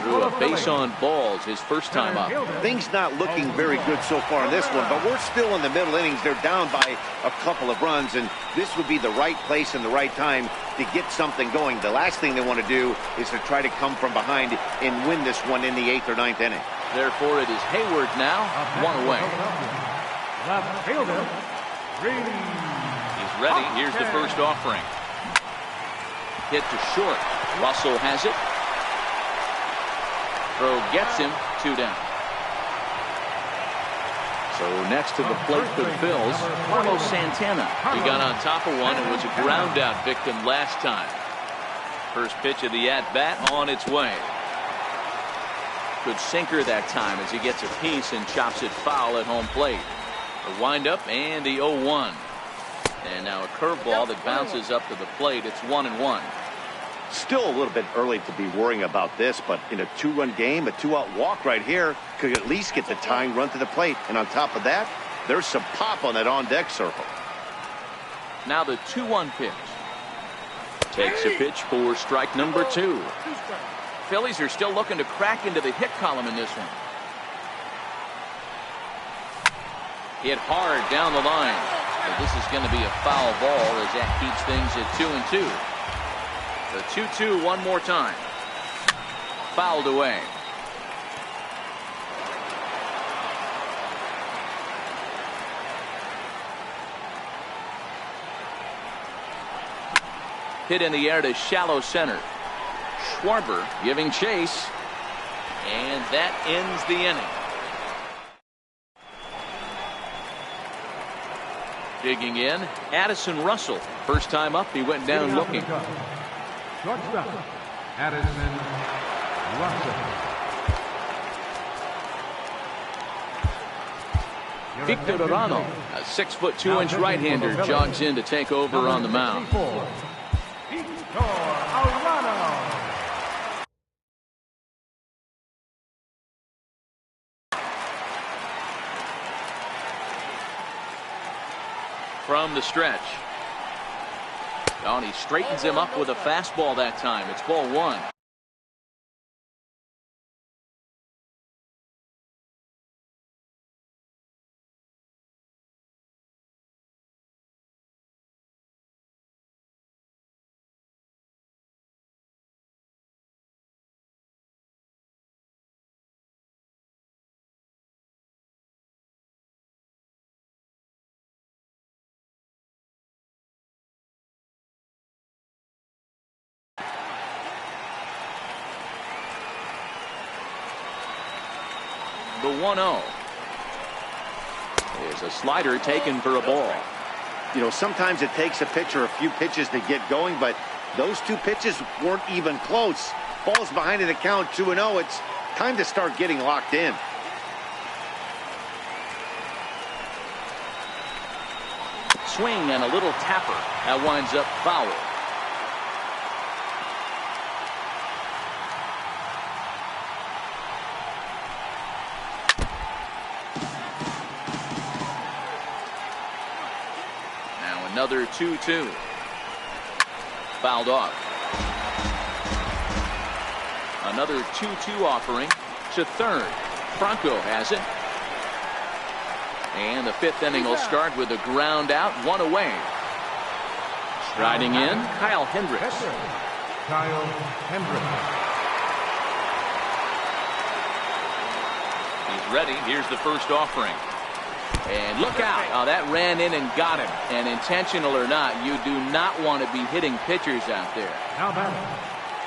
Drew a base on balls his first time up. Things not looking very good so far in this one, but we're still in the middle innings. They're down by a couple of runs, and this would be the right place and the right time to get something going. The last thing they want to do is to try to come from behind and win this one in the 8th or 9th inning. Therefore, it is Hayward now, one away. Left fielder, He's ready. Here's the first offering. Hit to short. Russell has it. Throw gets him, 2 down. So next to the plate for the Phils, Carlos Santana. He got on top of one and was a ground out victim last time. First pitch of the at-bat on its way. Good sinker that time as he gets a piece and chops it foul at home plate. The windup and the 0-1. And now a curveball that bounces up to the plate. It's 1-1. Still a little bit early to be worrying about this, but in a 2-run game, a 2-out walk right here could at least get the tying run to the plate. And on top of that, there's some pop on that on-deck circle. Now the 2-1 pitch. Takes a pitch for strike number 2. Phillies are still looking to crack into the hit column in this one. Hit hard down the line. But this is going to be a foul ball as that keeps things at 2-2. The 2-2 one more time. Fouled away. Hit in the air to shallow center. Schwarber giving chase. And that ends the inning. Digging in, Addison Russell. First time up, he went down looking. Shortstop, Addison Russell. Victor Arano, a 6'2" right-hander, jogs in to take over on the mound. Victor Arano. From the stretch. Oh, and he straightens him up with a fastball that time. It's ball 1. The 1-0 is a slider taken for a ball. You know, sometimes it takes a pitcher a few pitches to get going, but those 2 pitches weren't even close. Ball's behind in the count, 2-0. It's time to start getting locked in. Swing and a little tapper. That winds up foul. Another 2-2. Fouled off. Another 2-2 offering to third. Franco has it. And the 5th inning will start with a ground out, 1 away. Striding in, Kyle Hendricks. Kyle Hendricks. He's ready. Here's the first offering. And look out. Oh, that ran in and got him. And intentional or not, you do not want to be hitting pitchers out there.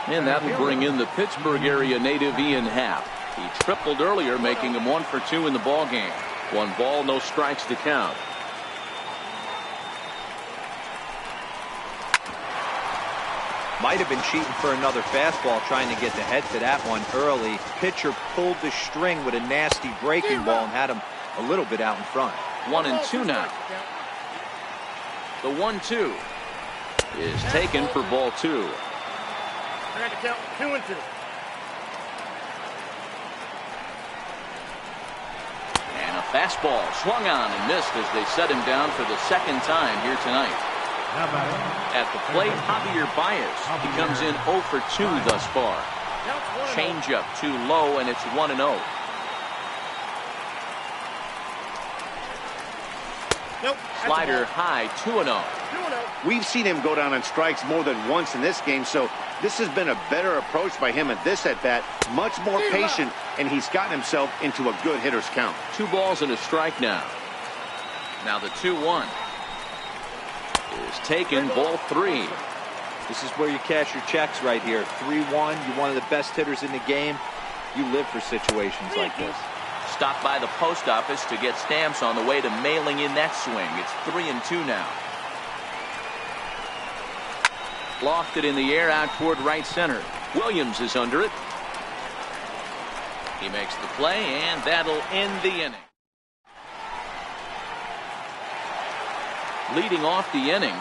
And that'll bring in the Pittsburgh area native Ian Happ. He tripled earlier, making him 1 for 2 in the ball game. 1 ball, no strikes to count. Might have been cheating for another fastball, trying to get the head to that one early. Pitcher pulled the string with a nasty breaking ball and had him a little bit out in front. 1-2 now. The 1-2 is taken for ball 2. I got to count 2-2. And a fastball swung on and missed as they set him down for the 2nd time here tonight. Now batting. At the plate, Javier Baez. He comes in 0 for 2 thus far. Counts 1-0. Changeup too low, and it's 1-0. Nope. Slider high, 2-0. 2-0. We've seen him go down on strikes more than once in this game, so this has been a better approach by him at this at-bat. Much more patient, and he's gotten himself into a good hitter's count. 2 balls and a strike now. Now the 2-1 is taken, ball 3. This is where you cash your checks right here. 3-1. You're one of the best hitters in the game. You live for situations like this. Stopped by the post office to get stamps on the way to mailing in that swing. It's 3-2 now. Lofted in the air out toward right center. Williams is under it. He makes the play, and that'll end the inning. Leading off the inning,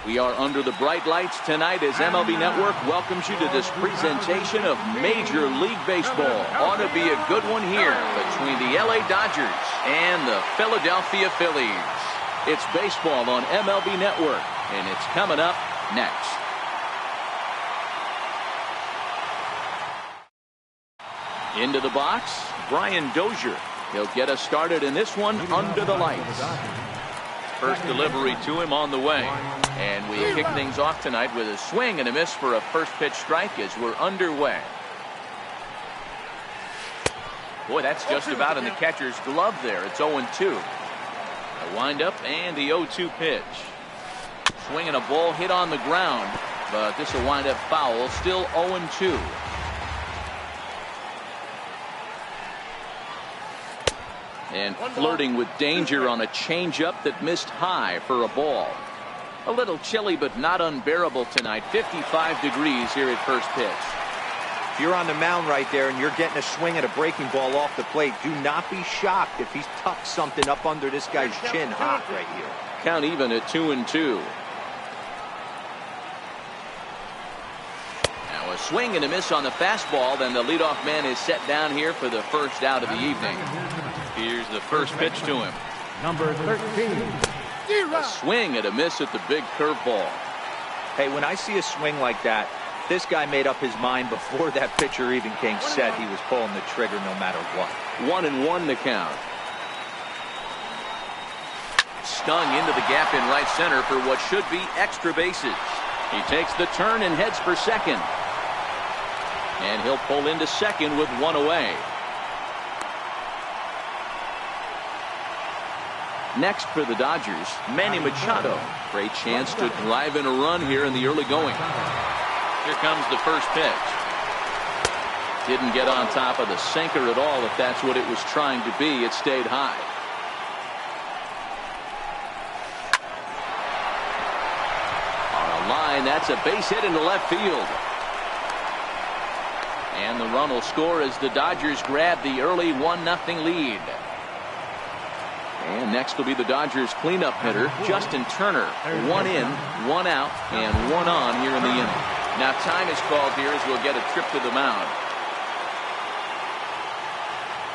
We are under the bright lights tonight as MLB Network welcomes you to this presentation of Major League Baseball. Ought to be a good one here between the LA Dodgers and the Philadelphia Phillies. It's baseball on MLB Network, and it's coming up next. Into the box, Brian Dozier. He'll get us started in this one under the lights. First delivery to him on the way. And we kick things off tonight with a swing and a miss for a first pitch strike as we're underway. Boy, that's just about in the catcher's glove there. It's 0-2. A windup and the 0-2 pitch. Swinging a ball hit on the ground, but this will wind up foul. Still 0-2. And flirting with danger on a changeup that missed high for a ball. A little chilly, but not unbearable tonight. 55 degrees here at first pitch. If you're on the mound right there and you're getting a swing at a breaking ball off the plate, do not be shocked if he's tucked something up under this guy's chin hot right here. Count even at 2-2. Now a swing and a miss on the fastball. Then the leadoff man is set down here for the first out of the evening. Here's the first pitch to him. Number 13. A swing and a miss at the big curveball. Hey, when I see a swing like that, this guy made up his mind before that pitcher even came set. He was pulling the trigger no matter what. 1-1 to count. Stung into the gap in right center for what should be extra bases. He takes the turn and heads for second. And he'll pull into second with one away. Next for the Dodgers, Manny Machado. Great chance to drive in a run here in the early going. Here comes the first pitch. Didn't get on top of the sinker at all, if that's what it was trying to be. It stayed high. On a line, that's a base hit into left field. And the run will score as the Dodgers grab the early 1-0 lead. And next will be the Dodgers cleanup hitter, Justin Turner. 1 in, 1 out, and 1 on here in the inning. Now time is called here as we'll get a trip to the mound.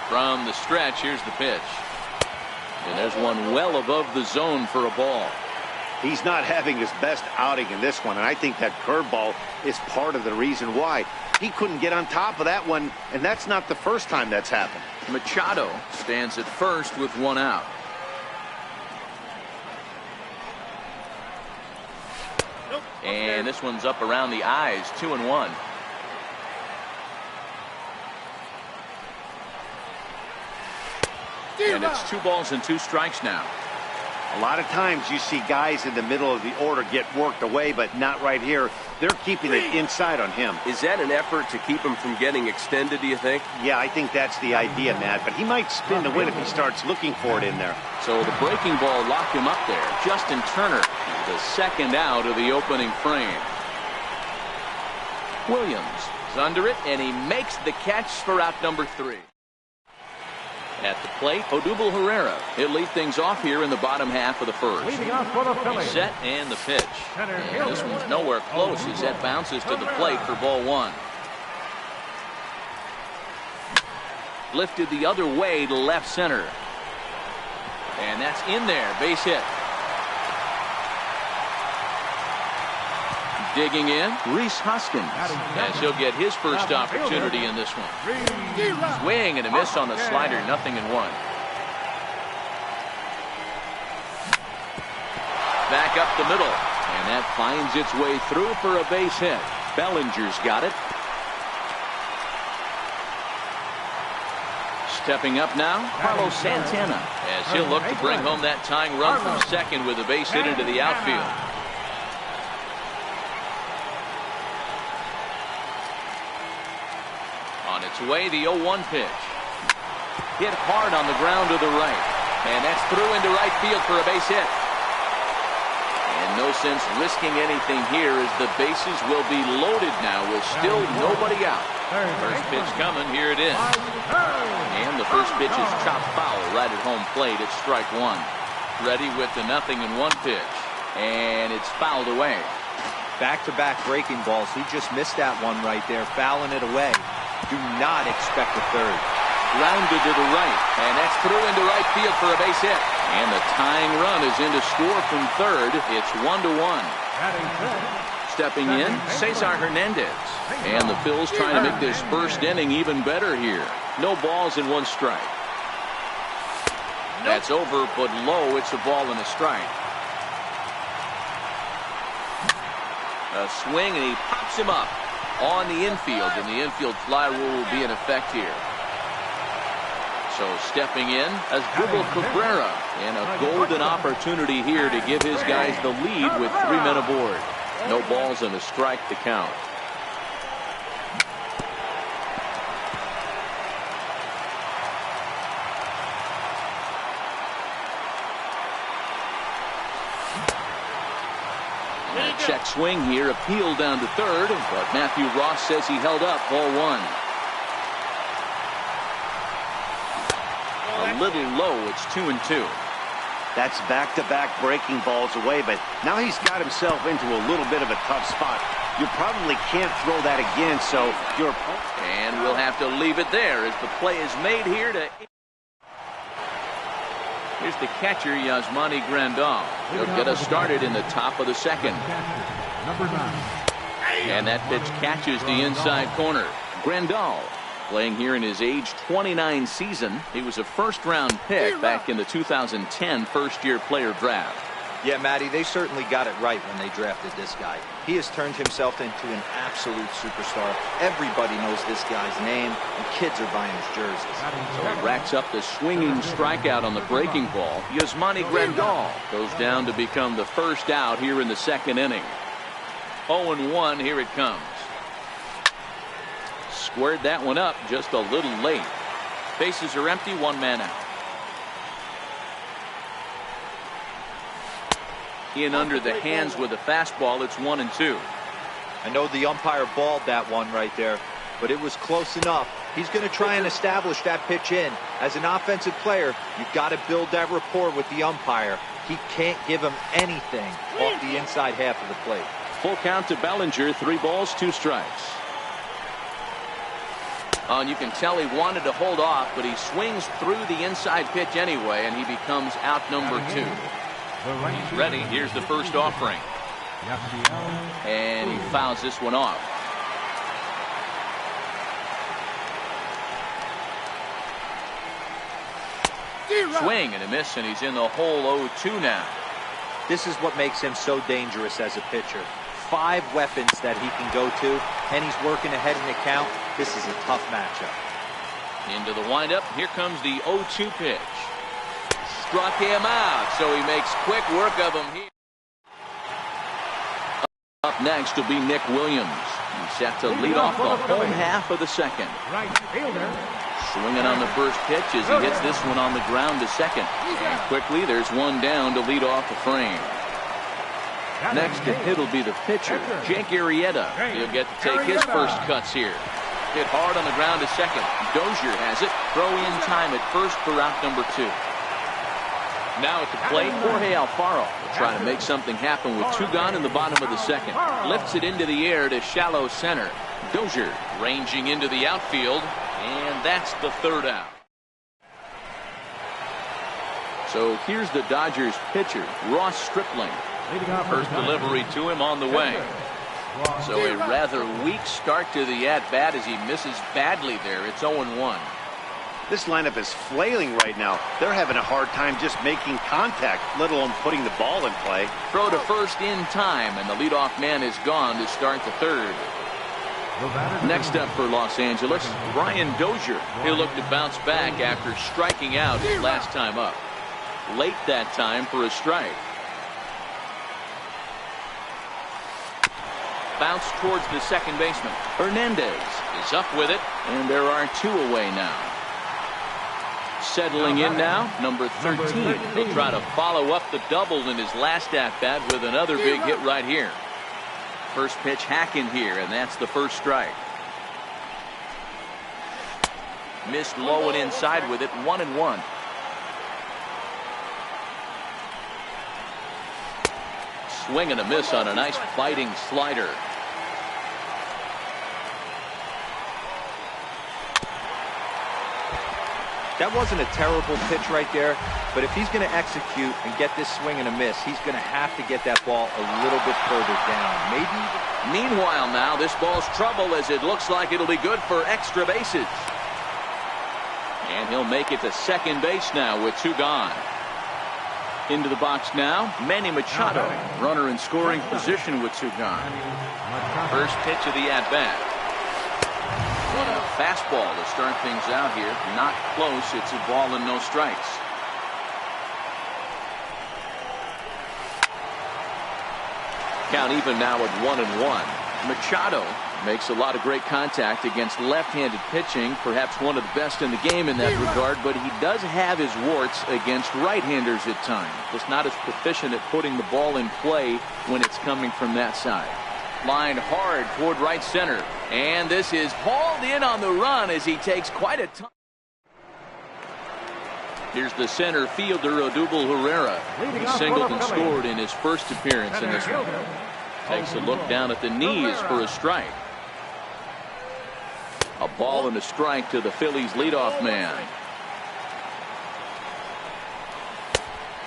From the stretch, here's the pitch. And there's one well above the zone for a ball. He's not having his best outing in this one, and I think that curveball is part of the reason why. He couldn't get on top of that one, and that's not the first time that's happened. Machado stands at first with 1 out. And this one's up around the eyes, 2-1. And it's 2 balls and 2 strikes now. A lot of times you see guys in the middle of the order get worked away, but not right here. They're keeping it inside on him. Is that an effort to keep him from getting extended, do you think? Yeah, I think that's the idea, Matt, but he might spin to win if he starts looking for it in there. So the breaking ball locked him up there. Justin Turner, the second out of the opening frame. Williams is under it, and he makes the catch for out number 3. At the plate, Odubel Herrera. He'll lead things off here in the bottom half of the first. Leading off for the Phillies. He's set and the pitch. And this one's nowhere close as that bounces to the plate for ball 1. Lifted the other way to left center. And that's in there. Base hit. Digging in, Rhys Hoskins, as he'll get his first opportunity in this one. Swing and a miss on the slider, 0-1. Back up the middle, and that finds its way through for a base hit. Bellinger's got it. Stepping up now, Carlos Santana, as he'll look to bring home that tying run from second with a base hit into the outfield. On its way, the 0-1 pitch. Hit hard on the ground to the right. And that's through into right field for a base hit. And no sense risking anything here as the bases will be loaded now with still nobody out. First pitch coming, here it is. And the first pitch is chopped foul right at home plate at strike 1. Ready with the 0-1 pitch. And it's fouled away. Back-to-back breaking balls. He just missed that one right there, fouling it away. Do not expect a third. Grounded to the right, and that's through into right field for a base hit. And the tying run is in to score from third. It's 1-1. Stepping in, Cesar Hernandez. And the Phils trying to make this first inning even better here. No balls and one strike. That's over, but low. It's a ball and a strike. A swing, and he pops him up on the infield, and the infield fly rule will be in effect here. So stepping in as Google Cabrera, and a golden opportunity here to give his guys the lead with 3 men aboard. No balls and a strike to count. Check swing here, appeal down to third, but Matthew Ross says he held up, ball 1. A little low, it's 2-2. That's back-to-back breaking balls away, but now he's got himself into a little bit of a tough spot. You probably can't throw that again, so your opponent... And we'll have to leave it there as the play is made here to... Here's the catcher, Yasmani Grandal. He'll get us started in the top of the second. And that pitch catches the inside corner. Grandal playing here in his age 29 season. He was a first-round pick back in the 2010 first-year player draft. Yeah, Matty, they certainly got it right when they drafted this guy. He has turned himself into an absolute superstar. Everybody knows this guy's name, and kids are buying his jerseys. So he racks up the swinging strikeout on the breaking ball. Yasmani Grandal goes down to become the first out here in the second inning. 0-1, here it comes. Squared that one up just a little late. Bases are empty, 1 man out. In under the hands with a fastball, it's 1-2. I know the umpire balled that one right there, but it was close enough. He's going to try and establish that pitch in. As an offensive player, you've got to build that rapport with the umpire. He can't give him anything off the inside half of the plate. Full count to Bellinger, 3 balls, 2 strikes. Oh, and you can tell he wanted to hold off, but he swings through the inside pitch anyway, and he becomes out number 2. He's ready. Here's the first offering. And he fouls this one off. Swing and a miss, and he's in the hole 0-2 now. This is what makes him so dangerous as a pitcher. 5 weapons that he can go to, and he's working ahead in the count. This is a tough matchup. Into the windup. Here comes the 0-2 pitch. Struck him out, so he makes quick work of him here. Up next will be Nick Williams. He's set to lead off the home half of the second. Right fielder. Swinging on the first pitch as he hits this one on the ground to second. And quickly, there's one down to lead off the frame. Next to hit will be the pitcher, Jake Arrieta. He'll get to take his first cuts here. Hit hard on the ground to second. Dozier has it. Throw in time at first for out number 2. Now at the plate, Jorge Alfaro will try to make something happen with 2 gone in the bottom of the second. Lifts it into the air to shallow center. Dozier ranging into the outfield, and that's the 3rd out. So here's the Dodgers pitcher, Ross Stripling. First delivery to him on the way. So a rather weak start to the at-bat as he misses badly there. It's 0-1. This lineup is flailing right now. They're having a hard time just making contact, let alone putting the ball in play. Throw to first in time, and the leadoff man is gone to start the 3rd. Next up for Los Angeles, Brian Dozier. He'll look to bounce back after striking out his last time up. Late that time for a strike. Bounce towards the second baseman. Hernandez is up with it, and there are 2 away now. Settling in now, number 13. He'll try to follow up the double in his last at-bat with another big hit right here. First pitch hacking here, and that's the first strike. Missed low and inside with it, 1-1. swing and a miss on a nice biting slider. That wasn't a terrible pitch right there, but if he's going to execute and get this swing and a miss, he's going to have to get that ball a little bit further down. Maybe. Meanwhile, now this ball's trouble as it looks like it'll be good for extra bases. And he'll make it to second base now with 2 gone. Into the box now, Manny Machado. Runner in scoring position with 2 gone. First pitch of the at-bat. Fastball to start things out here. Not close. It's a ball and no strikes. Count even now at 1-1. Machado makes a lot of great contact against left-handed pitching. Perhaps one of the best in the game in that regard, but he does have his warts against right-handers at times. Just not as proficient at putting the ball in play when it's coming from that side. Lined hard toward right center. And this is hauled in on the run as he takes quite a time. Here's the center fielder, Odubel Herrera. He singled and scored in his first appearance in this one. Takes a look down at the knees for a strike. A ball and a strike to the Phillies leadoff man.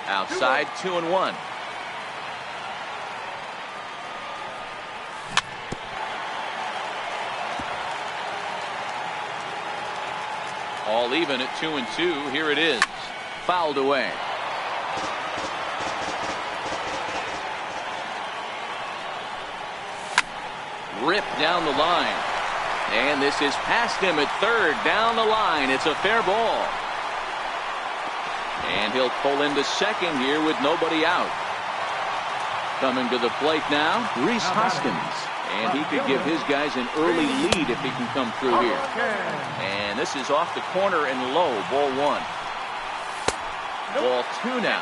Outside, 2-1. All even at 2-2. Here it is. Fouled away. Ripped down the line. And this is past him at third. Down the line. It's a fair ball. And he'll pull into second here with nobody out. Coming to the plate now, Rhys Hoskins. And he could give his guys an early lead if he can come through here. And this is off the corner and low. Ball 1. Ball 2 now.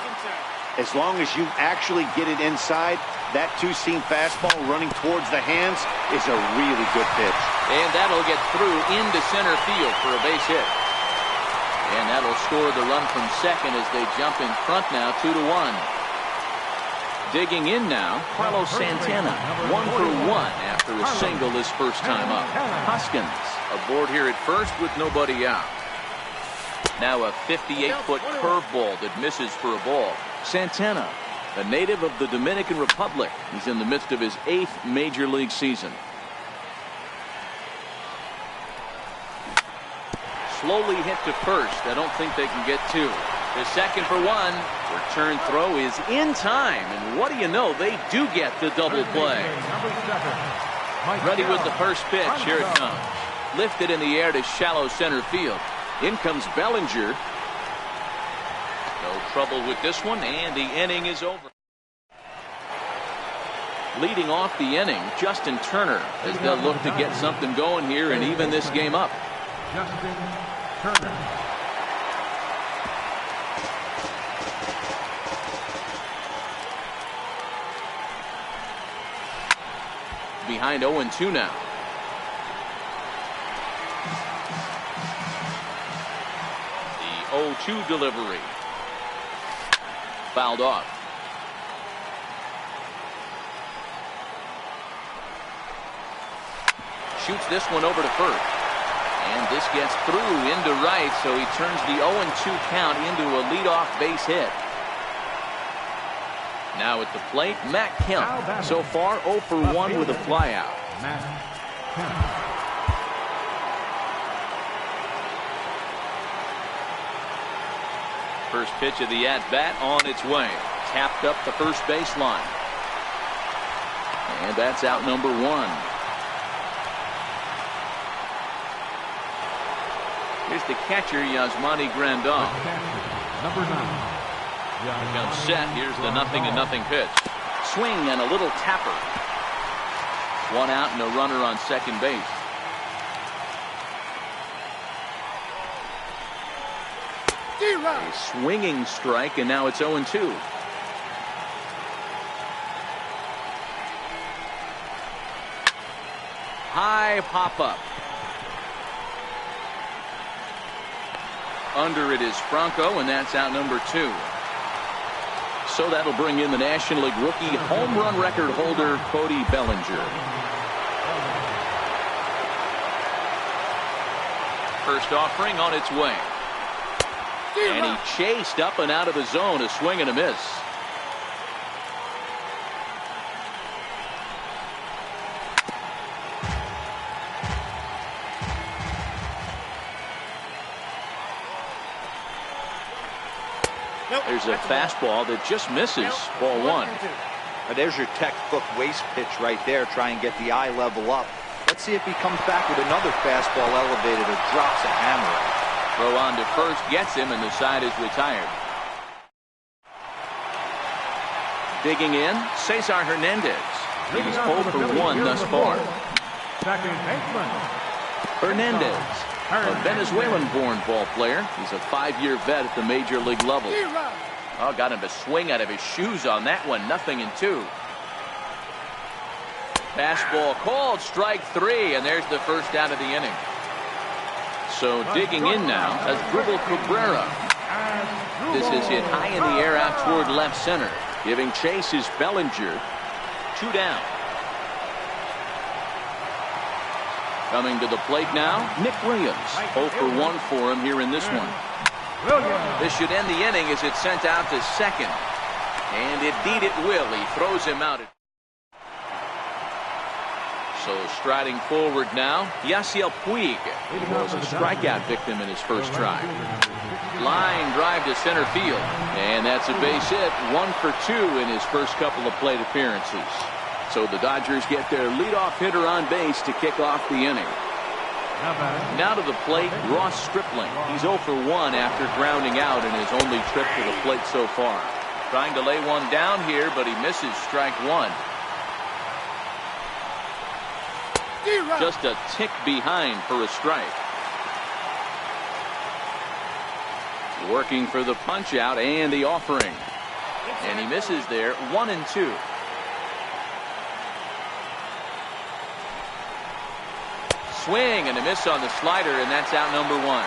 As long as you actually get it inside, that two-seam fastball running towards the hands is a really good pitch. And that'll get through into center field for a base hit. And that'll score the run from second as they jump in front now, 2-1. Digging in now, Carlos Santana, 1 for 1 after a single his first time up. Hoskins aboard here at first with nobody out. Now a 58-foot curveball that misses for a ball. Santana, a native of the Dominican Republic. He's in the midst of his 8th major league season. Slowly hit to first. I don't think they can get 2. The second for 1. Return throw is in time. And what do you know? They do get the double play. Ready with the first pitch. Here it comes. Lifted in the air to shallow center field. In comes Bellinger. No trouble with this one, and the inning is over. Leading off the inning, Justin Turner, as they'll look to get something going here and even this game up. Justin Turner. Behind 0-2 now. The 0-2 delivery. Fouled off. Shoots this one over to first. And this gets through into right, so he turns the 0-2 count into a leadoff base hit. Now at the plate, Matt Kemp. So far, 0 for 1 with a flyout. Matt Kemp. First pitch of the at-bat on its way. Tapped up the first baseline. And that's out number 1. Here's the catcher, Yasmani Grandal. Number 9. Comes set. Here's the 0-0 pitch. Swing and a little tapper. 1 out and a runner on second base. A swinging strike, and now it's 0-2. High pop-up. Under it is Franco, and that's out number 2. So that'll bring in the National League rookie home run record holder, Cody Bellinger. First offering on its way. And he chased up and out of the zone, a swing and a miss. There's a fastball that just misses. Ball one. Now there's your textbook waste pitch right there. Try and get the eye level up. Let's see if he comes back with another fastball elevated or drops a hammer. Throw on to first, gets him, and the side is retired. Digging in, Cesar Hernandez. He's 0 for 1 thus far. Second baseman. Hernandez, a Venezuelan-born ball player. He's a 5-year vet at the major league level. Oh, got him to swing out of his shoes on that one. 0-2. Fastball called, strike 3, and there's the first out of the inning. So digging in now as Dribble Cabrera. This is hit high in the air out toward left center. Giving chase is Bellinger. 2 down. Coming to the plate now, Nick Williams. 0 for 1 for him here in this one. This should end the inning as it's sent out to second. And indeed it will. He throws him out. So striding forward now, Yasiel Puig. He was a strikeout victim in his first try. Line drive to center field. And that's a base hit. 1 for 2 in his first couple of plate appearances. So the Dodgers get their leadoff hitter on base to kick off the inning. Now to the plate, Ross Stripling. He's 0 for 1 after grounding out in his only trip to the plate so far. Trying to lay one down here, but he misses strike 1. Just a tick behind for a strike. Working for the punch out and the offering. And he misses there. 1-2. Swing and a miss on the slider, and that's out number 1.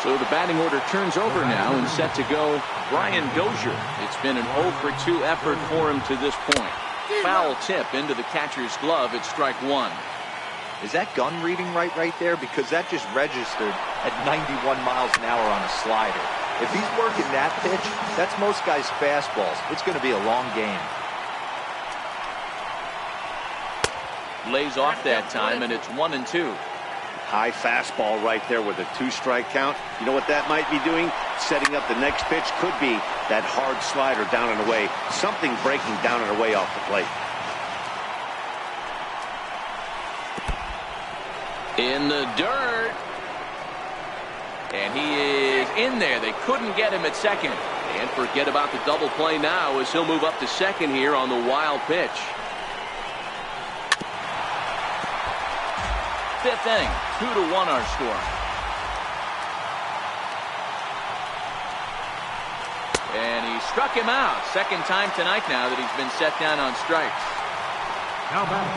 So the batting order turns over now and set to go Brian Dozier. It's been an 0 for 2 effort for him to this point. Foul tip into the catcher's glove at strike 1. Is that gun reading right there? Because that just registered at 91 miles an hour on a slider. If he's working that pitch, that's most guys' fastballs. It's going to be a long game. Lays off that time, and it's 1-2. High fastball right there with a 2-strike count. You know what that might be doing? Setting up the next pitch. Could be that hard slider down and away. Something breaking down and away off the plate. In the dirt. And he is in there. They couldn't get him at second. And forget about the double play now as he'll move up to second here on the wild pitch. 5th inning, 2-1 our score. And he struck him out. Second time tonight now that he's been set down on strikes.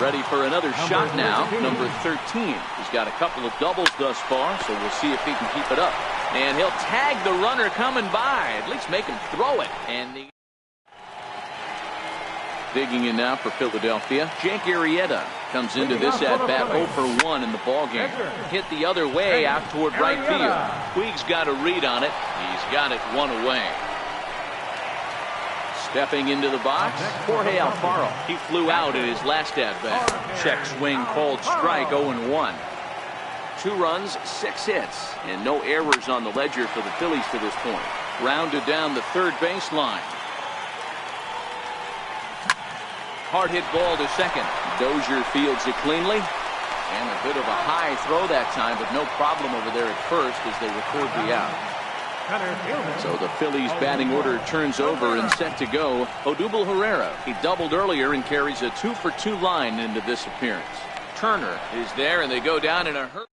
Ready for another shot now, number 13. He's got a couple of doubles thus far, so we'll see if he can keep it up. And he'll tag the runner coming by, at least make him throw it. And the digging in now for Philadelphia, Jake Arrieta comes into this at-bat 0 for 1 in the ballgame. Hit the other way out toward right field. Puig's got a read on it. He's got it 1 away. Stepping into the box, Jorge Alfaro. He flew out in his last at-bat. Check swing called strike 0-1. 2 runs, 6 hits, and no errors on the ledger for the Phillies to this point. Rounded down the third baseline. Hard hit ball to second. Dozier fields it cleanly. And a bit of a high throw that time, but no problem over there at first as they record the out. So the Phillies batting order turns over and set to go. Odubel Herrera. He doubled earlier and carries a 2 for 2 line into this appearance. Turner is there and they go down in a hurry.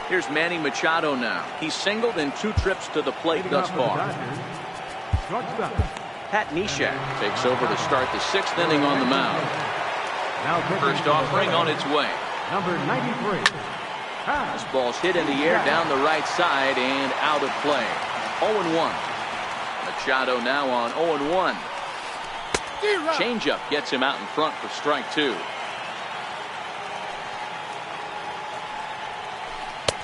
Here's Manny Machado now. He's singled in 2 trips to the plate thus far. Pat Neshek takes over to start the 6th inning on the mound. First offering on its way. Number 93. This ball's hit in the air down the right side and out of play. 0-1. Machado now on 0-1. Changeup gets him out in front for strike 2.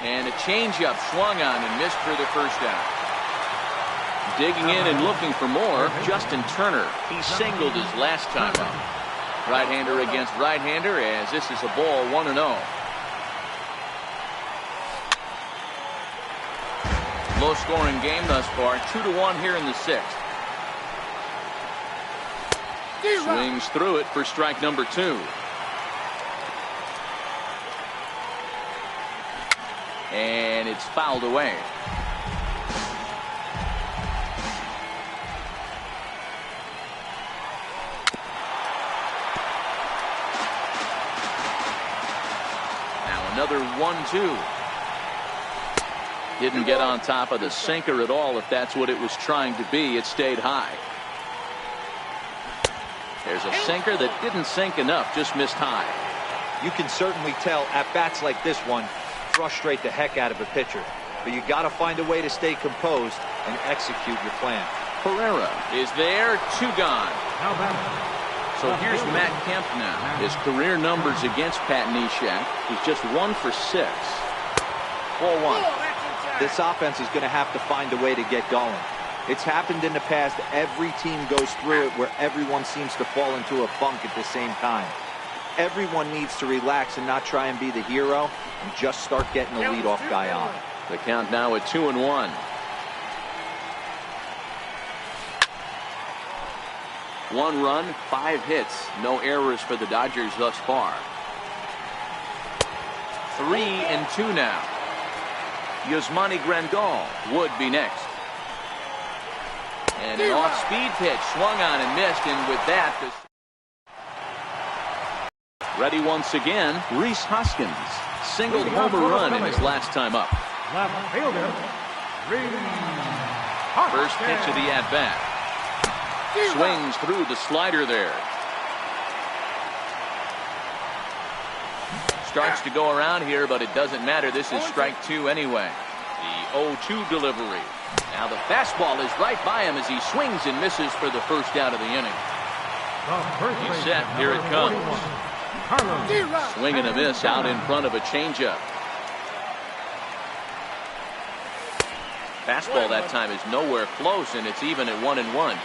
And a changeup swung on and missed for the first out. Digging in and looking for more, Justin Turner. He singled his last time up. Right-hander against right-hander as this is a ball 1-0. Low-scoring game thus far, 2-1 here in the 6th. Swings through it for strike number 2. And it's fouled away. Now another 1-2. Didn't get on top of the sinker at all. If that's what it was trying to be, it stayed high. There's a sinker that didn't sink enough, just missed high. You can certainly tell at bats like this one frustrate the heck out of a pitcher, but you got to find a way to stay composed and execute your plan. Pereira is there, 2 gone. So here's Matt Kemp now. His career numbers against Pat Neshek, he's just 1 for 6. 4-1. This offense is going to have to find a way to get going. It's happened in the past. Every team goes through it where everyone seems to fall into a funk at the same time. Everyone needs to relax and not try and be the hero and just start getting the leadoff guy on. The count now at 2-1. One run, 5 hits, no errors for the Dodgers thus far. 3-2 now. Yasmani Grandal would be next. And an off-speed pitch swung on and missed, and with that, ready once again, Rhys Hoskins singled homer run in his last time up. First pitch of the at-bat. Swings through the slider there. Starts to go around here, but it doesn't matter. This is strike 2 anyway. The 0-2 delivery. Now the fastball is right by him as he swings and misses for the first out of the inning. He's set. Here it comes. Swing and a miss out in front of a changeup. Fastball that time is nowhere close, and it's even at 1-1.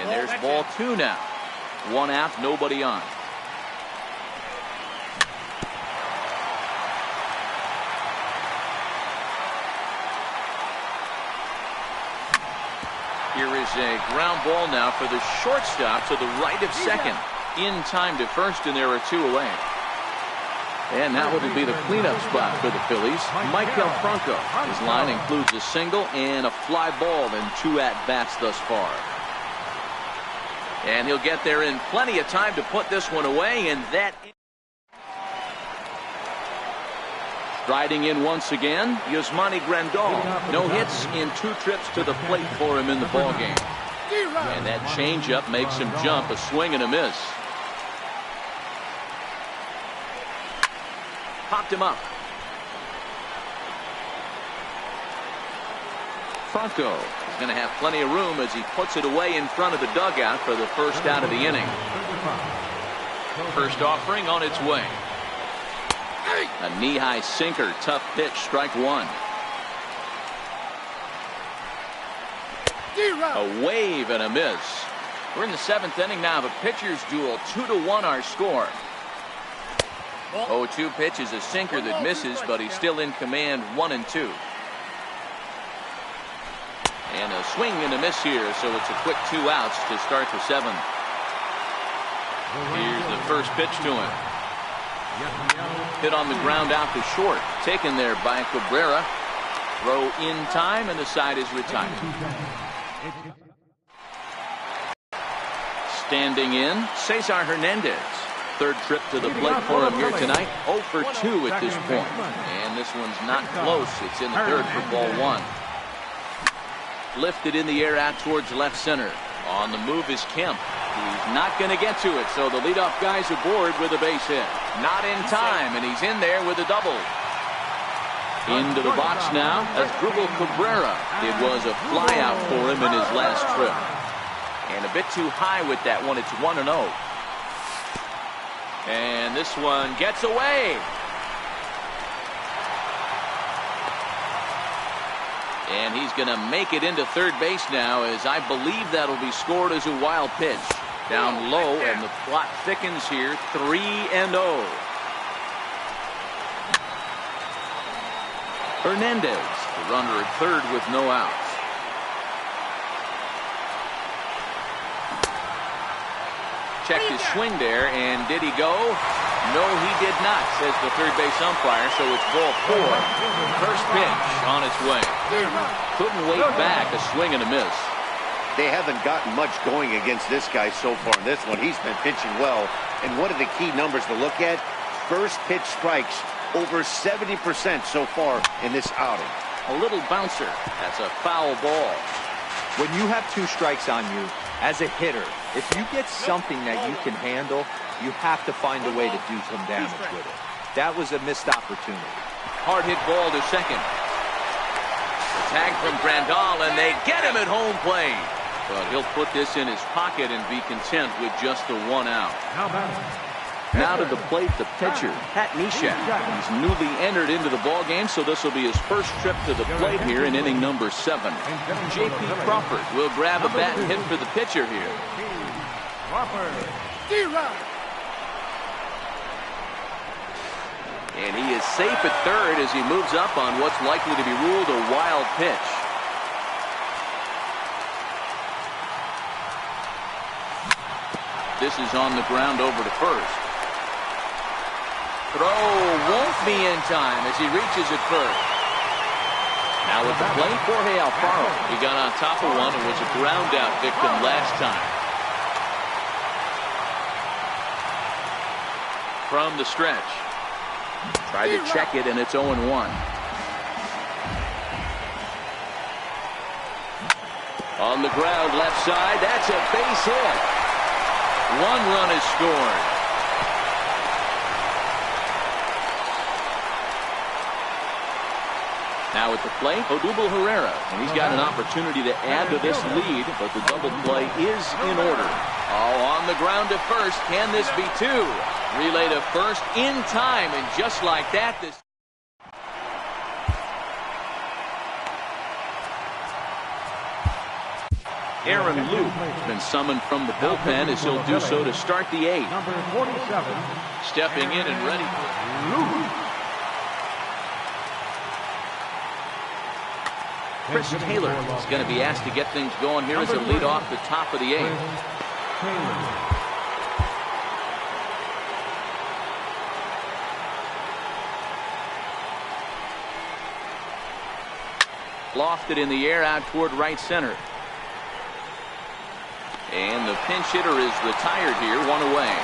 And there's ball 2 now. 1 out, nobody on. Here is a ground ball now for the shortstop to the right of second. In time to first, and there are 2 away. And now it'll be the cleanup spot for the Phillies. Maikel Franco. His line includes a single and a fly ball in 2 at-bats thus far. And he'll get there in plenty of time to put this one away, and that... Striding in once again, Yasmani Grandal. No hits in 2 trips to the plate for him in the ballgame. And that changeup makes him jump, a swing and a miss. Popped him up. Franco is going to have plenty of room as he puts it away in front of the dugout for the first out of the inning. First offering on its way. A knee-high sinker, tough pitch, strike 1. A wave and a miss. We're in the 7th inning now of a pitcher's duel. 2-1 our score. 0-2 pitch is a sinker that misses, but he's still in command. 1-2. And a swing and a miss here, so it's a quick 2 outs to start the 7th. Here's the first pitch to him. Hit on the ground out to short. Taken there by Cabrera. Throw in time, and the side is retired. Standing in, Cesar Hernandez. 3rd trip to the plate for him here tonight. 0 for 2 at this point. And this one's not close. It's in the 3rd for ball 1. Lifted in the air out towards left center. On the move is Kemp. He's not going to get to it, so the leadoff guy's aboard with a base hit. Not in time, and he's in there with a double. Into the box now as Dribble Cabrera. It was a flyout for him in his last trip. And a bit too high with that one. It's 1-0. And this one gets away. And he's going to make it into third base now, as I believe that'll be scored as a wild pitch. Down low, and the plot thickens here. 3-0. Hernandez, the runner at third with no outs. Checked his swing there, and did he go? No, he did not, says the third base umpire, so it's ball 4. First pitch on its way. Couldn't wait back, a swing and a miss. They haven't gotten much going against this guy so far in this one. He's been pitching well. And one of the key numbers to look at, first pitch strikes, over 70% so far in this outing. A little bouncer. That's a foul ball. When you have 2 strikes on you, as a hitter, if you get something that you can handle, you have to find a way to do some damage with it. That was a missed opportunity. Hard hit ball to second. The tag from Grandal, and they get him at home plate. But he'll put this in his pocket and be content with just the 1 out. Now to the plate, the pitcher, Pat Neshek. He's newly entered into the ballgame, so this will be his first trip to the plate here in inning number 7. J.P. Crawford will grab a bat and hit for the pitcher here. And he is safe at third as he moves up on what's likely to be ruled a wild pitch. This is on the ground over to first. Throw won't be in time as he reaches it first. Now with the plate, Jorge Alfaro. He got on top of one and was a ground out victim last time. From the stretch. Tried to check it, and it's 0-1. On the ground, left side. That's a base hit. 1 run is scored. Now at the plate, Odubel Herrera, and he's got an opportunity to add to this lead, but the double play is in order. Oh, on the ground to first. Can this be 2? Relay to first in time, and just like that, this. Aaron Luke has been summoned from the bullpen as he'll do so to start the 8th. Number 47. Stepping in and ready. Chris Taylor is going to be asked to get things going here as a lead off the top of the 8th. Lofted in the air out toward right center. And the pinch hitter is retired here, 1 away.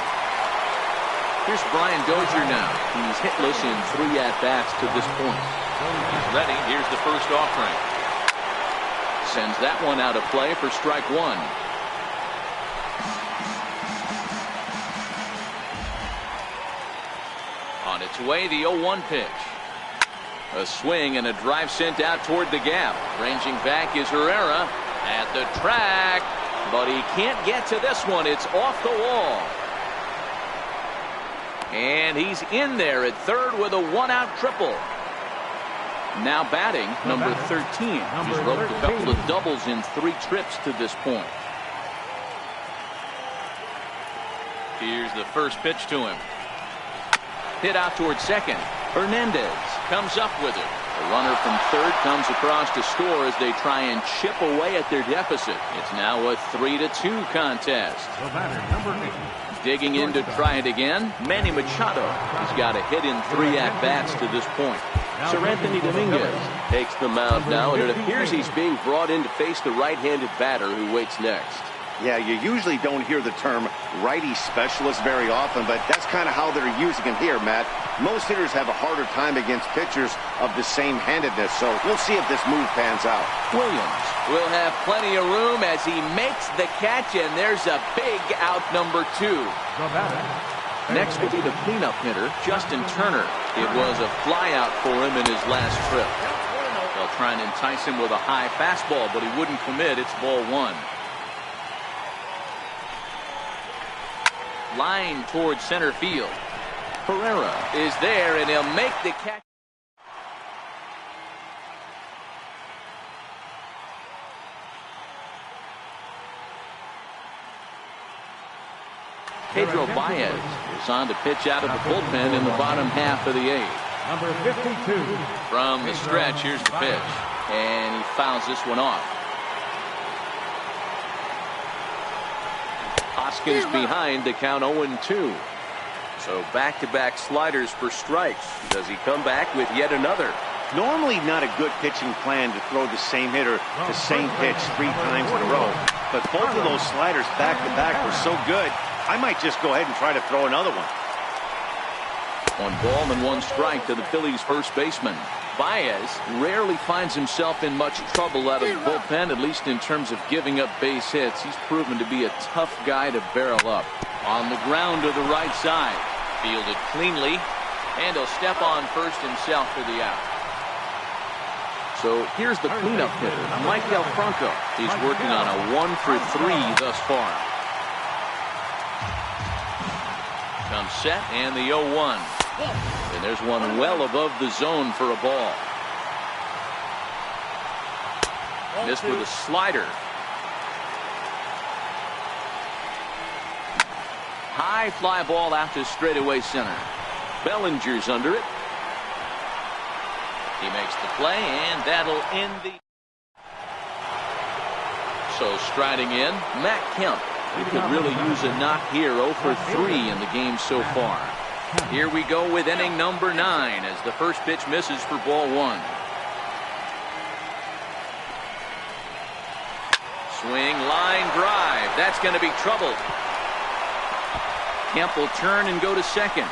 Here's Brian Dozier now. He's hitless in 3 at-bats to this point. He's ready. Here's the first offering. Sends that one out of play for strike 1. On its way, the 0-1 pitch. A swing and a drive sent out toward the gap. Ranging back is Herrera at the track, but he can't get to this one. It's off the wall. And he's in there at third with a 1-out triple. Now batting, number 13. He's roped a couple of doubles in 3 trips to this point. Here's the first pitch to him. Hit out towards second. Hernandez comes up with it. The runner from third comes across to score as they try and chip away at their deficit. It's now a 3-2 contest. The batter, number 8. Digging in to try it again, Manny Machado. He's got a hit in 3 at-bats to this point. Sir Anthony Dominguez takes the mound now, and it appears he's being brought in to face the right-handed batter who waits next. Yeah, you usually don't hear the term righty specialist very often, but that's kind of how they're using him here, Matt. Most hitters have a harder time against pitchers of the same handedness, so we'll see if this move pans out. Williams will have plenty of room as he makes the catch, and there's a big out number 2. The batter, Next will be the cleanup hitter, Justin Turner. It was a flyout for him in his last trip. They'll try and entice him with a high fastball, but he wouldn't commit. It's ball one. Line towards center field. Pereira is there, and he'll make the catch. Pedro Baez is on to pitch out of the bullpen in the bottom half of the eighth. Number 52. From the stretch, here's the pitch. And he fouls this one off. Hoskins behind to count 0-2. So back-to-back sliders for strikes. Does he come back with yet another? Normally not a good pitching plan to throw the same hitter the same pitch 3 times in a row. But both of those sliders back-to-back were so good, I might just go ahead and try to throw another one. 1 ball and 1 strike to the Phillies' first baseman. Baez rarely finds himself in much trouble out of the bullpen, at least in terms of giving up base hits. He's proven to be a tough guy to barrel up. On the ground to the right side. Fielded cleanly, and he'll step on first himself for the out. So here's the cleanup hitter, Maikel Franco. He's working on a 1 for 3 thus far. Comes set, and the 0-1. And there's one well above the zone for a ball. Missed with a slider. High fly ball out to straightaway center. Bellinger's under it. He makes the play, and that'll end the. So striding in, Matt Kemp. He could really use a knock here. 0 for 3 in the game so far. Here we go with inning number 9 as the first pitch misses for ball 1. Swing, line drive. That's going to be trouble. Kemp will turn and go to second.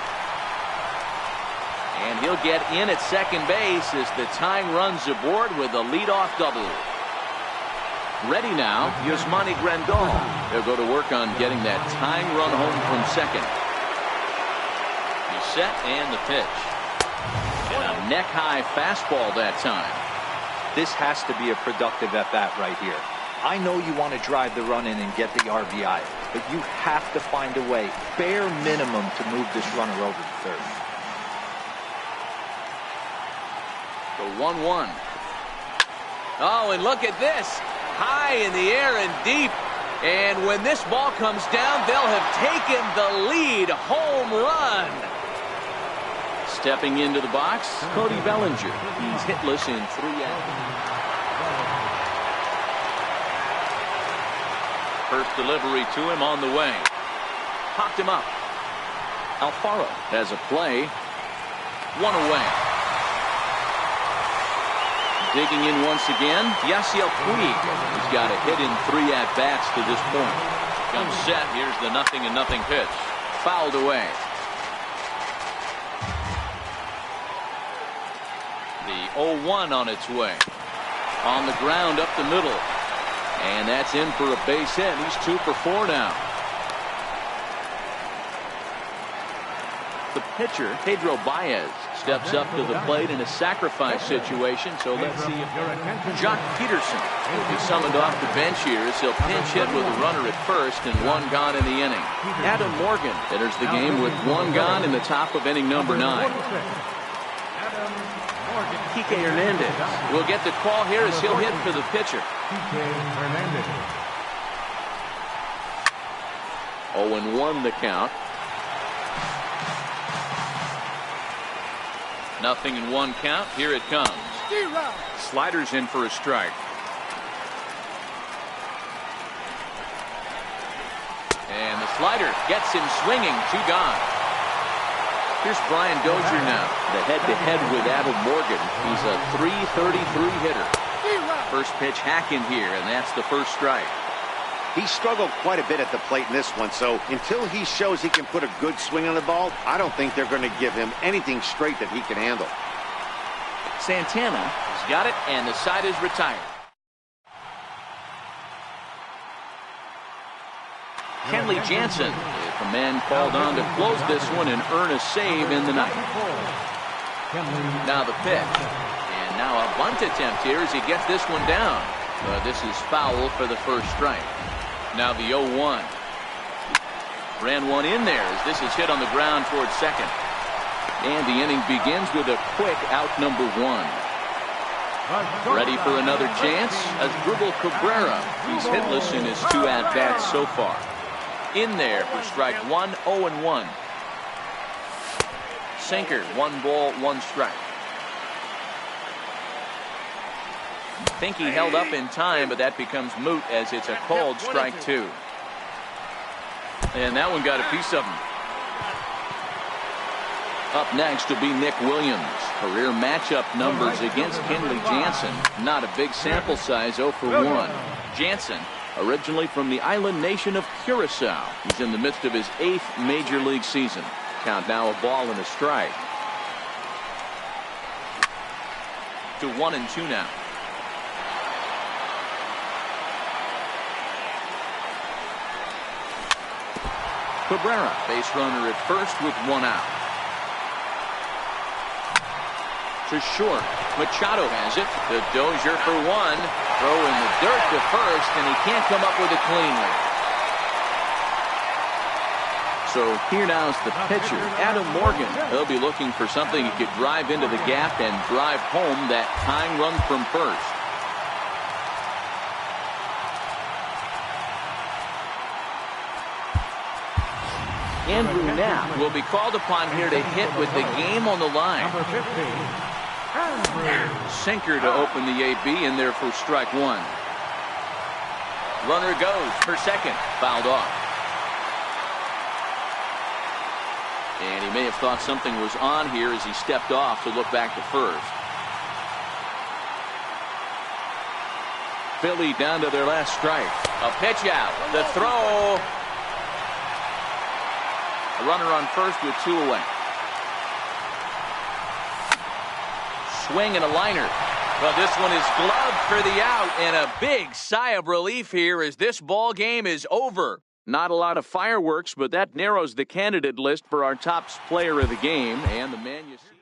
And he'll get in at second base as the tying runs aboard with a leadoff double. Ready now, Yasmani Grandal. They'll go to work on getting that tying run home from second. He's set and the pitch. And a neck-high fastball that time. This has to be a productive at-bat right here. I know you want to drive the run in and get the RBI, but you have to find a way, bare minimum, to move this runner over to third. The 1-1. Oh, and look at this. High in the air and deep. And when this ball comes down, they'll have taken the lead. Home run. Stepping into the box, Cody Bellinger. He's hitless in 3 innings. First delivery to him on the way. Popped him up. Alfaro has a play. 1 away. Digging in once again, Yasiel Puig. He's got a hit in 3 at-bats to this point. Comes set. Here's the 0-0 pitch. Fouled away. The 0-1 on its way. On the ground up the middle. And that's in for a base hit. He's 2 for 4 now. The pitcher, Pedro Baez, steps up to the plate in a sacrifice situation. So let's see if Jock Peterson will be summoned off the bench here as he'll pinch hit with a runner at first and 1 gone in the inning. Adam Morgan enters the game with 1 gone in the top of inning number 9. Kike Hernandez will get the call here as he'll hit for the pitcher. 0-1 the count. 0-1 count. Here it comes. Sliders in for a strike. And the slider gets him swinging. 2 gone. Here's Brian Dozier now. The head-to-head with Adam Morgan. He's a .333 hitter. First pitch hacking here, and that's the first strike. He struggled quite a bit at the plate in this one, so until he shows he can put a good swing on the ball, I don't think they're going to give him anything straight that he can handle. Santana has got it, and the side is retired. Kenley Jansen The man called on to close this one and earn a save in the ninth. Now the pitch. And now a bunt attempt here as he gets this one down. This is foul for the first strike. Now the 0-1. Ran one in there as this is hit on the ground towards second. And the inning begins with a quick out number 1. Ready for another chance? Asdrubal Cabrera. He's hitless in his 2 at-bats so far. In there for strike 1, 0-1. Sinker, 1 ball, 1 strike. I think he held up in time, but that becomes moot as it's a called strike 2. And that one got a piece of him. Up next will be Nick Williams. Career matchup numbers against Kenley Jansen. Not a big sample size, 0 for 1. Jansen, originally from the island nation of Curacao. He's in the midst of his 8th major league season. Count now a ball and a strike. To 1-2 now. Cabrera, base runner at first with 1 out. To short. Machado has it. The Dozier for 1. Throw in the dirt to first, and he can't come up with it cleanly. So here now is the pitcher, Adam Morgan. He'll be looking for something he could drive into the gap and drive home that tying run from first. Andrew Knapp will be called upon here to hit with the game on the line. Sinker to open the AB in there for strike 1. Runner goes for second. Fouled off. And he may have thought something was on here as he stepped off to look back to first. Philly down to their last strike. A pitch out. The throw. A runner on first with 2 away. Swing and a liner. Well, this one is gloved for the out, and a big sigh of relief here as this ball game is over. Not a lot of fireworks, but that narrows the candidate list for our top player of the game, and the man you see.